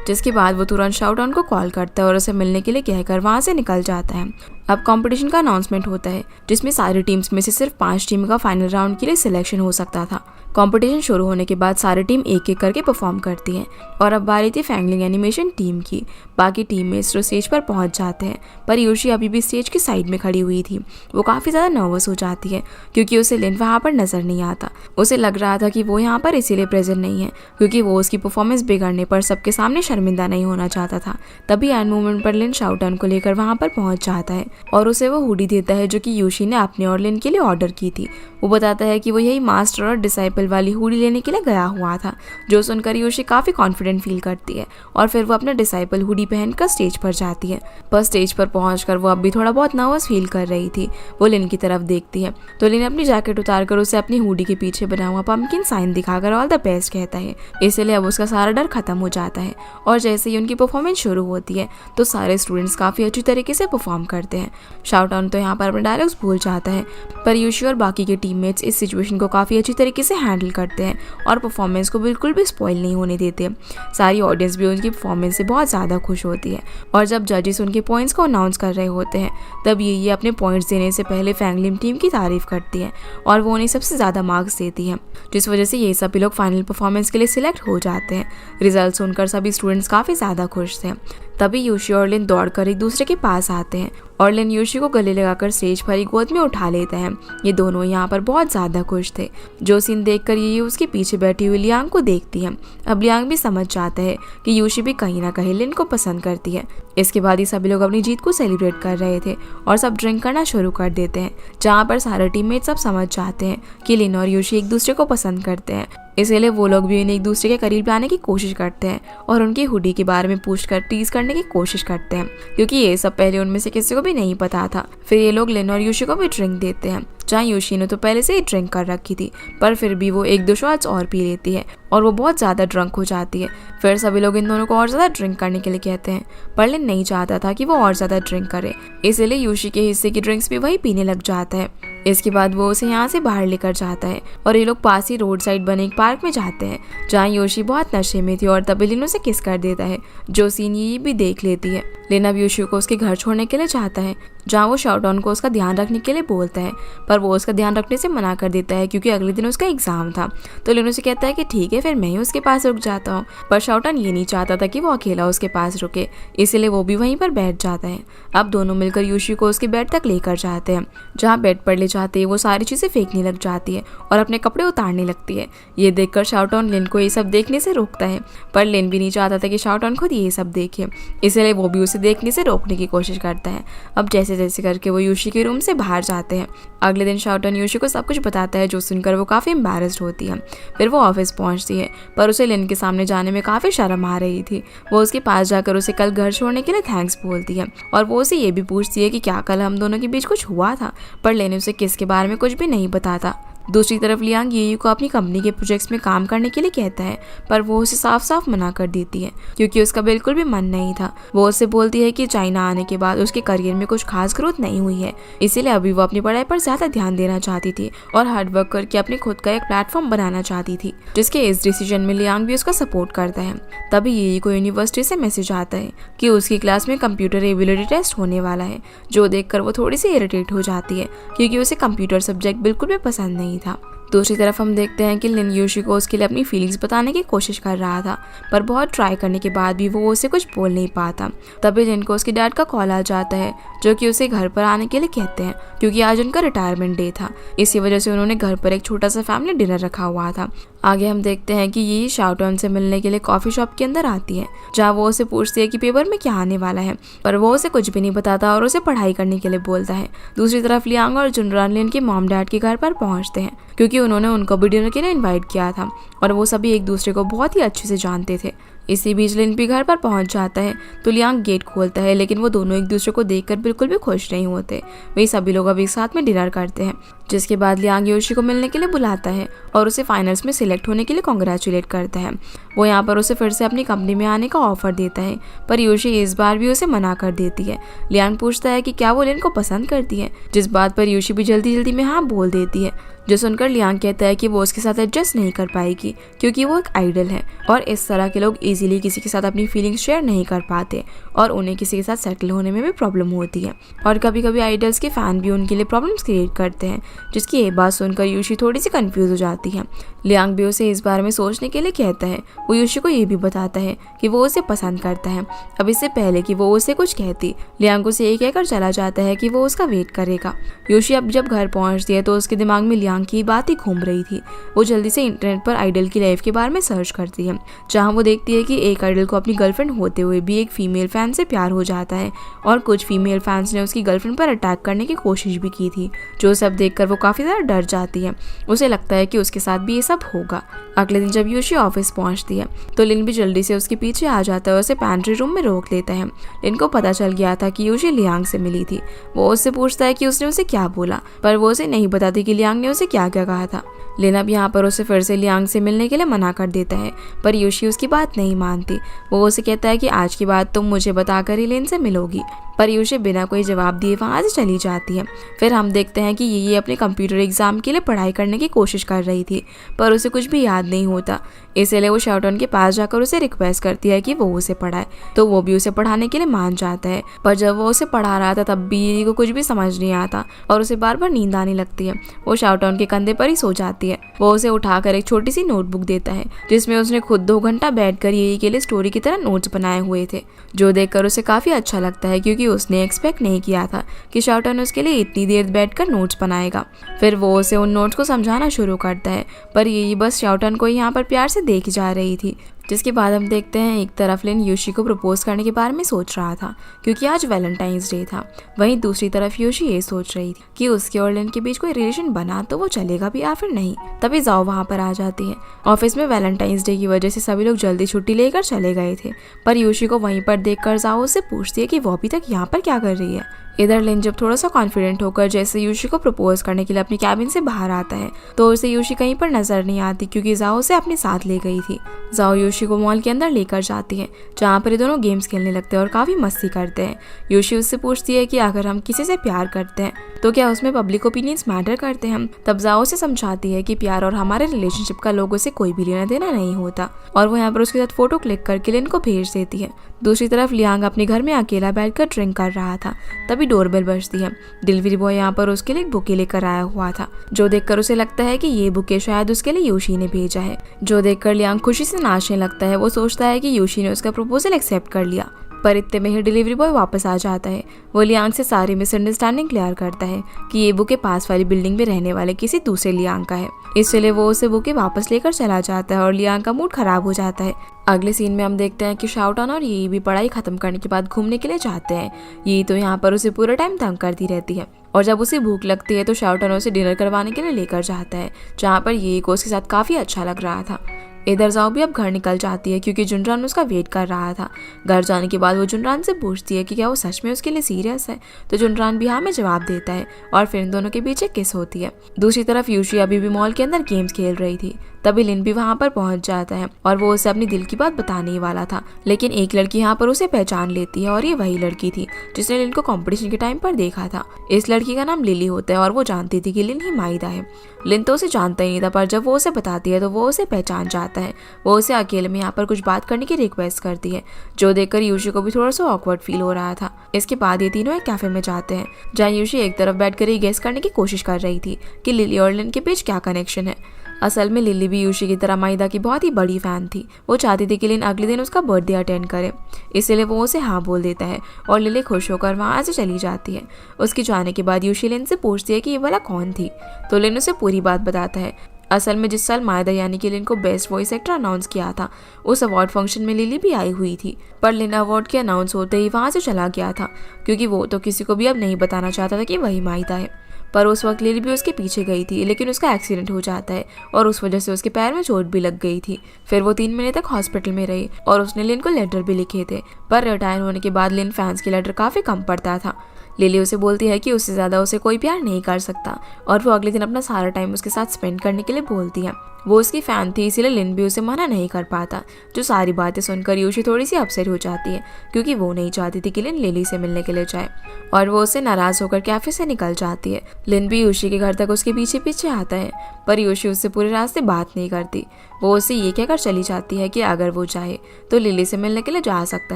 जिसके बाद वो तुरंत शाउटआउन को कॉल करता है और उसे मिलने के लिए कहकर वहाँ से निकल जाता है। अब कंपटीशन का अनाउंसमेंट होता है जिसमें सारी टीम्स में से सिर्फ 5 टीम का फाइनल राउंड के लिए सिलेक्शन हो सकता था। कंपटीशन शुरू होने के बाद सारी टीम एक एक करके परफॉर्म करती है और अब बारी थी फैंगलिंग एनिमेशन टीम की। बाकी टीममेट्स तो स्टेज पर पहुंच जाते हैं, पर यूशी अभी भी स्टेज की साइड में खड़ी हुई थी। वो काफ़ी ज़्यादा नर्वस हो जाती है क्योंकि उसे लिन वहाँ पर नज़र नहीं आता। उसे लग रहा था कि वो यहाँ पर इसीलिए प्रेजेंट नहीं है क्योंकि वो उसकी परफॉर्मेंस बिगड़ने पर सबके सामने शर्मिंदा नहीं होना चाहता था। तभी एंड मोमेंट पर लिन शाउटआउन को लेकर वहाँ पर पहुँच जाता है और उसे वो हुडी देता है जो कि यूशी ने अपने और लिन के लिए ऑर्डर की थी। वो बताता है कि वो यही मास्टर और डिसाइपल वाली हुडी लेने के लिए गया हुआ था, जो सुनकर यूशी काफ़ी कॉन्फिडेंट फील करती है और फिर वो अपना डिसाइपल हुडी पहनकर स्टेज पर जाती है। पर स्टेज पर पहुंचकर वो अब भी थोड़ा बहुत नर्वस फील कर रही थी। वो लिन की तरफ देखती है तो लिन अपनी जैकेट उतारकर उसे अपनी हुडी के पीछे बना हुआ पंपकिन साइन दिखाकर ऑल द बेस्ट कहता है। इसलिए अब उसका सारा डर खत्म हो जाता है और जैसे ही उनकी परफॉर्मेंस शुरू होती है तो सारे स्टूडेंट्स काफ़ी अच्छी तरीके से परफॉर्म करते हैं। शाउटआउन तो यहाँ पर अपने डायलॉग्स भूल जाता है, पर यूशी और बाकी के टीममेट्स इस सिचुएशन को काफ़ी अच्छी तरीके से हैंडल करते हैं और परफॉर्मेंस को बिल्कुल भी स्पॉइल नहीं होने देते। सारी ऑडियंस भी उनकी परफॉर्मेंस से बहुत ज़्यादा खुश होती है और जब जजेस उनके पॉइंट्स को अनाउंस कर रहे होते हैं तब ये अपने पॉइंट्स देने से पहले फैंगलिम टीम की तारीफ करती है और वो उन्हें सबसे ज़्यादा मार्क्स देती है, जिस वजह से ये सभी लोग फाइनल परफॉर्मेंस के लिए सिलेक्ट हो जाते हैं। रिजल्ट सुनकर सभी स्टूडेंट्स काफ़ी ज़्यादा खुश थे। तभी यूशी और लिन दौड़कर एक दूसरे के पास आते हैं और लिन यूशी को गले लगाकर स्टेज पर ही गोद में उठा लेता है। ये दोनों यहाँ पर बहुत ज़्यादा खुश थे। जो सीन देखकर ये उसके पीछे बैठी हुई लियांग को देखती है। अब लियांग भी समझ जाता है कि यूशी भी कहीं ना कहीं लिन को पसंद करती है। इसके बाद ही सभी लोग अपनी जीत को सेलिब्रेट कर रहे थे और सब ड्रिंक करना शुरू कर देते हैं, जहाँ पर सारे टीममेट सब समझ जाते हैं कि लिन और यूशी एक दूसरे को पसंद करते हैं। इसलिए वो लोग भी इन्हें एक दूसरे के करीब लाने की कोशिश करते हैं और उनकी हुडी के बारे में पूछकर टीज करने की कोशिश करते हैं, क्योंकि ये सब पहले उनमें से किसी को भी नहीं पता था। फिर ये लोग लिन और यूशी को भी ड्रिंक देते हैं, जहाँ यूशी ने तो पहले से ही ड्रिंक कर रखी थी, पर फिर भी वो 1-2 शॉट्स और पी लेती है और वो बहुत ज़्यादा ड्रंक हो जाती है। फिर सभी लोग इन दोनों को और ज़्यादा ड्रिंक करने के लिए कहते हैं, पर लिन नहीं चाहता था कि वो और ज़्यादा ड्रिंक करे, इसलिए यूशी के हिस्से की ड्रिंक्स भी वही पीने लग जाता है। इसके बाद वो उसे यहाँ से बाहर लेकर जाता है और ये लोग पास ही रोड साइड बने एक पार्क में जाते हैं, जहाँ योशी बहुत नशे में थी और तभी लिन उसे किस कर देता है, जो सीन ये भी देख लेती है। लिन अब योशी को उसके घर छोड़ने के लिए चाहता है, जहाँ वो शाउटआउन को उसका ध्यान रखने के लिए बोलता है, पर वो उसका ध्यान रखने से मना कर देता है क्योंकि अगले दिन उसका एग्जाम था। तो लिन उसे कहता है कि ठीक है फिर मैं ही उसके पास रुक जाता हूँ, पर शाउटआउन ये नहीं चाहता था कि वो अकेला उसके पास रुके, इसलिए वो भी वहीं पर बैठ जाता है। अब दोनों मिलकर योशी को उसके बेड तक लेकर जाते हैं, जहाँ बेड पर ले जाते ही वो सारी चीज़ें फेंकने लग जाती है और अपने कपड़े उतारने लगती है। ये देखकर शाउटआउन लिन को ये सब देखने से रोकता है, पर लिन भी नहीं चाहता था कि शाउटआउन खुद ये सब देखे, इसलिए वो भी उसे देखने से रोकने की कोशिश करता है। अब जैसे जैसे करके वो योशी के रूम से बाहर जाते हैं। अगले दिन शाउटआउन योशी को सब कुछ बताता है, जो सुनकर वो काफ़ी एम्बैरेस्ड होती है। फिर वो ऑफिस पहुंचती है, पर उसे लिन के सामने जाने में काफ़ी शर्म आ रही थी। वो उसके पास जाकर उसे कल घर छोड़ने के लिए थैंक्स बोलती है और वो उसे ये भी पूछती है कि क्या कल हम दोनों के बीच कुछ हुआ था, पर लिन उसे किस के बारे में कुछ भी नहीं बताता। दूसरी तरफ लियांग ये को अपनी कंपनी के प्रोजेक्ट्स में काम करने के लिए कहता है, पर वो उसे साफ साफ मना कर देती है क्योंकि उसका बिल्कुल भी मन नहीं था। वो उससे बोलती है कि चाइना आने के बाद उसके करियर में कुछ खास ग्रोथ नहीं हुई है, इसीलिए अभी वो अपनी पढ़ाई पर ज्यादा ध्यान देना चाहती थी और हार्ड वर्क करके अपने खुद का एक प्लेटफॉर्म बनाना चाहती थी, जिसके इस डिसीजन में लियांग भी उसका सपोर्ट करता है। तभी ये को यूनिवर्सिटी से मैसेज आता है कि उसकी क्लास में कंप्यूटर एबिलिटी टेस्ट होने वाला है, जो देखकर वो थोड़ी सी इरिटेट हो जाती है क्योंकि उसे कंप्यूटर सब्जेक्ट बिल्कुल भी पसंद नहीं था। दूसरी तरफ हम देखते हैं कि लिन यूशी को उसके लिए अपनी फीलिंग्स बताने की कोशिश कर रहा था, पर बहुत ट्राई करने के बाद भी वो उसे कुछ बोल नहीं पाता। तभी लिन को उसके डैड का कॉल आ जाता है, जो कि उसे घर पर आने के लिए कहते हैं क्योंकि आज उनका रिटायरमेंट डे था। इसी वजह से उन्होंने घर पर एक छोटा सा फैमिली डिनर रखा हुआ था। आगे हम देखते हैं कि ये शाओटन से मिलने के लिए कॉफी शॉप के अंदर आती है, जहाँ वो उसे पूछती है कि पेपर में क्या आने वाला है, पर वो उसे कुछ भी नहीं बताता और उसे पढ़ाई करने के लिए बोलता है। दूसरी तरफ लियांग और जुनरान लिन के मॉम डैड के घर पर पहुंचते हैं क्योंकि उन्होंने उनको भी डिनर के लिए इन्वाइट किया था और वो सभी एक दूसरे को बहुत ही अच्छे से जानते थे। इसी बीच लिन भी घर पर पहुंच जाता है तो लियांग गेट खोलता है, लेकिन वो दोनों एक दूसरे को देखकर बिल्कुल भी खुश नहीं होते। वही सभी लोग अभी साथ में डिनर करते हैं, जिसके बाद लियांग योशी को मिलने के लिए बुलाता है और उसे फाइनल्स में सिलेक्ट होने के लिए कॉन्ग्रेचुलेट करता है। वो यहाँ पर उसे फिर से अपनी कंपनी में आने का ऑफर देता है, पर योशी इस बार भी उसे मना कर देती है। लियांग पूछता है कि क्या वो लिन को पसंद करती है, जिस बात पर योशी भी जल्दी जल्दी में हाँ बोल देती है, जो सुनकर लियांग कहता है कि वो उसके साथ एडजस्ट नहीं कर पाएगी क्योंकि वो एक आइडल है और इस तरह के लोग इजीली किसी के साथ अपनी फीलिंग्स शेयर नहीं कर पाते और उन्हें किसी के साथ सेटल होने में भी प्रॉब्लम होती है। और कभी कभी आइडल्स के फैन भी उनके लिए प्रॉब्लम्स क्रिएट करते हैं, जिसकी ये बात सुनकर योशी थोड़ी सी कंफ्यूज हो जाती है। लियांग भी उसे इस बारे में सोचने के लिए कहता है। वो योशी को ये भी बताता है कि वो उसे पसंद करता है। अब इससे पहले कि वो उसे कुछ कहती, लियांग उसे ये कहकर चला जाता है कि वो उसका वेट करेगा। योशी अब जब घर पहुंचती है तो उसके दिमाग में लियांग की बात ही घूम रही थी। वो जल्दी से इंटरनेट पर आइडल की लाइफ के बारे में सर्च करती है, जहाँ वो देखती है कि एक आइडल को अपनी गर्लफ्रेंड होते हुए भी एक फीमेल फैन से प्यार हो जाता है और कुछ फीमेल फैंस ने उसकी गर्लफ्रेंड पर अटैक करने की कोशिश भी की थी, जो सब देखकर वो काफी ज्यादा डर जाती है। उसे लगता है कि उसके साथ भी ये सब होगा। अगले दिन जब योशी ऑफिस पहुंचती है तो लिन भी जल्दी से उसके पीछे आ जाता है और उसे पैंट्री रूम में रोक लेता है। लिन को पता चल गया था कि योशी लियांग से मिली थी। वो उससे पूछता है कि उसने उसे क्या बोला, पर वो उसे नहीं बताती कि लियांग ने उसे क्या क्या कहा था। लिन अब यहाँ पर उसे फिर से लियांग से मिलने के लिए मना कर देता है, पर योशी उसकी बात नहीं मानती। वो उसे कहता है कि आज की बात तुम मुझे बताकर ही लिन से मिलोगी, पर योशी बिना कोई जवाब दिए वहाँ से चली जाती है। फिर हम देखते हैं कि ये अपने कंप्यूटर एग्जाम के लिए पढ़ाई करने की कोशिश कर रही थी, पर उसे कुछ भी याद नहीं होता। इसलिए वो शाओटन के पास जाकर उसे रिक्वेस्ट करती है कि वो उसे पढ़ाए, तो वो भी उसे पढ़ाने के लिए मान जाता है। पर जब वो उसे पढ़ा रहा था तब भी ये को कुछ भी समझ नहीं आता और उसे बार बार नींद आने लगती है। वो शाओटन के कंधे पर ही सो जाती है। वो उसे उठाकर एक छोटी सी नोटबुक देता है, जिसमें उसने खुद 2 घंटा बैठकर ये के लिए स्टोरी की तरह नोट्स बनाए हुए थे, जो देखकर उसे काफी अच्छा लगता है क्योंकि उसने एक्सपेक्ट नहीं किया था कि शाओटन उसके लिए इतनी देर बैठकर नोट्स बनाएगा। फिर वो उसे उन नोट्स को समझाना शुरू करता है, पर ये बस शाओटन को यहाँ पर प्यार से देखी जा रही थी। जिसके बाद हम देखते हैं एक तरफ लिन योशी को प्रपोज करने के बारे में सोच रहा था क्योंकि आज वैलेंटाइंस डे था। वहीं दूसरी तरफ योशी ये सोच रही थी कि उसके और लिन के बीच कोई रिलेशन बना तो वो चलेगा भी या फिर नहीं। तभी जाओ वहाँ पर आ जाती है। ऑफिस में वैलेंटाइंस डे की वजह से सभी लोग जल्दी छुट्टी लेकर चले गए थे, पर योशी को वहीं पर देखकर जाओ उससे पूछती है कि वो अभी तक यहाँ पर क्या कर रही है। इधर लिन जब थोड़ा सा कॉन्फिडेंट होकर जैसे योशी को प्रपोज करने के लिए अपनी कैबिन से बाहर आता है तो उसे योशी कहीं पर नजर नहीं आती क्योंकि जाओ उसे अपने साथ ले गई थी। जाओ योशी को मॉल के अंदर लेकर जाती है, जहाँ पर ये दोनों गेम्स खेलने लगते हैं और काफी मस्ती करते हैं। योशी उससे पूछती है कि अगर हम किसी से प्यार करते हैं तो क्या उसमें पब्लिक ओपिनियंस मैटर करते हैं। तब जाओ उसे समझाती है कि प्यार और हमारे रिलेशनशिप का लोगों से कोई भी लेना देना नहीं होता और वो यहाँ पर उसके साथ फोटो क्लिक करके लिन को भेज देती है। दूसरी तरफ लियांग अपने घर में अकेला बैठकर ड्रिंक कर रहा था। तभी डोरबेल बजती है। डिलीवरी बॉय यहाँ पर उसके लिए एक बुके लेकर आया हुआ था, जो देखकर उसे लगता है कि ये बुके शायद उसके लिए योशी ने भेजा है, जो देखकर लियांग खुशी से नाचने लगता है। वो सोचता है कि योशी ने उसका प्रपोजल एक्सेप्ट कर लिया, पर इतने में ही डिलीवरी बॉय वापस आ जाता है। वो लियांग से सारी मिसअंडरस्टैंडिंग क्लियर करता है कि ये बुके पास वाली बिल्डिंग में रहने वाले किसी दूसरे लियांग का है, इसलिए वो उसे बुके वापस लेकर चला जाता है और लियांग का मूड खराब हो जाता है। अगले सीन में हम देखते हैं कि शाओटन और ये भी पढ़ाई खत्म करने के बाद घूमने के लिए जाते हैं। ये तो यहाँ पर उसे पूरा टाइम तंग करती रहती है और जब उसे भूख लगती है तो शाओटन उसे डिनर करवाने के लिए लेकर जाता है, जहाँ पर ये को उसके साथ काफी अच्छा लग रहा था। इधर जाओ भी अब घर निकल जाती है क्योंकि जुनरान उसका वेट कर रहा था। घर जाने के बाद वो जुनरान से पूछती है कि क्या वो सच में उसके लिए सीरियस है, तो जुनरान भी हाँ में जवाब देता है और फिर इन दोनों के बीच एक किस होती है। दूसरी तरफ यूशी अभी भी मॉल के अंदर गेम्स खेल रही थी। तभी लिन भी वहाँ पर पहुंच जाता है और वो उसे अपनी दिल की बात बताने ही वाला था, लेकिन एक लड़की यहाँ पर उसे पहचान लेती है और ये वही लड़की थी जिसने लिन को कंपटीशन के टाइम पर देखा था। इस लड़की का नाम लिली होता है और वो जानती थी कि लिन ही माइदा है। लिन तो उसे जानता ही नहीं था, पर जब वो उसे बताती है तो वो उसे पहचान जाता है। वो उसे अकेले में यहाँ पर कुछ बात करने की रिक्वेस्ट करती है, जो देखकर यूशी को भी थोड़ा सा ऑकवर्ड फील हो रहा था। इसके बाद ये तीनों एक कैफे में जाते हैं जहाँ यूशी एक तरफ बैठकर ही गेस करने की कोशिश कर रही थी कि लिली और लिन के बीच क्या कनेक्शन है। असल में लिली भी यूशी की तरह माइदा की बहुत ही बड़ी फैन थी। वो चाहती थी कि लिन अगले दिन उसका बर्थडे अटेंड करे, इसलिए वो उसे हाँ बोल देता है और लिली खुश होकर वहाँ से चली जाती है। उसके जाने के बाद यूशी लिन से पूछती है कि ये वाला कौन थी, तो लिन उसे पूरी बात बताता है। असल में जिस साल माइदा यानी कि लिन को बेस्ट वॉइस एक्टर अनाउंस किया था, उस अवार्ड फंक्शन में लिली भी आई हुई थी, पर लिन अवार्ड के अनाउंस होते ही वहाँ से चला गया था क्योंकि वो तो किसी को भी अब नहीं बताना चाहता था कि वही माइदा है। पर उस वक्त लिली भी उसके पीछे गई थी, लेकिन उसका एक्सीडेंट हो जाता है और उस वजह से उसके पैर में चोट भी लग गई थी। फिर वो 3 महीने तक हॉस्पिटल में रही और उसने लिन को लेटर भी लिखे थे, पर रिटायर होने के बाद लिन फैंस के लेटर काफ़ी कम पढ़ता था। लिली उसे बोलती है कि उससे ज़्यादा उसे कोई प्यार नहीं कर सकता और वो अगले दिन अपना सारा टाइम उसके साथ स्पेंड करने के लिए बोलती है। वो उसकी फ़ैन थी, इसीलिए लिन भी उसे मना नहीं कर पाता। जो सारी बातें सुनकर यूशी थोड़ी सी अपसेट हो जाती है क्योंकि वो नहीं चाहती थी कि लिन लिली से मिलने के लिए जाए और वो उससे नाराज़ होकर कैफे से निकल जाती है। लिन भी यूशी के घर तक उसके पीछे पीछे आता है, पर यूशी उससे पूरे रास्ते बात नहीं करती। वो उससे ये कहकर चली जाती है कि अगर वो चाहे तो लिली से मिलने के लिए जा सकता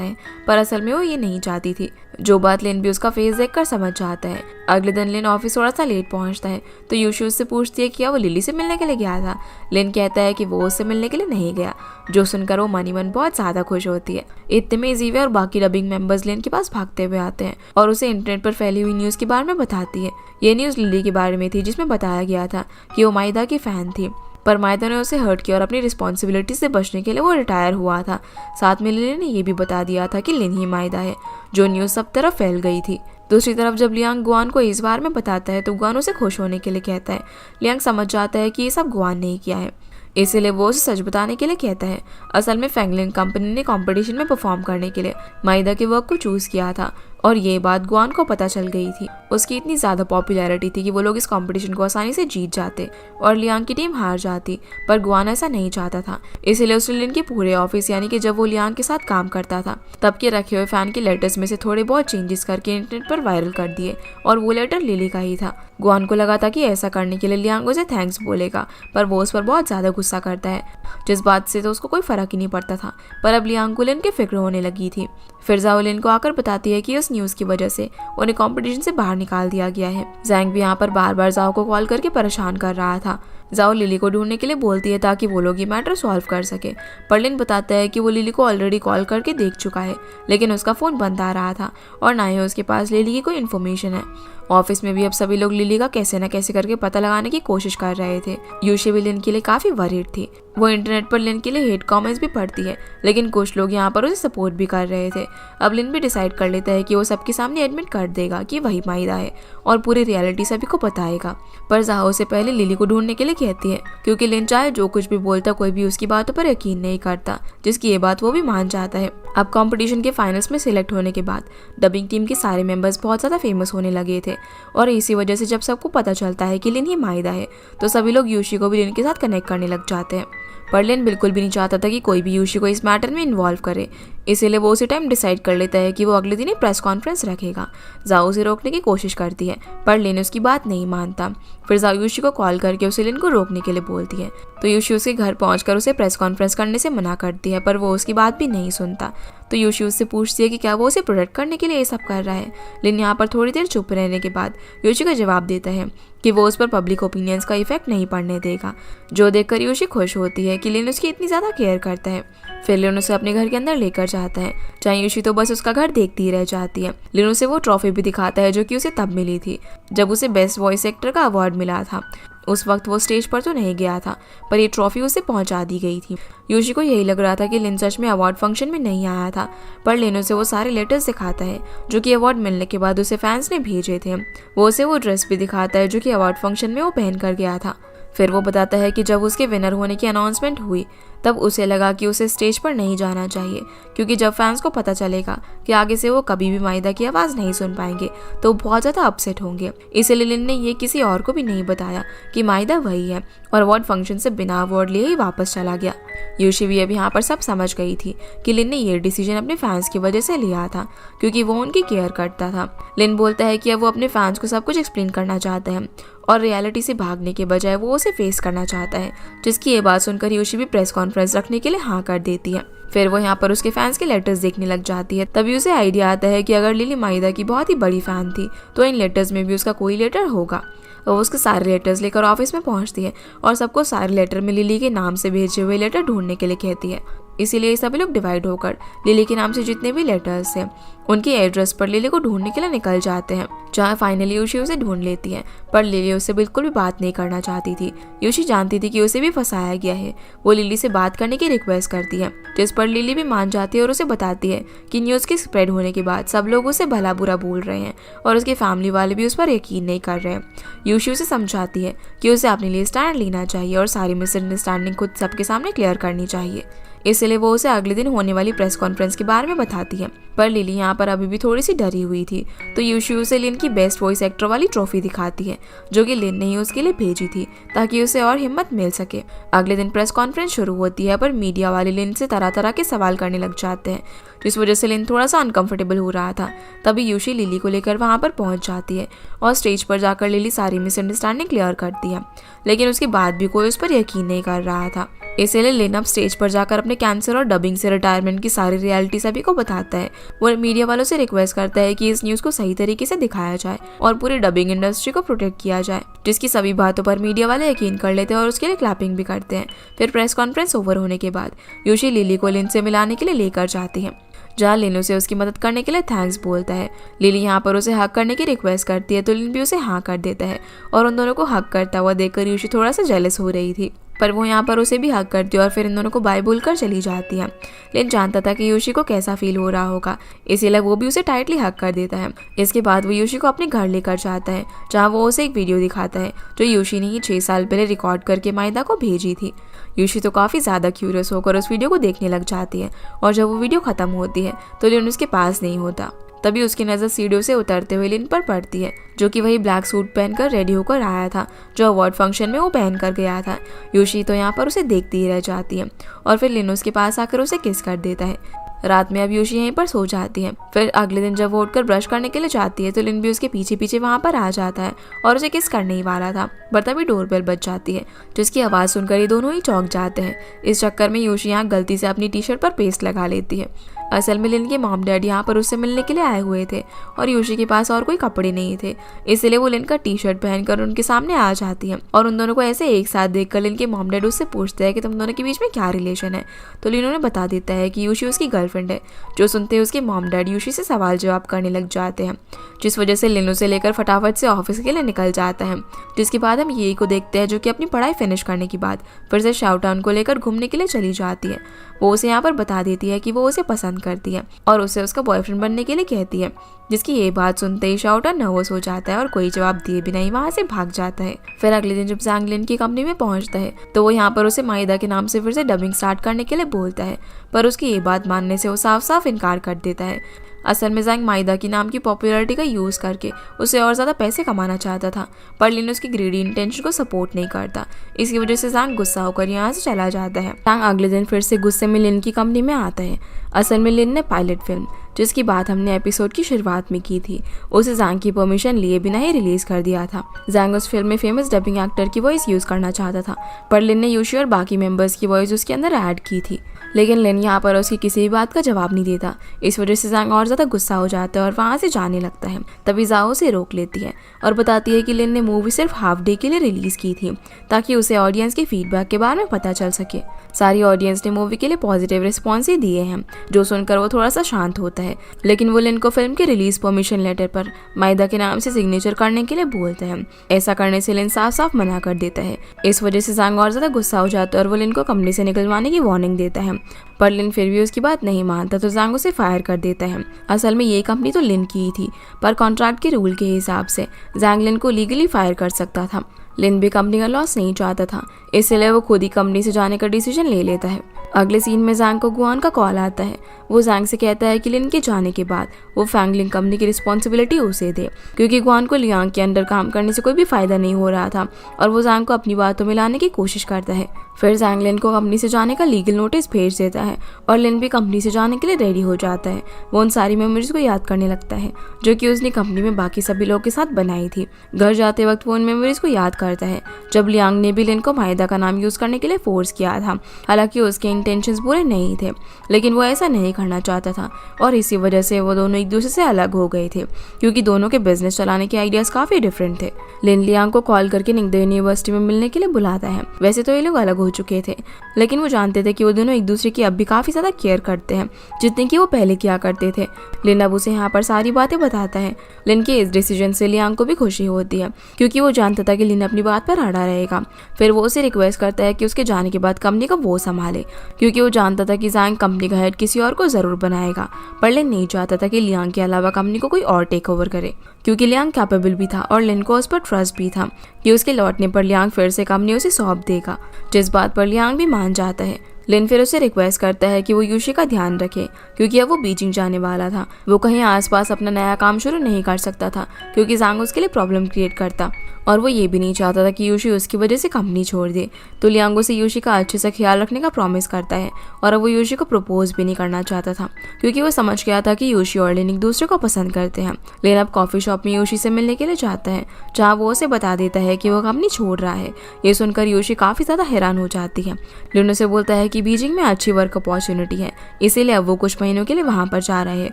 है, पर असल में वो ये नहीं चाहती थी। जो बात लिन भी उसका फेस देखकर समझ जाता है। अगले दिन लिन ऑफिस थोड़ा सा लेट पहुंचता है, तो यूशी उससे पूछती है कि क्या वो लिली से मिलने के लिए गया था। लिन कहता है कि वो उससे मिलने के लिए नहीं गया, जो सुनकर वो मनी मन बहुत ज़्यादा खुश होती है। इतने में जीवे और बाकी डबिंग मेंबर्स लिन के पास भागते हुए आते हैं और उसे इंटरनेट पर फैली हुई न्यूज़ के बारे में बताती है। ये न्यूज़ लिली के बारे में थी जिसमें बताया गया था कि वो माइदा की फ़ैन थी, पर माइदा ने उसे हर्ट किया और अपनी रिस्पॉन्सिबिलिटी से बचने के लिए वो रिटायर हुआ था। साथ में लिली ने ये भी बता दिया था कि लिन ही माइदा है, जो न्यूज़ सब तरफ फैल गई थी। दूसरी तरफ जब लियांग गुआन को इस बारे में बताता है तो गुआन उसे खुश होने के लिए कहता है। लियांग समझ जाता है कि ये सब गुआन ने किया है, इसीलिए वो उसे सच बताने के लिए कहता है। असल में फैंगलिन कंपनी ने कंपटीशन में परफॉर्म करने के लिए माइदा के वर्क को चूज़ किया था और ये बात गुआन को पता चल गई थी। उसकी इतनी ज़्यादा पॉपुलैरिटी थी कि वो लोग इस कंपटीशन को आसानी से जीत जाते और लियांग की टीम हार जाती, पर गुआन ऐसा नहीं चाहता था। इसलिए उसने लिन के पूरे ऑफिस यानी कि जब वो लियांग के साथ काम करता था तब के रखे हुए फैन के लेटर्स में से थोड़े बहुत चेंजेस करके इंटरनेट पर वायरल कर दिए और वो लेटर लिली का ही था। गुआन को लगा था कि ऐसा करने के लिए लियांग उसे थैंक्स बोलेगा, पर वो उस पर बहुत ज़्यादा गुस्सा करता है, जिस बात से तो उसको कोई फ़र्क ही नहीं पड़ता था। पर अब लियांग को लिन की फिक्र होने लगी थी। फिर जाओ लिन को आकर बताती है कि उस न्यूज़ की वजह से उन्हें कंपटीशन से बाहर निकाल दिया गया है। जैंग भी यहाँ पर बार बार जाओ को कॉल करके परेशान कर रहा था। जाओ लिली को ढूंढने के लिए बोलती है ताकि वो लोग ये मैटर सॉल्व कर सके, पर लिन बताता है कि वो लिली को ऑलरेडी कॉल करके देख चुका है, लेकिन उसका फ़ोन बंद आ रहा था और ना ही उसके पास लिली की कोई इन्फॉर्मेशन है। ऑफिस में भी अब सभी लोग लिली का कैसे न कैसे करके पता लगाने की कोशिश कर रहे थे। यूशी भी लिन के लिए काफ़ी वरीड थी। वो इंटरनेट पर लिन के लिए हेट कमेंट्स भी पढ़ती है, लेकिन कुछ लोग यहाँ पर उसे सपोर्ट भी कर रहे थे। अब लिन भी डिसाइड कर लेता है कि वो सबके सामने एडमिट कर देगा कि वही माइदा है और पूरी रियलिटी सभी को बताएगा। पर जाओ से पहले लिली को ढूंढने के लिए कहती है, क्योंकि लिन चाहे जो कुछ भी बोलता कोई भी उसकी बातों पर यकीन नहीं करता, जिसकी ये बात वो भी मान जाता है। अब कंपटीशन के फाइनल्स में सिलेक्ट होने के बाद डबिंग टीम के सारे मेंबर्स बहुत ज़्यादा फेमस होने लगे थे और इसी वजह से जब सबको पता चलता है कि लिन ही माइदा है तो सभी लोग यूशी को भी लिन के साथ कनेक्ट करने लग जाते हैं। पर लिन बिल्कुल भी नहीं चाहता था कि कोई भी यूशी को इस मैटर में इन्वॉल्व करे, इसीलिए वो उसी टाइम डिसाइड कर लेता है कि वो अगले दिन ही प्रेस कॉन्फ्रेंस रखेगा। जाओ उसे रोकने की कोशिश करती है, पर लिन उसकी बात नहीं मानता। फिर जाओ यूशी को कॉल करके उसे लिन को रोकने के लिए बोलती है, तो यूशी उसके घर पहुंचकर उसे प्रेस कॉन्फ्रेंस करने से मना करती है, पर वो उसकी बात भी नहीं सुनता। तो यूशी उससे पूछती है कि क्या वो उसे प्रोटेक्ट करने के लिए ये सब कर रहा है। लिन यहाँ पर थोड़ी देर चुप रहने के बाद यूशी का जवाब देता है कि वो उस पर पब्लिक ओपिनियंस का इफेक्ट नहीं पड़ने देगा, जो देखकर यूशी खुश होती है कि लिन उसकी इतनी ज़्यादा केयर करता है। फिर लिन उसे अपने घर के अंदर लेकर जाता है, जहाँ यूशी तो बस उसका घर देखती ही रह जाती है। लिन उसे वो ट्रॉफी भी दिखाता है जो कि उसे तब मिली थी जब उसे बेस्ट वॉइस एक्टर का अवार्ड मिला था। उस वक्त वो स्टेज पर तो नहीं गया था, पर ये ट्रॉफी उसे पहुंचा दी गई थी। यूशी को यही लग रहा था कि लिन सच में अवार्ड फंक्शन में नहीं आया था, पर लिन उसे वो सारे लेटर्स दिखाता है जो कि अवार्ड मिलने के बाद उसे फैंस ने भेजे थे। वो उसे वो ड्रेस भी दिखाता है जो कि अवार्ड फंक्शन में वो पहन कर गया था। फिर वो बताता है कि जब उसके विनर होने की अनाउंसमेंट हुई तब उसे लगा कि उसे स्टेज पर नहीं जाना चाहिए, क्योंकि जब फैंस को पता चलेगा कि आगे से वो कभी भी माइदा की आवाज़ नहीं सुन पाएंगे तो बहुत ज़्यादा अपसेट होंगे। इसलिए लिन ने ये किसी और को भी नहीं बताया कि माइदा वही है, और अवार्ड फंक्शन से बिना अवार्ड लिए ही वापस चला गया। यूशी भी अब यहाँ पर सब समझ गई थी कि लिन ने ये डिसीजन अपने फैंस की वजह से लिया था, क्योंकि वो उनकी केयर करता था। लिन बोलता है कि अब वो अपने फैंस को सब कुछ एक्सप्लेन करना चाहता है और रियलिटी से भागने के बजाय वो उसे फेस करना चाहता है, जिसकी ये बात सुनकर यूशी भी प्रेस कॉन्फ्रेंस रखने के लिए हाँ कर देती है। फिर वो यहाँ पर उसके फैंस के लेटर्स देखने लग जाती है। तभी उसे आइडिया आता है कि अगर लिली माइदा की बहुत ही बड़ी फैन थी तो इन लेटर्स में भी उसका कोई लेटर होगा। वो उसके सारे लेटर्स लेकर ऑफिस में पहुंचती है और सबको सारे लेटर में लिली के नाम से भेजे हुए लेटर ढूंढने के लिए कहती है। इसीलिए सभी लोग डिवाइड होकर लिली के नाम से जितने भी लेटर्स हैं उनके एड्रेस पर लिली को ढूंढने के लिए निकल जाते हैं, जहाँ फाइनली यूशी उसे ढूंढ लेती है। पर लिली उससे बिल्कुल भी बात नहीं करना चाहती थी। यूशी जानती थी कि उसे भी फंसाया गया है। वो लिली से बात करने की रिक्वेस्ट करती है, जिस पर लिली भी मान जाती है और उसे बताती है कि न्यूज़ के स्प्रेड होने के बाद सब लोग उसे भला बुरा बोल रहे हैं और उसके फैमिली वाले भी उस पर यकीन नहीं कर रहे हैं। यूशी उसे समझाती है कि उसे अपने लिए स्टैंड लेना चाहिए और सारी मिसअंडरस्टैंडिंग खुद सबके सामने क्लियर करनी चाहिए। इसलिए वो उसे अगले दिन होने वाली प्रेस कॉन्फ्रेंस के बारे में बताती है। पर लिली यहाँ पर अभी भी थोड़ी सी डरी हुई थी, तो यूशी उसे लिन की बेस्ट वॉइस एक्टर वाली ट्रॉफी दिखाती है, जो कि लिन ने ही उसके लिए भेजी थी ताकि उसे और हिम्मत मिल सके। अगले दिन प्रेस कॉन्फ्रेंस शुरू होती है, पर मीडिया वाले लिन से तरह तरह के सवाल करने लग जाते हैं, जिस वजह से लिन थोड़ा सा अनकंफर्टेबल हो रहा था। तभी यूशी लिली को लेकर वहाँ पर पहुँच जाती है और स्टेज पर जाकर लिली सारी मिसअंडरस्टैंडिंग क्लियर करती है, लेकिन उसके बाद भी कोई उस पर यकीन नहीं कर रहा था। इसलिए लिन अब स्टेज पर जाकर अपने कैंसर और डबिंग से रिटायरमेंट की सारी रियलिटी सभी को बताता है। वो मीडिया वालों से रिक्वेस्ट करता है कि इस न्यूज़ को सही तरीके से दिखाया जाए और पूरी डबिंग इंडस्ट्री को प्रोटेक्ट किया जाए, जिसकी सभी बातों पर मीडिया वाले यकीन कर लेते हैं और उसके लिए क्लैपिंग भी करते हैं। फिर प्रेस कॉन्फ्रेंस ओवर होने के बाद यूशी लिली को लिन से मिलाने के लिए लेकर जाती है, जहाँ लिन उसे उसकी मदद करने के लिए थैंक्स बोलता है। लिली यहाँ पर उसे हक करने की रिक्वेस्ट करती है, तो लिन भी उसे हाँ कर देता है और उन दोनों को हक करता हुआ देखकर यूशी थोड़ा सा जेलस हो रही थी, पर वो यहाँ पर उसे भी हक करती है और फिर इन दोनों को बाय बोलकर चली जाती है। लिन जानता था कि यूशी को कैसा फील हो रहा होगा, इसीलिए वो भी उसे टाइटली हक कर देता है। इसके बाद वो यूशी को अपने घर लेकर जाता है, जहाँ वो उसे एक वीडियो दिखाता है जो यूशी ने ही 6 साल पहले रिकॉर्ड करके माइदा को भेजी थी। यूशी तो काफ़ी ज़्यादा क्यूरियस होकर उस वीडियो को देखने लग जाती है, और जब वो वीडियो ख़त्म होती है तो लिन उसके पास नहीं होता। तभी उसकी नज़र सीढ़ियों से उतरते हुए लिन पर पड़ती है, जो कि वही ब्लैक सूट पहनकर रेडी होकर आया था जो अवार्ड फंक्शन में वो पहन कर गया था। यूशी तो यहाँ पर उसे देखती ही रह जाती है और फिर लिन उसके पास आकर उसे किस कर देता है। रात में अब यूशी यहीं पर सो जाती है। फिर अगले दिन जब वो उठकर ब्रश करने के लिए जाती है तो लिन भी उसके पीछे पीछे वहाँ पर आ जाता है और उसे किस करने ही वाला था, पर तभी डोरबेल बज जाती है, जिसकी आवाज़ सुनकर ये दोनों ही चौंक जाते हैं। इस चक्कर में यूशी यहाँ गलती से अपनी टी शर्ट पर पेस्ट लगा लेती है। असल में लिन के मॉम डैड यहाँ पर उससे मिलने के लिए आए हुए थे और यूशी के पास और कोई कपड़े नहीं थे, इसलिए वो लिन का टी शर्ट पहनकर उनके सामने आ जाती है और उन दोनों को ऐसे एक साथ देखकर लिन के मॉम डैड उससे पूछते हैं कि तुम दोनों के बीच में क्या रिलेशन है। तो लिन उन्हें बता देता है कि यूशी उसकी गर्लफ्रेंड है। जो सुनते हैं उसके मॉम डैड यूशी से सवाल जवाब करने लग जाते हैं, जिस वजह से लिन उसे लेकर फटाफट से ऑफिस के लिए निकल जाता है। जिसके बाद हम ये को देखते हैं, जो कि अपनी पढ़ाई फिनिश करने के बाद फिर से शाउटाउन को लेकर घूमने के लिए चली जाती है। वो उसे यहाँ पर बता देती है कि वो उसे पसंद करती है और उसे उसका बॉयफ्रेंड बनने के लिए कहती है, जिसकी ये बात सुनते ही शाउटाउन नर्वस हो जाता है और कोई जवाब दिए बिना ही वहाँ से भाग जाता है। फिर अगले दिन जब ज़ैंग लिन की कंपनी में पहुँचता है तो वो यहाँ पर उसे माइदा के नाम से फिर से डबिंग स्टार्ट करने के लिए बोलता है, पर उसकी ये बात मानने से वो साफ साफ इनकार कर देता है। असल में ज़ैंग माइदा की नाम की पॉपुलैरिटी का यूज़ करके उसे और ज़्यादा पैसे कमाना चाहता था, पर लिन उसकी ग्रीडी इंटेंशन को सपोर्ट नहीं करता। इसकी वजह से ज़ैंग गुस्सा होकर यहाँ से चला जाता है। ज़ैंग अगले दिन फिर से गुस्से में लिन की कंपनी में आता है। असल में लिन ने पायलट फिल्म, जिसकी बात हमने एपिसोड की शुरुआत में की थी, उसे ज़ैंग की परमिशन लिए बिना ही रिलीज कर दिया था। ज़ैंग उस फिल्म में फेमस डबिंग एक्टर की वॉइस यूज़ करना चाहता था, पर लिन ने यूशी और बाकी मेंबर्स की वॉइस उसके अंदर ऐड की थी, लेकिन लिन यहाँ पर उसकी किसी भी बात का जवाब नहीं देता। इस वजह से ज़ैंग और ज़्यादा गुस्सा हो जाता है और वहाँ से जाने लगता है। तभी ज़ाओ उसे रोक लेती है और बताती है कि लिन ने मूवी सिर्फ हाफ डे के लिए रिलीज़ की थी, ताकि उसे ऑडियंस के फीडबैक के बारे में पता चल सके। सारी ऑडियंस ने मूवी के लिए पॉजिटिव रिस्पॉन्स ही दिए हैं, जो सुनकर वो थोड़ा सा शांत होता है, लेकिन वो लिन को फिल्म के रिलीज परमिशन लेटर पर माइदा के नाम से सिग्नेचर करने के लिए बोलता है। ऐसा करने से लिन साफ साफ मना कर देता है। इस वजह से ज़ैंग और ज़्यादा गुस्सा हो जाता है और वो लिन को कंपनी से निकलवाने की वार्निंग देता है, पर लिन फिर भी उसकी बात नहीं मानता तो ज़ैंग उसे फायर कर देता है। असल में ये कंपनी तो लिन की ही थी, पर कॉन्ट्रैक्ट के रूल के हिसाब से ज़ैंग लिन को लीगली फायर कर सकता था। लिन भी कंपनी का लॉस नहीं चाहता था, इसलिए वो खुद ही कंपनी से जाने का डिसीजन ले लेता है। अगले सीन में जैंग को गुआन का कॉल आता है। वो जैंग से कहता है कि लिन के जाने के बाद वो फैंगलिंग कंपनी की रिस्पॉन्सिबिलिटी उसे दे, क्योंकि गुआन को लियांग के अंडर काम करने से कोई भी फायदा नहीं हो रहा था और वो जैंग को अपनी बातों में लाने की कोशिश करता है। फिर जैंग लिन को कंपनी से जाने का लीगल नोटिस भेज देता है और लिन भी कंपनी से जाने के लिए रेडी हो जाता है। वो उन सारी मेमोरीज को याद करने लगता है जो कि उसने कंपनी में बाकी सभी लोगों के साथ बनाई थी। घर जाते वक्त वो उन मेमोरीज को याद करता है जब लियांग ने भी लिन को माहिदा का नाम यूज करने के लिए फोर्स किया था। हालांकि उसके इंटेंशंस बुरे नहीं थे, लेकिन वो ऐसा नहीं करना चाहता था और इसी वजह से वो दोनों एक दूसरे से अलग हो गए थे, क्योंकि दोनों के बिजनेस चलाने के आइडियाज काफी डिफरेंट थे। लिन लियांग को कॉल करके निंगदे यूनिवर्सिटी में मिलने के लिए बुलाता है। वैसे तो ये लोग अलग हो चुके थे, लेकिन वो जानते थे कि वो दोनों एक दूसरे की अब भी काफी ज्यादा केयर करते हैं जितने की वो पहले किया करते थे। लिन अब उसे यहाँ पर सारी बातें बताता है। लिन के इस डिसीजन से लियांग को भी खुशी होती है, क्योंकि वो जानता था कि लिन अपनी बात पर अड़ा रहेगा। फिर वो उसे रिक्वेस्ट करता है कि उसके जाने के बाद कंपनी को वो संभाले, क्योंकि वो जानता था कि जैंग कंपनी का हेड किसी और को जरूर बनाएगा। पर लिन नहीं चाहता था कि लियांग के अलावा कंपनी को कोई और टेक ओवर करे, क्योंकि लियांग कैपेबल भी था और लिन को उस पर ट्रस्ट भी था कि उसके लौटने पर लियांग फिर से कंपनी उसे सौंप देगा, जिस बात पर लियांग भी मान जाता है। लिन फिर उसे रिक्वेस्ट करता है कि वो यूशी का ध्यान रखे, क्योंकि अब वो बीजिंग जाने वाला था। वो कहीं आसपास अपना नया काम शुरू नहीं कर सकता था, क्योंकि जैंग उसके लिए प्रॉब्लम क्रिएट करता और वो ये भी नहीं चाहता था कि यूशी उसकी वजह से कंपनी छोड़ दे। तो लियांग उसे यूशी का अच्छे से ख्याल रखने का प्रॉमिस करता है और अब वो यूशी को प्रपोज भी नहीं करना चाहता था, क्योंकि वो समझ गया था कि यूशी और लिन एक दूसरे को पसंद करते हैं। लिन अब कॉफी शॉप में यूशी से मिलने के लिए जाता है, जहाँ वो उसे बता देता है कि वो कंपनी छोड़ रहा है। ये सुनकर यूशी काफी ज्यादा हैरान हो जाती है। लिन उसे बोलता है कि बीजिंग में अच्छी वर्क अपॉर्चुनिटी है, इसीलिए अब वो कुछ महीनों के लिए वहाँ पर जा रहे हैं।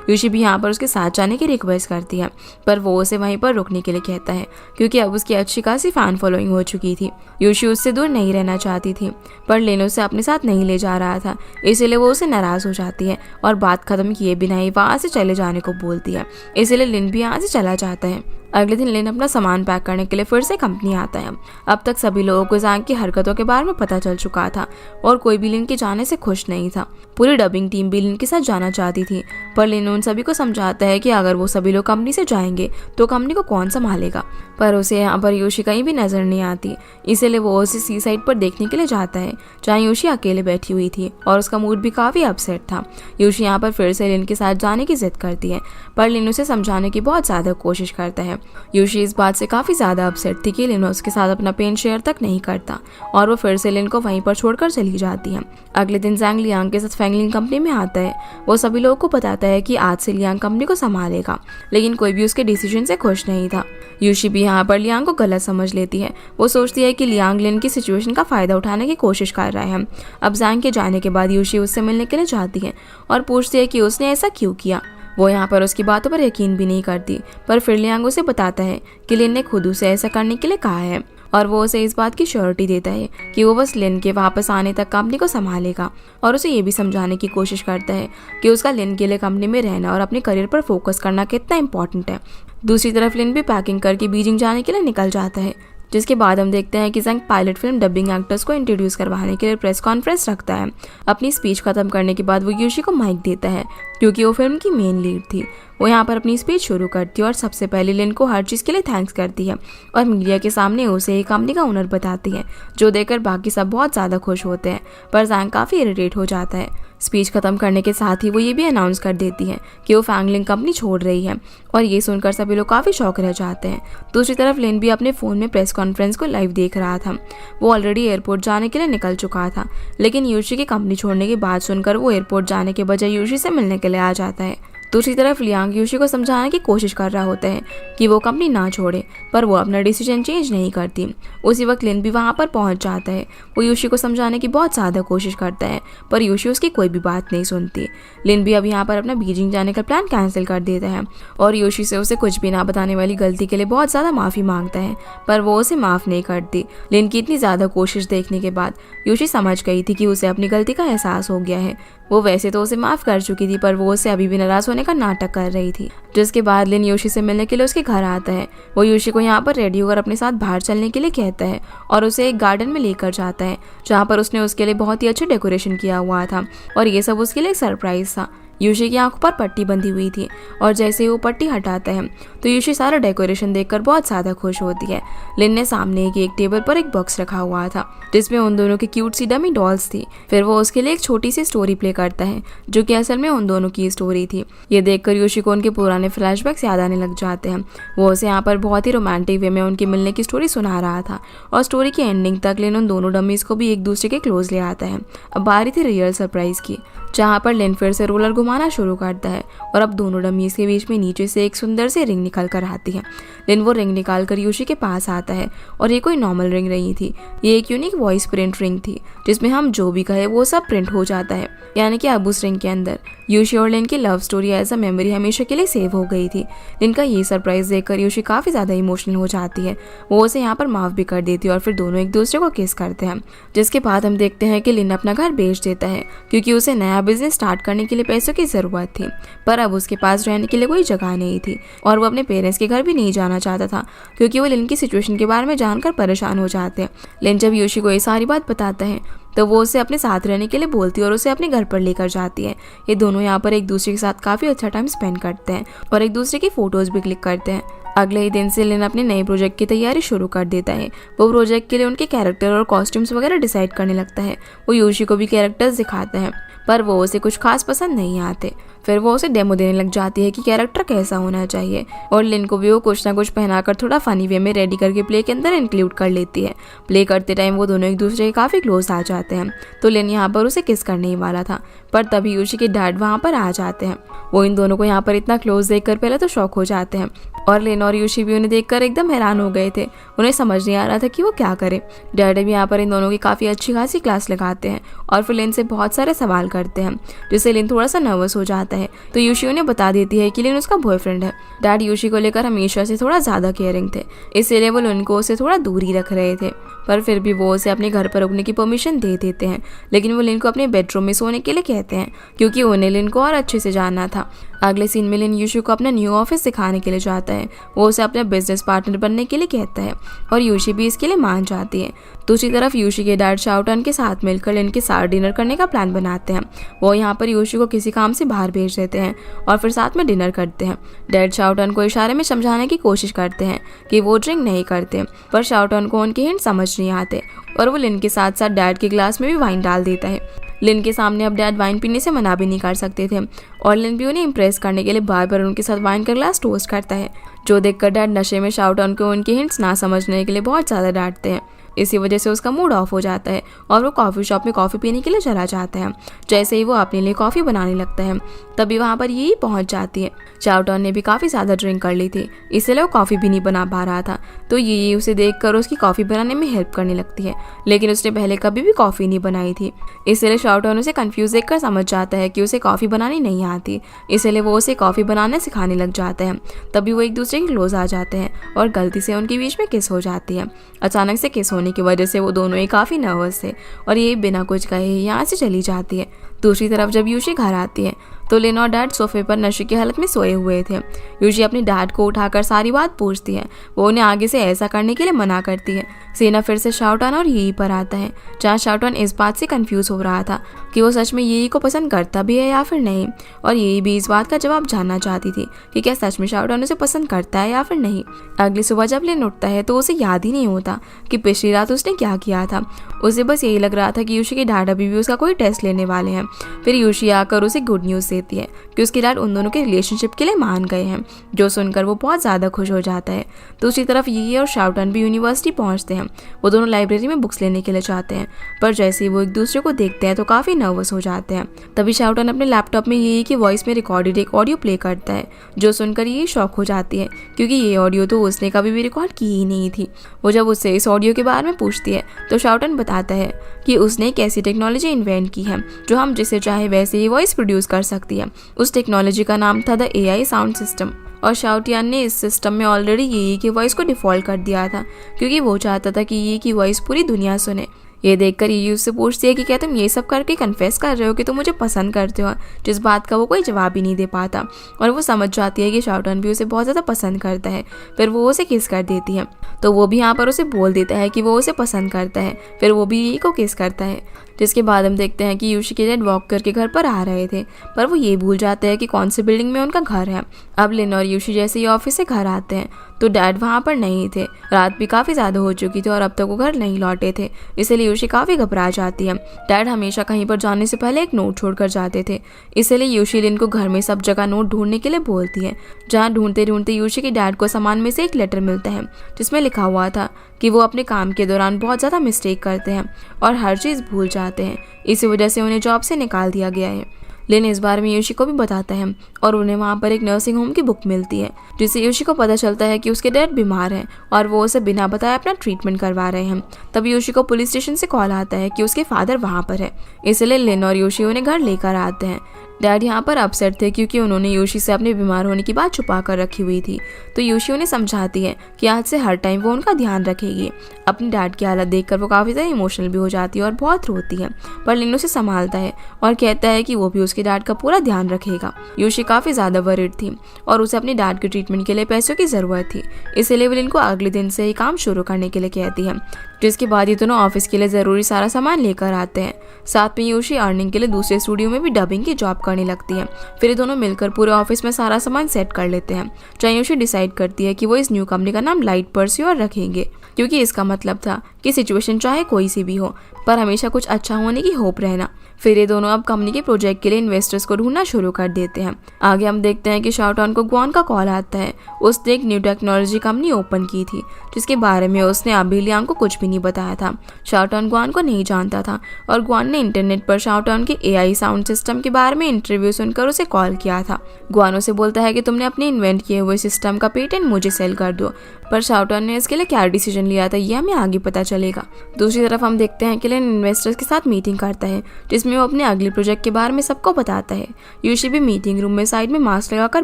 यूशी भी यहाँ पर उसके साथ जाने की रिक्वेस्ट करती है, पर वो उसे वहीं पर रुकने के लिए कहता है, क्योंकि अब उसकी अच्छी खासी फैन फॉलोइंग हो चुकी थी। यूशी उससे दूर नहीं रहना चाहती थी, पर लिन उसे अपने साथ नहीं ले जा रहा था, इसीलिए वो उसे नाराज हो जाती है और बात खत्म किए बिना ही वहाँ से चले जाने को बोलती है। इसीलिए लिन भी यहाँ से चला जाता है। अगले दिन लिन अपना सामान पैक करने के लिए फिर से कंपनी आता है। अब तक सभी लोगों को जैंग की हरकतों के बारे में पता चल चुका था और कोई भी लिन के जाने से खुश नहीं था। पूरी डबिंग टीम भी लिन के साथ जाना चाहती थी, पर लिन उन सभी को समझाता है कि अगर वो सभी लोग कंपनी से जाएंगे तो कंपनी को कौन संभालेगा। पर उसे यहाँ पर यूशी कहीं भी नजर नहीं आती, इसीलिए वो उसे सी साइड पर देखने के लिए जाता है, जहाँ यूशी अकेले बैठी हुई थी और उसका मूड भी काफी अपसेट था। यूशी यहाँ पर फिर से लिन के साथ जाने की जिद करती है, पर लिन उसे समझाने की बहुत ज्यादा कोशिश करता है। यूशी इस बात से काफी ज्यादा अपसेट थी कि लिन उसके साथ अपना पेन शेयर तक नहीं करता और वो फिर से लिन को वहीं पर छोड़कर चली जाती है। अगले दिन जैंग लियांग के साथ फैंगलिंग कंपनी में आता है। वो सभी लोगों को बताता है कि आज से लियांग कंपनी को संभालेगा, लेकिन कोई भी उसके डिसीजन से खुश नहीं था। यूशी भी यहाँ पर लियांग को गलत समझ लेती है। वो सोचती है कि लियांग लिन की सिचुएशन का फायदा उठाने की कोशिश कर रहा है। अब जैंग के जाने के बाद यूशी उससे मिलने के लिए जाती है और पूछती है कि उसने ऐसा क्यों किया। वो यहाँ पर उसकी बातों पर यकीन भी नहीं करती, पर फिर लियांग उसे बताता है कि लिन ने खुद उसे ऐसा करने के लिए कहा है और वो उसे इस बात की श्योरिटी देता है कि वो बस लिन के वापस आने तक कंपनी को संभालेगा और उसे ये भी समझाने की कोशिश करता है कि उसका लिन के लिए कंपनी में रहना और अपने करियर पर फोकस करना कितना इंपॉर्टेंट है। दूसरी तरफ लिन भी पैकिंग करके बीजिंग जाने के लिए निकल जाता है, जिसके बाद हम देखते हैं कि जैंग पायलट फिल्म डबिंग एक्टर्स को इंट्रोड्यूस करवाने के लिए प्रेस कॉन्फ्रेंस रखता है। अपनी स्पीच खत्म करने के बाद वो यूशी को माइक देता है, क्योंकि वो फिल्म की मेन लीड थी। वो यहाँ पर अपनी स्पीच शुरू करती है और सबसे पहले लिन को हर चीज़ के लिए थैंक्स करती है और मीडिया के सामने उसे एक कंपनी का ओनर बताती है, जो देखकर बाकी सब बहुत ज़्यादा खुश होते हैं, पर जैंग काफ़ी इरिटेट हो जाता है। स्पीच खत्म करने के साथ ही वो ये भी अनाउंस कर देती है कि वो फैंगलिंग कंपनी छोड़ रही है और ये सुनकर सभी लोग काफ़ी शॉक रह जाते हैं। दूसरी तरफ लिन भी अपने फ़ोन में प्रेस कॉन्फ्रेंस को लाइव देख रहा था। वो ऑलरेडी एयरपोर्ट जाने के लिए निकल चुका था, लेकिन यूशी की कंपनी छोड़ने की बात सुनकर वो एयरपोर्ट जाने के बजाय यूशी से मिलने के लिए आ जाता है। दूसरी तरफ लियांग यूशी को समझाने की कोशिश कर रहा होता है कि वो कंपनी ना छोड़े, पर वो अपना डिसीजन चेंज नहीं करती। उसी वक्त लिन भी वहाँ पर पहुँच जाता है। वो यूशी को समझाने की बहुत ज़्यादा कोशिश करता है, पर यूशी उसकी कोई भी बात नहीं सुनती। लिन भी अब यहाँ पर अपना बीजिंग जाने का प्लान कैंसिल कर देता है और यूशी से उसे कुछ भी ना बताने वाली गलती के लिए बहुत ज़्यादा माफ़ी मांगता है, पर वो उसे माफ़ नहीं करती। लिन की इतनी ज़्यादा कोशिश देखने के बाद यूशी समझ गई थी कि उसे अपनी गलती का एहसास हो गया है। वो वैसे तो उसे माफ़ कर चुकी थी, पर वो उसे अभी भी नाराज़ होने का नाटक कर रही थी। जिसके बाद लिन यूशी से मिलने के लिए उसके घर आता है। वो यूशी को यहाँ पर रेडी होकर अपने साथ बाहर चलने के लिए कहता है और उसे एक गार्डन में लेकर जाता है, जहाँ पर उसने उसके लिए बहुत ही अच्छा डेकोरेशन किया हुआ था और ये सब उसके लिए एक सरप्राइज था। यूशी की आंखों पर पट्टी बंधी हुई थी और जैसे ही वो पट्टी हटाता है तो यूशी सारा डेकोरेशन देखकर बहुत ज्यादा खुश होती है। लिन ने सामने की एक टेबल पर एक बॉक्स रखा हुआ था जिसमें उन दोनों की क्यूट सी डमी डॉल्स थी। फिर वो उसके लिए एक छोटी सी स्टोरी प्ले करता है जो कि असल में उन दोनों की स्टोरी थी। ये देखकर यूशी को उनके पुराने फ्लैशबैक्स याद आने लग जाते हैं। वो उसे यहाँ पर बहुत ही रोमांटिक वे में उनके मिलने की स्टोरी सुना रहा था और स्टोरी की एंडिंग तक लिन उन दोनों डमीज को भी एक दूसरे के क्लोज ले आता है। अब बारी थी रियल सरप्राइज की, जहाँ पर लिन फिर से रोलर घुमाना शुरू करता है और अब दोनों डमीज के बीच में नीचे से एक सुंदर सी रिंग निकल कर आती है। लिन वो रिंग निकाल कर यूशी के पास आता है और ये कोई नॉर्मल रिंग नहीं थी, ये एक यूनिक वॉइस प्रिंट रिंग थी जिसमें हम जो भी कहे वो सब प्रिंट हो जाता है। यानी कि अब उस रिंग के अंदर यूशी और लिन की love story as a memory हमेशा के लिए सेव हो गई थी। लिन का ये सरप्राइज देखकर यूशी काफी ज्यादा इमोशनल हो जाती है। वो उसे यहाँ पर माफ भी कर देती है और फिर दोनों एक दूसरे को किस करते हैं। जिसके बाद हम देखते हैं कि लिन अपना घर बेच देता है क्योंकि उसे नया बिजनेस स्टार्ट करने के लिए पैसों की जरूरत थी, पर अब उसके पास रहने के लिए कोई जगह नहीं थी और वो अपने पेरेंट्स के घर भी नहीं जाना चाहता था क्योंकि वो लिन की सिचुएशन के बारे में जानकर परेशान हो जाते हैं। लिन जब यूशी को ये सारी बात बताता है तो वो उसे अपने साथ रहने के लिए बोलती है और उसे अपने घर पर लेकर जाती है। ये दोनों यहाँ पर एक दूसरे के साथ काफी अच्छा टाइम स्पेंड करते हैं और एक दूसरे की फोटोज भी क्लिक करते हैं। अगले ही दिन से लिन अपने नए प्रोजेक्ट की तैयारी शुरू कर देता है। वो प्रोजेक्ट के लिए उनके कैरेक्टर और कॉस्ट्यूम्स वगैरह डिसाइड करने लगता है। वो यूशी को भी कैरेक्टर्स दिखाता है पर वो उसे कुछ खास पसंद नहीं आते। फिर वो उसे डेमो देने लग जाती है कि कैरेक्टर कैसा होना चाहिए और लिन को भी वो कुछ ना कुछ पहनाकर थोड़ा फनी वे में रेडी करके प्ले के अंदर इंक्लूड कर लेती है। प्ले करते टाइम वो दोनों एक दूसरे के काफी क्लोज आ जाते हैं तो लिन यहाँ पर उसे किस करने ही वाला था, पर तभी यूशी के डैड वहाँ पर आ जाते हैं। वो इन दोनों को यहाँ पर इतना क्लोज देखकर पहले तो शॉक हो जाते हैं और लिन और यूशी भी उन्हें देखकर एकदम हैरान हो गए थे। उन्हें समझ नहीं आ रहा था कि वो क्या करे। डैड भी यहाँ पर इन दोनों की काफी अच्छी खासी क्लास लगाते हैं और फिर लिन से बहुत सारे सवाल करते हैं जिससे लिन थोड़ा सा नर्वस हो जाता है। तो यूशी उन्हें बता देती है कि लिन उसका बॉयफ्रेंड है। डैड यूशी को लेकर हमेशा से थोड़ा ज्यादा केयरिंग थे, इसीलिए वो लिन को उसे थोड़ा दूर ही रख रहे थे, पर फिर भी वो उसे अपने घर पर रुकने की परमिशन दे देते हैं। लेकिन वो लिन को अपने बेडरूम में सोने के लिए कहते हैं क्योंकि उन्हें लिन को और अच्छे से जानना था। अगले सीन में लिन यूशी को अपना न्यू ऑफिस सिखाने के लिए जाता है। वो उसे अपने बिजनेस पार्टनर बनने के लिए कहता है और यूशी भी इसके लिए मान जाती है। दूसरी तरफ यूशी के डैड शाओटन के साथ मिलकर लिन के साथ डिनर करने का प्लान बनाते हैं। वो यहाँ पर यूशी को किसी काम से बाहर भेज देते हैं और फिर साथ में डिनर करते हैं। डैड शाओटन को इशारे में समझाने की कोशिश करते हैं कि वो ड्रिंक नहीं करते, पर शाओटन को उनके हिंट समझ नहीं आते और वो लिन के साथ साथ डैड के ग्लास में भी वाइन डाल देता है। लिन के सामने अब डैड वाइन पीने से मना भी नहीं कर सकते थे और लिन भी उन्हें इम्प्रेस करने के लिए बार बार उनके साथ वाइन का ग्लास टोस्ट करता है, जो देखकर डैड नशे में शाओटन को उनके हिंट्स ना समझने के लिए बहुत ज़्यादा डांटते हैं। इसी वजह से उसका मूड ऑफ हो जाता है और वो कॉफ़ी शॉप में कॉफ़ी पीने के लिए चला जाता है। जैसे ही वो अपने लिए कॉफ़ी बनाने लगता है तभी वहाँ पर यही पहुँच जाती है। शाओटन ने भी काफ़ी ज़्यादा ड्रिंक कर ली थी, इसलिए वो कॉफ़ी भी नहीं बना पा रहा था, तो ये उसे देखकर उसकी कॉफ़ी बनाने में हेल्प करने लगती है। लेकिन उसने पहले कभी भी कॉफ़ी नहीं बनाई थी, इसलिए शाओटन उसे कंफ्यूज देखकर समझ जाता है कि उसे कॉफ़ी बनानी नहीं आती, इसलिए वो उसे कॉफ़ी बनाने सिखाने लग जाता है। तभी वो एक दूसरे के क्लोज आ जाते हैं और गलती से उनके बीच में किस हो जाती है। अचानक से किस होने की वजह से वो दोनों ही काफ़ी नर्वस थे और ये बिना कुछ कहे यहाँ से चली जाती है। दूसरी तरफ जब यूशी घर आती है तो लिन और डैड सोफे पर नशे की हालत में सोए हुए थे। यूशी अपने डैड को उठाकर सारी बात पूछती है। वो उन्हें आगे से ऐसा करने के लिए मना करती है। सीना फिर से शाओटन और यही पर आता है, जहाँ शाओटन इस बात से कंफ्यूज हो रहा था कि वो सच में यही को पसंद करता भी है या फिर नहीं, और यही भी इस बात का जवाब जानना चाहती थी कि क्या सच में शाओटन उसे पसंद करता है या फिर नहीं। अगली सुबह जब लिन उठता है तो उसे याद ही नहीं होता कि पिछली रात उसने क्या किया था। उसे बस यही लग रहा था कि यूशी के डैड अभी भी उसका कोई टेस्ट लेने वाले हैं। फिर यूशी आकर उसे गुड न्यूज़ देती है कि उसके डैड उन दोनों के रिलेशनशिप के लिए मान गए हैं, जो सुनकर वो बहुत ज़्यादा खुश हो जाता है। दूसरी तरफ यही और शाओटन भी यूनिवर्सिटी पहुंचते हैं। वो दोनों लाइब्रेरी में बुक्स लेने के लिए जाते हैं, पर जैसे ही वो एक दूसरे को देखते हैं तो काफ़ी नर्वस हो जाते हैं। तभी शाओटन अपने लैपटॉप में यही की वॉइस में रिकॉर्डेड एक ऑडियो प्ले करता है, जो सुनकर ये शॉक हो जाती है क्योंकि ये ऑडियो तो उसने कभी भी रिकॉर्ड की ही नहीं थी। वो जब उससे इस ऑडियो के बारे में पूछती है तो शाओटन बताता है कि उसने एक ऐसी टेक्नोलॉजी इन्वेंट की है जो हम जिसे चाहे वैसे ही वॉइस प्रोड्यूस कर सकती है। उस टेक्नोलॉजी का नाम था द AI साउंड सिस्टम, और शाओटियान ने इस सिस्टम में ऑलरेडी यी की वॉइस को डिफॉल्ट कर दिया था क्योंकि वो चाहता था कि यी की वॉइस पूरी दुनिया सुने। ये देखकर यूशी उससे पूछती है कि क्या तुम ये सब करके कन्फेस कर रहे हो कि तुम मुझे पसंद करते हो, जिस बात का वो कोई जवाब ही नहीं दे पाता। और वो समझ जाती है कि शाओटन भी उसे बहुत ज़्यादा पसंद करता है। फिर वो उसे किस कर देती है, तो वो भी यहाँ पर उसे बोल देता है कि वो उसे पसंद करता है। फिर वो भी यूशी को किस करता है, जिसके बाद हम देखते हैं कि यूशी के डैड वॉक करके घर पर आ रहे थे, पर वो ये भूल जाते हैं कि कौन सी बिल्डिंग में उनका घर है। अब लिन और यूशी जैसे ही ऑफिस से घर आते हैं तो डैड वहाँ पर नहीं थे। रात भी काफ़ी ज़्यादा हो चुकी थी और अब तक वो घर नहीं लौटे थे, इसलिए यूशी काफ़ी घबरा जाती है। डैड हमेशा कहीं पर जाने से पहले एक नोट छोड़कर जाते थे, इसलिए यूशी लिन को घर में सब जगह नोट ढूंढने के लिए बोलती है। जहाँ ढूंढते ढूंढते यूशी के डैड को सामान में से एक लेटर मिलता है जिसमें लिखा हुआ था कि वो अपने काम के दौरान बहुत ज़्यादा मिस्टेक करते हैं और हर चीज़ भूल जाते हैं, इसी वजह से उन्हें जॉब से निकाल दिया गया है। लिन इस बारे में यूशी को भी बताता है और उन्हें वहाँ पर एक नर्सिंग होम की बुक मिलती है, जिससे यूशी को पता चलता है कि उसके डैड बीमार हैं और वो उसे बिना बताए अपना ट्रीटमेंट करवा रहे हैं। तब यूशी को पुलिस स्टेशन से कॉल आता है कि उसके फादर वहाँ पर है, इसलिए लिन और यूशी उन्हें घर लेकर आते हैं। डैड यहाँ पर अपसेट थे क्योंकि उन्होंने यूशी से अपने बीमार होने की बात छुपा कर रखी हुई थी, तो यूशी उन्हें समझाती है कि आज से हर टाइम वो उनका ध्यान रखेगी। अपने डैड की हालत देखकर वो काफ़ी ज़्यादा इमोशनल भी हो जाती है और बहुत रोती है, पर लिन उसे संभालता है और कहता है कि वो भी उसके डैड का पूरा ध्यान रखेगा। यूशी काफ़ी ज़्यादा वरिड थी और उसे अपने डैड के ट्रीटमेंट के लिए पैसों की ज़रूरत थी, इसलिए वो लिन को अगले दिन से ही काम शुरू करने के लिए कहती है, जिसके बाद ये दोनों ऑफिस के लिए ज़रूरी सारा सामान लेकर आते हैं। साथ में यूशी अर्निंग के लिए दूसरे स्टूडियो में भी डबिंग की जॉब करने लगती है। फिर ये दोनों मिलकर पूरे ऑफिस में सारा सामान सेट कर लेते हैं। जहाँ यूशी डिसाइड करती है कि वो इस न्यू कंपनी का नाम लाइट परस्यूअर रखेंगे, क्योंकि इसका मतलब था कि सिचुएशन चाहे कोई सी भी हो पर हमेशा कुछ अच्छा होने की होप रहना। फिर ये दोनों अब कंपनी के प्रोजेक्ट के लिए इन्वेस्टर्स को ढूंढना शुरू कर देते हैं। आगे हम देखते हैं कि शाओटन को ग्वान का कॉल आता है। उसने एक न्यू टेक्नोलॉजी कंपनी ओपन की थी जिसके बारे में उसने अभी लियांग को कुछ भी नहीं बताया था। शाओटन ग्वान को नहीं जानता था और ग्वान ने इंटरनेट पर शाओटन के एआई साउंड सिस्टम के बारे में इंटरव्यू सुनकर उसे कॉल किया था। ग्वान उसे बोलता है कि तुमने अपने इन्वेंट किए हुए सिस्टम का पेटेंट मुझे सेल कर दो, पर शाओटन ने इसके लिए क्या डिसीजन लिया था ये हमें आगे पता चलेगा। दूसरी तरफ हम देखते हैं कि लिन इन्वेस्टर्स के साथ मीटिंग करता है जिसमें वो अपने अगले प्रोजेक्ट के बारे में सबको बताता है। यूशी भी मीटिंग रूम में साइड में मास्क लगाकर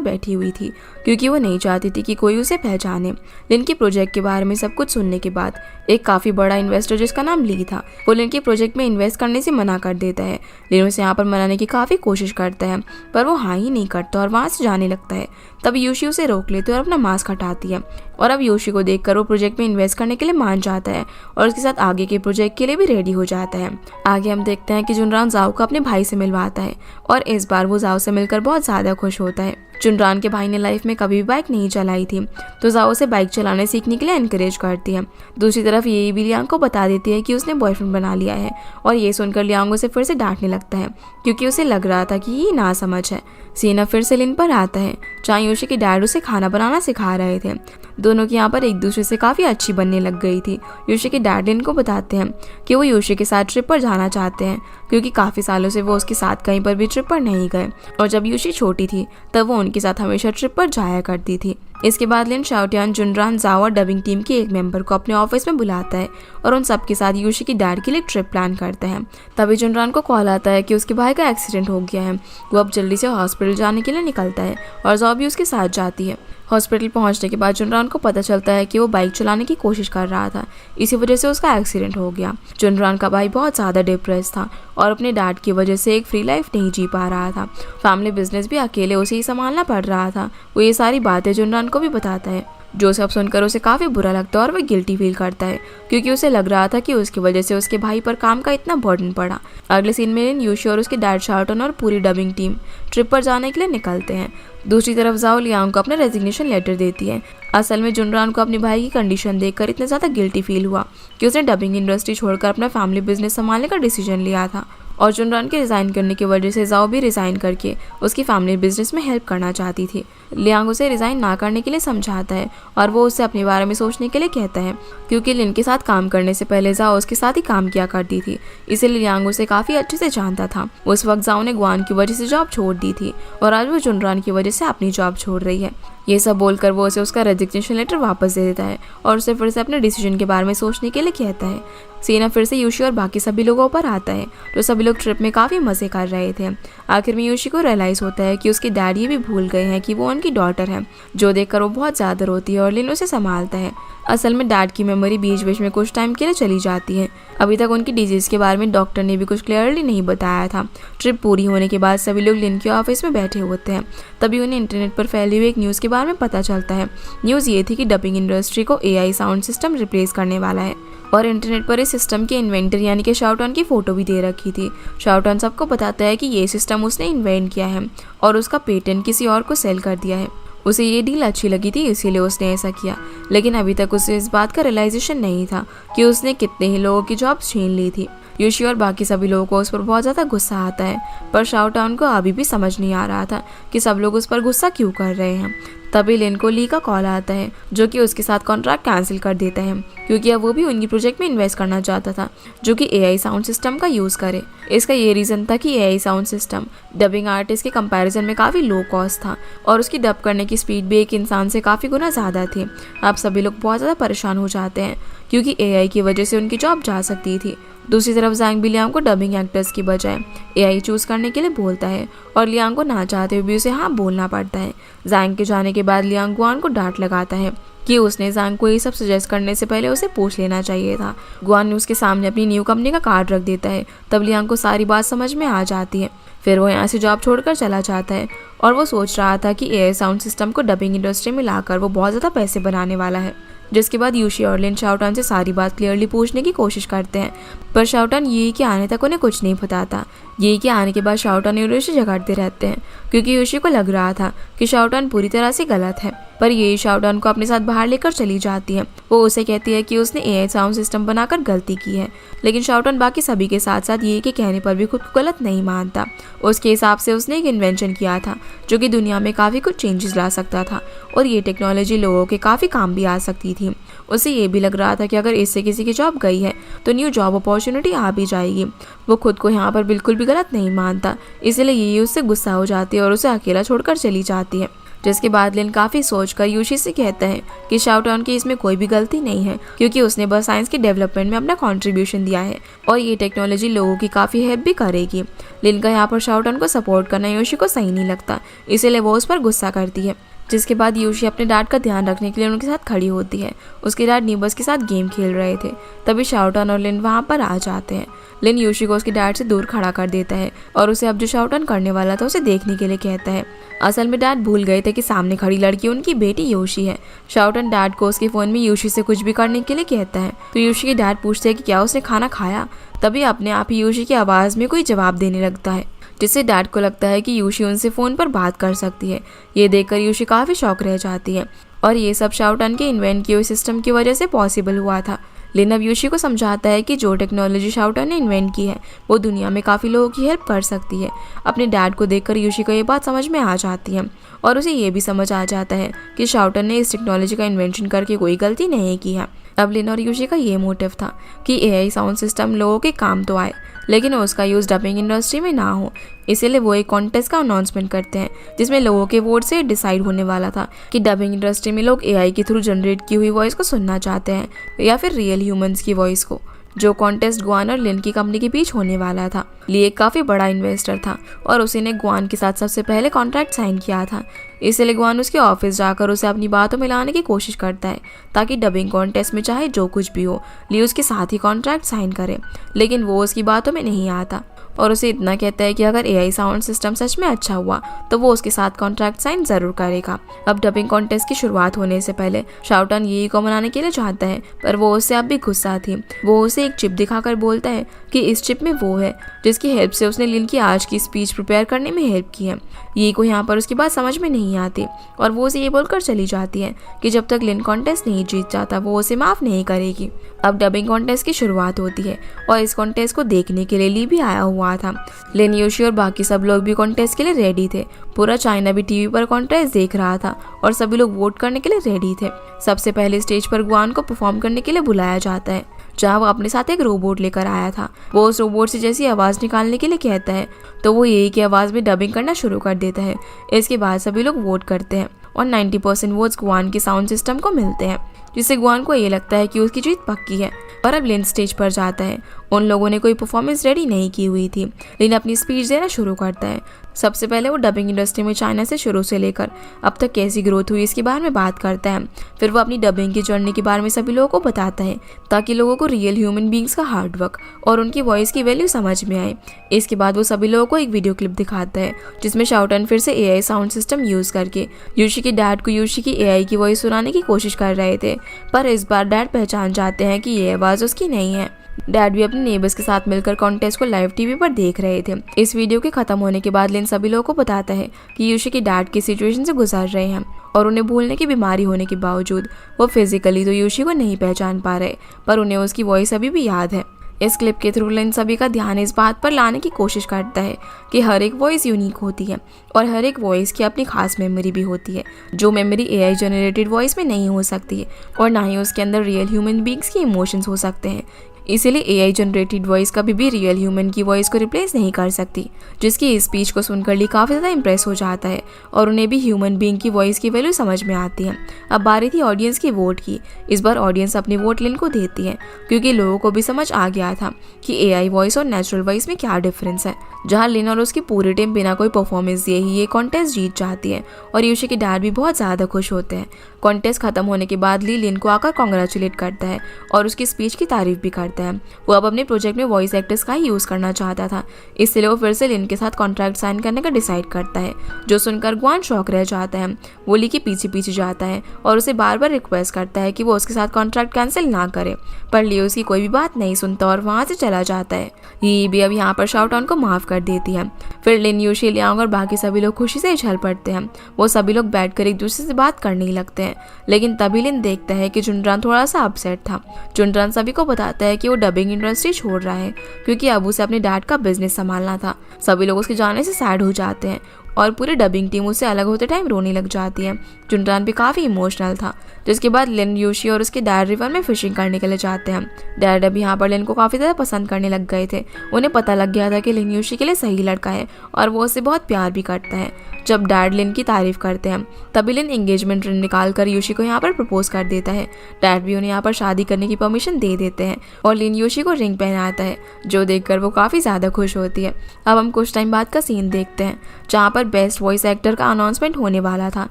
बैठी हुई थी क्योंकि वो नहीं चाहती थी कि कोई उसे पहचाने। लिन के प्रोजेक्ट के बारे में सब कुछ सुनने के बाद एक काफ़ी बड़ा इन्वेस्टर जिसका नाम ली था वो लिन के प्रोजेक्ट में इन्वेस्ट करने से मना कर देता है। लिन उसे यहाँ पर मनाने की काफ़ी कोशिश करता है पर वो हाँ ही नहीं करता और वहाँ से जाने लगता है। तब यूशी उसे रोक लेती है और अपना मास्क हटाती है और अब यूशी को देखकर वो प्रोजेक्ट में इन्वेस्ट करने के लिए मान जाता है और उसके साथ आगे के प्रोजेक्ट के लिए भी रेडी हो जाता है। आगे हम देखते हैं कि जुनरान जाओ को अपने भाई से मिलवाता है और इस बार वो जाओ से मिलकर बहुत ज़्यादा खुश होता है। जुनरान के भाई ने लाइफ में कभी भी बाइक नहीं चलाई थी तो जाओ से बाइक चलाने सीखने के लिए एनकरेज करती है। दूसरी तरफ ये भी लियांग को बता देती है कि उसने बॉयफ्रेंड बना लिया है और ये सुनकर लियांग उसे फिर से डांटने लगता है क्योंकि उसे लग रहा था कि ये ना समझ है। सीना फिर से लिन पर आता है जहाँ यूशी के डैड उसे खाना बनाना सिखा रहे थे। दोनों की यहाँ पर एक दूसरे से काफ़ी अच्छी बनने लग गई थी। यूशी के डैड लिन को बताते हैं कि वो यूशी के साथ ट्रिप पर जाना चाहते हैं क्योंकि काफ़ी सालों से वो उसके साथ कहीं पर भी ट्रिप पर नहीं गए और जब यूशी छोटी थी तब वो उनके साथ हमेशा ट्रिप पर जाया करती थी। इसके बाद लिन शाओटियान, जुनरान, जाओ और डबिंग टीम के एक मेंबर को अपने ऑफिस में बुलाता है और उन सबके साथ यूशी की डैड के लिए ट्रिप प्लान करते हैं। तभी जुनरान को कॉल आता है कि उसके भाई का एक्सीडेंट हो गया है। वो अब जल्दी से हॉस्पिटल जाने के लिए निकलता है और जाओ भी उसके साथ जाती है। हॉस्पिटल पहुंचने के बाद जुनरान को पता चलता है कि वो बाइक चलाने की कोशिश कर रहा था, इसी वजह से उसका एक्सीडेंट हो गया। जुनरान का भाई बहुत ज़्यादा डिप्रेस था और अपने डैड की वजह से एक फ्री लाइफ नहीं जी पा रहा था। फैमिली बिजनेस भी अकेले उसे ही संभालना पड़ रहा था। वो ये सारी बातें जुनरान को भी बताता है, जो सब सुनकर उसे काफ़ी बुरा लगता है और वह गिल्टी फील करता है क्योंकि उसे लग रहा था कि उसकी वजह से उसके भाई पर काम का इतना बर्डन पड़ा। अगले सीन में यूशी और उसके डैड शार्टन और पूरी डबिंग टीम ट्रिप पर जाने के लिए निकलते हैं। दूसरी तरफ जाओ लियांग को अपना रेजिग्नेशन लेटर देती है। असल में जुनरान को अपने भाई की कंडीशन देखकर इतना ज़्यादा गिल्टी फील हुआ कि उसने डबिंग इंडस्ट्री छोड़कर अपना फैमिली बिजनेस संभालने का डिसीजन लिया था और जुनरान के रिज़ाइन करने की वजह से जाओ भी रिज़ाइन करके उसकी फैमिली बिजनेस में हेल्प करना चाहती थी। लियांग उसे रिज़ाइन ना करने के लिए समझाता है और वो उससे अपने बारे में सोचने के लिए कहता है क्योंकि लिन के साथ काम करने से पहले जाओ उसके साथ ही काम किया करती थी, इसलिए लियांग उसे काफ़ी अच्छे से जानता था। उस वक्त जाओ ने ग्वान की वजह से जॉब छोड़ दी थी और आज वो जुनरान की वजह से अपनी जॉब छोड़ रही है। ये सब बोलकर वो उसे उसका रेजिग्नेशन लेटर वापस दे देता है और उसे फिर से अपने डिसीजन के बारे में सोचने के लिए कहता है। सीना फिर से यूशी और बाकी सभी लोगों पर आता है जो सभी लोग ट्रिप में काफ़ी मज़े कर रहे थे। आखिर में यूशी को रियलाइज़ होता है कि उसके डैड ये भी भूल गए हैं कि वो उनकी डॉटर है, जो देखकर वो बहुत ज़्यादा रोती है और लिन उसे संभालता है। असल में डैड की मेमोरी बीच बीच में कुछ टाइम के लिए चली जाती है। अभी तक उनकी डिजीज़ के बारे में डॉक्टर ने भी कुछ क्लियरली नहीं बताया था। ट्रिप पूरी होने के बाद सभी लोग लिन के ऑफिस में बैठे होते हैं। तभी उन्हें इंटरनेट पर फैली हुई एक न्यूज़ के बारे में पता चलता है। न्यूज़ ये थी कि डबिंग इंडस्ट्री को AI साउंड सिस्टम रिप्लेस करने वाला है और इंटरनेट पर इस सिस्टम के इन्वेंटर यानी कि शाओटन की फ़ोटो भी दे रखी थी। शाओटन सबको बताता है कि ये सिस्टम उसने इन्वेंट किया है और उसका पेटेंट किसी और को सेल कर दिया है। उसे ये डील अच्छी लगी थी, इसीलिए उसने ऐसा किया। लेकिन अभी तक उसे इस बात का रियलाइजेशन नहीं था कि उसने कितने ही लोगों की जॉब छीन ली थी। योशी और बाकी सभी लोगों को उस पर बहुत ज़्यादा गुस्सा आता है, पर शाओटाउन को अभी भी समझ नहीं आ रहा था कि सब लोग उस पर गुस्सा क्यों कर रहे हैं। तभी लिन को ली का कॉल आता है, जो कि उसके साथ कॉन्ट्रैक्ट कैंसिल कर देता है, क्योंकि अब वो भी उनकी प्रोजेक्ट में इन्वेस्ट करना चाहता था जो कि AI साउंड सिस्टम का यूज़ करे। इसका ये रीज़न था कि AI sound system dubbing artist के कंपैरिजन में काफ़ी लो कॉस्ट था और उसकी डब करने की स्पीड भी एक इंसान से काफ़ी गुना ज़्यादा थी। अब सभी लोग बहुत ज़्यादा परेशान हो जाते हैं क्योंकि AI की वजह से उनकी जॉब जा सकती थी। दूसरी तरफ ज़ैंग भी लियांग को डबिंग एक्टर्स की बजाय AI चूज़ करने के लिए बोलता है और लियांग को ना चाहते हुए भी उसे हाँ बोलना पड़ता है। ज़ैंग के जाने के बाद लियांग गुआन को डांट लगाता है कि उसने ज़ैंग को ये सब सजेस्ट करने से पहले उसे पूछ लेना चाहिए था। गुआन ने उसके सामने अपनी न्यू कंपनी का कार्ड रख देता है। तब लियांग को सारी बात समझ में आ जाती है। फिर वो यहाँ से जॉब छोड़कर चला जाता है और वो सोच रहा था कि AI साउंड सिस्टम को डबिंग इंडस्ट्री में लाकर वो बहुत ज़्यादा पैसे बनाने वाला है। जिसके बाद यूशी और लिन शाओटान से सारी बात क्लियरली पूछने की कोशिश करते हैं, पर शाओटान ये के आने तक उन्हें कुछ नहीं बताता। ये के आने के बाद शाओटान और यूशी झगड़ते रहते हैं क्योंकि यूशी को लग रहा था कि शाओटान पूरी तरह से गलत है, पर ये शाओटान को अपने साथ बाहर लेकर चली जाती है। वो उसे कहती है कि उसने AI साउंड सिस्टम बनाकर गलती की है, लेकिन शाओटान बाकी सभी के साथ साथ ये के कहने पर भी खुद को गलत नहीं मानता। उसके हिसाब से उसने एक इन्वेंशन किया था जो कि दुनिया में काफ़ी कुछ चेंजेस ला सकता था और ये टेक्नोलॉजी लोगों के काफ़ी काम भी आ सकती थी। उसे ये भी लग रहा था कि अगर इससे किसी की जॉब गई है तो न्यू जॉब अपॉर्चुनिटी आ भी जाएगी। वो खुद को यहाँ पर बिल्कुल भी गलत नहीं मानता, इसलिए ये उससे गुस्सा हो जाती है और उसे अकेला छोड़कर चली जाती है। जिसके बाद लिन काफ़ी सोचकर यूशी से कहता है कि शाओटान की इसमें कोई भी गलती नहीं है क्योंकि उसने बस साइंस के डेवलपमेंट में अपना कंट्रीब्यूशन दिया है और ये टेक्नोलॉजी लोगों की काफ़ी हेल्प भी करेगी। लिन का यहाँ पर शाओटान को सपोर्ट करना यूशी को सही नहीं लगता, इसीलिए वो उस पर गुस्सा करती है। जिसके बाद यूशी अपने डैड का ध्यान रखने के लिए उनके साथ खड़ी होती है। उसके डैड नीबस के साथ गेम खेल रहे थे, तभी शाओटान और लिन वहाँ पर आ जाते हैं। लिन यूशी को उसके डैड से दूर खड़ा कर देता है और उसे अब जो शाओटान करने वाला था उसे देखने के लिए कहता है। असल में डैड भूल गए थे कि सामने खड़ी लड़की उनकी बेटी यूशी है। शाओटान डैड को उसके फ़ोन में यूशी से कुछ भी करने के लिए कहता है, तो यूशी के डैड पूछते हैं कि क्या उसने खाना खाया। तभी अपने आप ही यूशी की आवाज़ में कोई जवाब देने लगता है, जिससे डैड को लगता है कि यूशी उनसे फ़ोन पर बात कर सकती है। ये देखकर यूशी काफ़ी शॉक रह जाती है और ये सब शाओटान के इन्वेंट किए हुए सिस्टम की वजह से पॉसिबल हुआ था। लिन अब यूशी को समझाता है कि जो टेक्नोलॉजी शाओटान ने इन्वेंट की है वो दुनिया में काफ़ी लोगों की हेल्प कर सकती है। अपने डैड को देखकर यूशी को ये बात समझ में आ जाती है और उसे ये भी समझ आ जाता है कि शाओटान ने इस टेक्नोलॉजी का इन्वेंशन करके कोई गलती नहीं की है। अब लिन और यूशी का ये मोटिव था कि AI साउंड सिस्टम लोगों के काम तो आए, लेकिन उसका यूज़ डबिंग इंडस्ट्री में ना हो। इसीलिए वो एक कॉन्टेस्ट का अनाउंसमेंट करते हैं जिसमें लोगों के वोट से डिसाइड होने वाला था कि डबिंग इंडस्ट्री में लोग AI के थ्रू जनरेट की हुई वॉइस को सुनना चाहते हैं या फिर रियल ह्यूमंस की वॉइस को। जो कॉन्टेस्ट गुआन और लिन की कंपनी के बीच होने वाला था। ली एक काफ़ी बड़ा इन्वेस्टर था और उसी ने गुआन के साथ सबसे पहले कॉन्ट्रैक्ट साइन किया था। इसलिए गुआन उसके ऑफिस जाकर उसे अपनी बातों में लाने की कोशिश करता है ताकि डबिंग कॉन्टेस्ट में चाहे जो कुछ भी हो ली उसके साथ ही कॉन्ट्रैक्ट साइन करे, लेकिन वो उसकी बातों में नहीं आता और उसे इतना कहता है कि अगर AI साउंड सिस्टम सच में अच्छा हुआ तो वो उसके साथ कॉन्ट्रैक्ट साइन ज़रूर करेगा। अब डबिंग कॉन्टेस्ट की शुरुआत होने से पहले शाओटान ये को मनाने के लिए चाहता है, पर वो उससे अब भी गुस्सा थी। वो उसे एक चिप दिखाकर बोलता है कि इस चिप में वो है जिसकी हेल्प से उसने लिन की आज की स्पीच प्रिपेयर करने में हेल्प की है। ये को यहाँ पर उसकी बात समझ में नहीं आती और वो उसे ये बोलकर चली जाती है कि जब तक लिन कॉन्टेस्ट नहीं जीत जाता वो उसे माफ़ नहीं करेगी। अब डबिंग कॉन्टेस्ट की शुरुआत होती है और इस कॉन्टेस्ट को देखने के लिए ली भी आया हुआ था। लिन, यूशी और बाकी सब लोग भी कॉन्टेस्ट के लिए रेडी थे। पूरा चाइना भी टीवी पर कॉन्टेस्ट देख रहा था और सभी लोग वोट करने के लिए रेडी थे। सबसे पहले स्टेज पर गुआन को परफॉर्म करने के लिए बुलाया जाता है, जहाँ वो अपने साथ एक रोबोट लेकर आया था। वो उस रोबोट से जैसी आवाज़ निकालने के लिए कहता है तो वो यही की आवाज़ में डबिंग करना शुरू कर देता है। इसके बाद सभी लोग वोट करते हैं और 90% वोट्स गुआन के साउंड सिस्टम को मिलते हैं, जिससे गुआन को ये लगता है कि उसकी जीत पक्की है। और अब लिन स्टेज पर जाता है उन लोगों ने कोई परफॉर्मेंस रेडी नहीं की हुई थी। लिन अपनी स्पीच देना शुरू करता है। सबसे पहले वो डबिंग इंडस्ट्री में चाइना से शुरू से लेकर अब तक कैसी ग्रोथ हुई इसके बारे में बात करता है। फिर वो अपनी डबिंग की जर्नी के बारे में सभी लोगों को बताता है ताकि लोगों को रियल ह्यूमन बींग्स का हार्डवर्क और उनकी वॉइस की वैल्यू समझ में आए। इसके बाद वो सभी लोगों को एक वीडियो क्लिप दिखाता है जिसमें शाओटन फिर से एआई साउंड सिस्टम यूज करके यूशी के डैड को यूशी की एआई की वॉइस सुनाने की कोशिश कर रहे थे, पर इस बार डैड पहचान जाते हैं कि ये आवाज़ उसकी नहीं है। डैड भी अपने नेबर्स के साथ मिलकर कॉन्टेस्ट को लाइव टीवी पर देख रहे थे। इस वीडियो के खत्म होने के बाद लिन सभी लोगों को बताता है कि यूशी के डैड की सिचुएशन से गुजर रहे हैं और उन्हें भूलने की बीमारी होने के बावजूद वो फिजिकली तो यूशी को नहीं पहचान पा रहे, पर उन्हें उसकी वॉइस अभी भी याद है। इस क्लिप के थ्रू लिन सभी का ध्यान इस बात पर लाने की कोशिश करता है कि हर एक वॉइस यूनिक होती है और हर एक वॉइस की अपनी खास मेमोरी भी होती है, जो मेमोरी एआई जनरेटेड वॉइस में नहीं हो सकती है और ना ही उसके अंदर रियल ह्यूमन बीइंग्स के इमोशंस हो सकते हैं। इसीलिए एआई जनरेटेड वॉइस कभी भी रियल ह्यूमन की वॉइस को रिप्लेस नहीं कर सकती। जिसकी इस स्पीच को सुनकर ली काफ़ी ज़्यादा इंप्रेस हो जाता है और उन्हें भी ह्यूमन बीइंग की वॉइस की वैल्यू समझ में आती है। अब बारी थी ऑडियंस की वोट की। इस बार ऑडियंस अपनी वोट लिन को देती है क्योंकि लोगों को भी समझ आ गया था कि एआई वॉइस और नेचुरल वॉइस में क्या डिफरेंस है। जहाँ लिन और उसकी पूरी टीम बिना कोई परफॉर्मेंस दिए ही ये कॉन्टेस्ट जीत जाती है और यूशी के डैड भी बहुत ज़्यादा खुश होते हैं। कॉन्टेस्ट खत्म होने के बाद ली लिन को आकर कॉन्ग्रेचुलेट करता है और उसकी स्पीच की तारीफ भी करता है। वो अब अपने प्रोजेक्ट में वॉइस एक्टर्स का ही यूज़ करना चाहता था, इसलिए वो फिर से लिन के साथ कॉन्ट्रैक्ट साइन करने का डिसाइड करता है, जो सुनकर ग्वान शॉक रह जाता है। वो ली के पीछे पीछे जाता है और उसे बार बार रिक्वेस्ट करता है कि वो उसके साथ कॉन्ट्रैक्ट कैंसिल ना करे, पर ली उसकी कोई भी बात नहीं सुनता और वहाँ से चला जाता है। ये भी अब यहाँ पर शाओटन को माफ़ कर देती है। फिर लिन, यूशी, लियांग और बाकी सभी लोग खुशी से उछल पड़ते हैं। वो सभी लोग बैठकर एक दूसरे से बात करने लगते हैं, लेकिन तभी लिन देखता है कि जुनरान थोड़ा सा अपसेट था। जुनरान सभी को बताता है कि वो डबिंग इंडस्ट्री छोड़ रहा है क्योंकि अब उसे अपने डैड का बिजनेस संभालना था। सभी लोग उसके जाने से सैड हो जाते हैं और पूरी डबिंग टीम उससे अलग होते टाइम रोने लग जाती है। जुनरान भी काफ़ी इमोशनल था। जिसके बाद लिन, यूशी और उसके डैड रिवर में फिशिंग करने के लिए जाते हैं। डैड अब यहाँ पर लिन को काफ़ी ज़्यादा पसंद करने लग गए थे। उन्हें पता लग गया था कि लिन यूशी के लिए सही लड़का है और वो उससे बहुत प्यार भी करता है। जब डैड लिन की तारीफ करते हैं तभी लिन एंगेजमेंट रिंग निकाल कर यूशी को यहाँ पर प्रपोज कर देता है। डैड भी उन्हें यहाँ पर शादी करने की परमिशन दे देते हैं और लिन यूशी को रिंग पहनाता है, जो देखकर वो काफ़ी ज़्यादा खुश होती है। अब हम कुछ टाइम बाद का सीन देखते हैं जहाँ पर बेस्ट वॉइस एक्टर का अनाउंसमेंट होने वाला था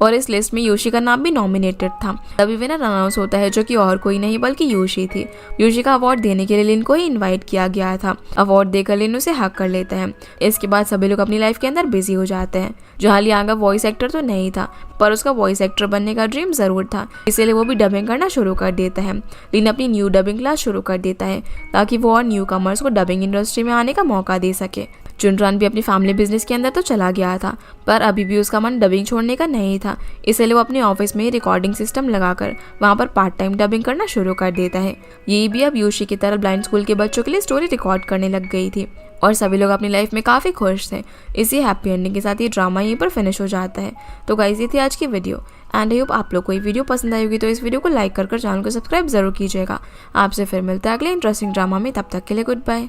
और इस लिस्ट में यूशी का नाम भी नॉमिनेटेड था। तभी विनर अनाउंस होता है, जो कि और कोई नहीं बल्कि यूशी थी। यूशी का अवार्ड देने के लिए लिन को ही इनवाइट किया गया था। अवार्ड देकर लिन उसे हक कर लेता है। इसके बाद सभी लोग अपनी लाइफ के अंदर बिजी हो जाते हैं। जहाँ लियांग वॉइस एक्टर तो नहीं था, पर उसका वॉइस एक्टर बनने का ड्रीम जरूर था, इसलिए वो भी डबिंग करना शुरू कर देता है। लिन अपनी न्यू डबिंग क्लास शुरू कर देता है ताकि वो और न्यू कमर्स को डबिंग इंडस्ट्री में आने का मौका दे सके। जुनरान भी अपनी फैमिली बिजनेस के अंदर तो चला गया था, पर अभी भी उसका मन डबिंग छोड़ने का नहीं था, इसलिए वो अपने ऑफिस में रिकॉर्डिंग सिस्टम लगाकर वहाँ पर पार्ट टाइम डबिंग करना शुरू कर देता है। ये भी अब यूशी की तरह ब्लाइंड स्कूल के बच्चों के लिए स्टोरी रिकॉर्ड करने लग गई थी और सभी लोग अपनी लाइफ में काफ़ी खुश थे। इसी हैप्पी एंडिंग के साथ ये ड्रामा यहीं पर फिनिश हो जाता है। तो गाइस, ये थी आज की वीडियो एंड आई होप आप लोग को ये वीडियो पसंद आई होगी। तो इस वीडियो को लाइक कर चैनल को सब्सक्राइब जरूर कीजिएगा। आपसे फिर मिलता है अगले इंटरेस्टिंग ड्रामा में। तब तक के लिए गुड बाय।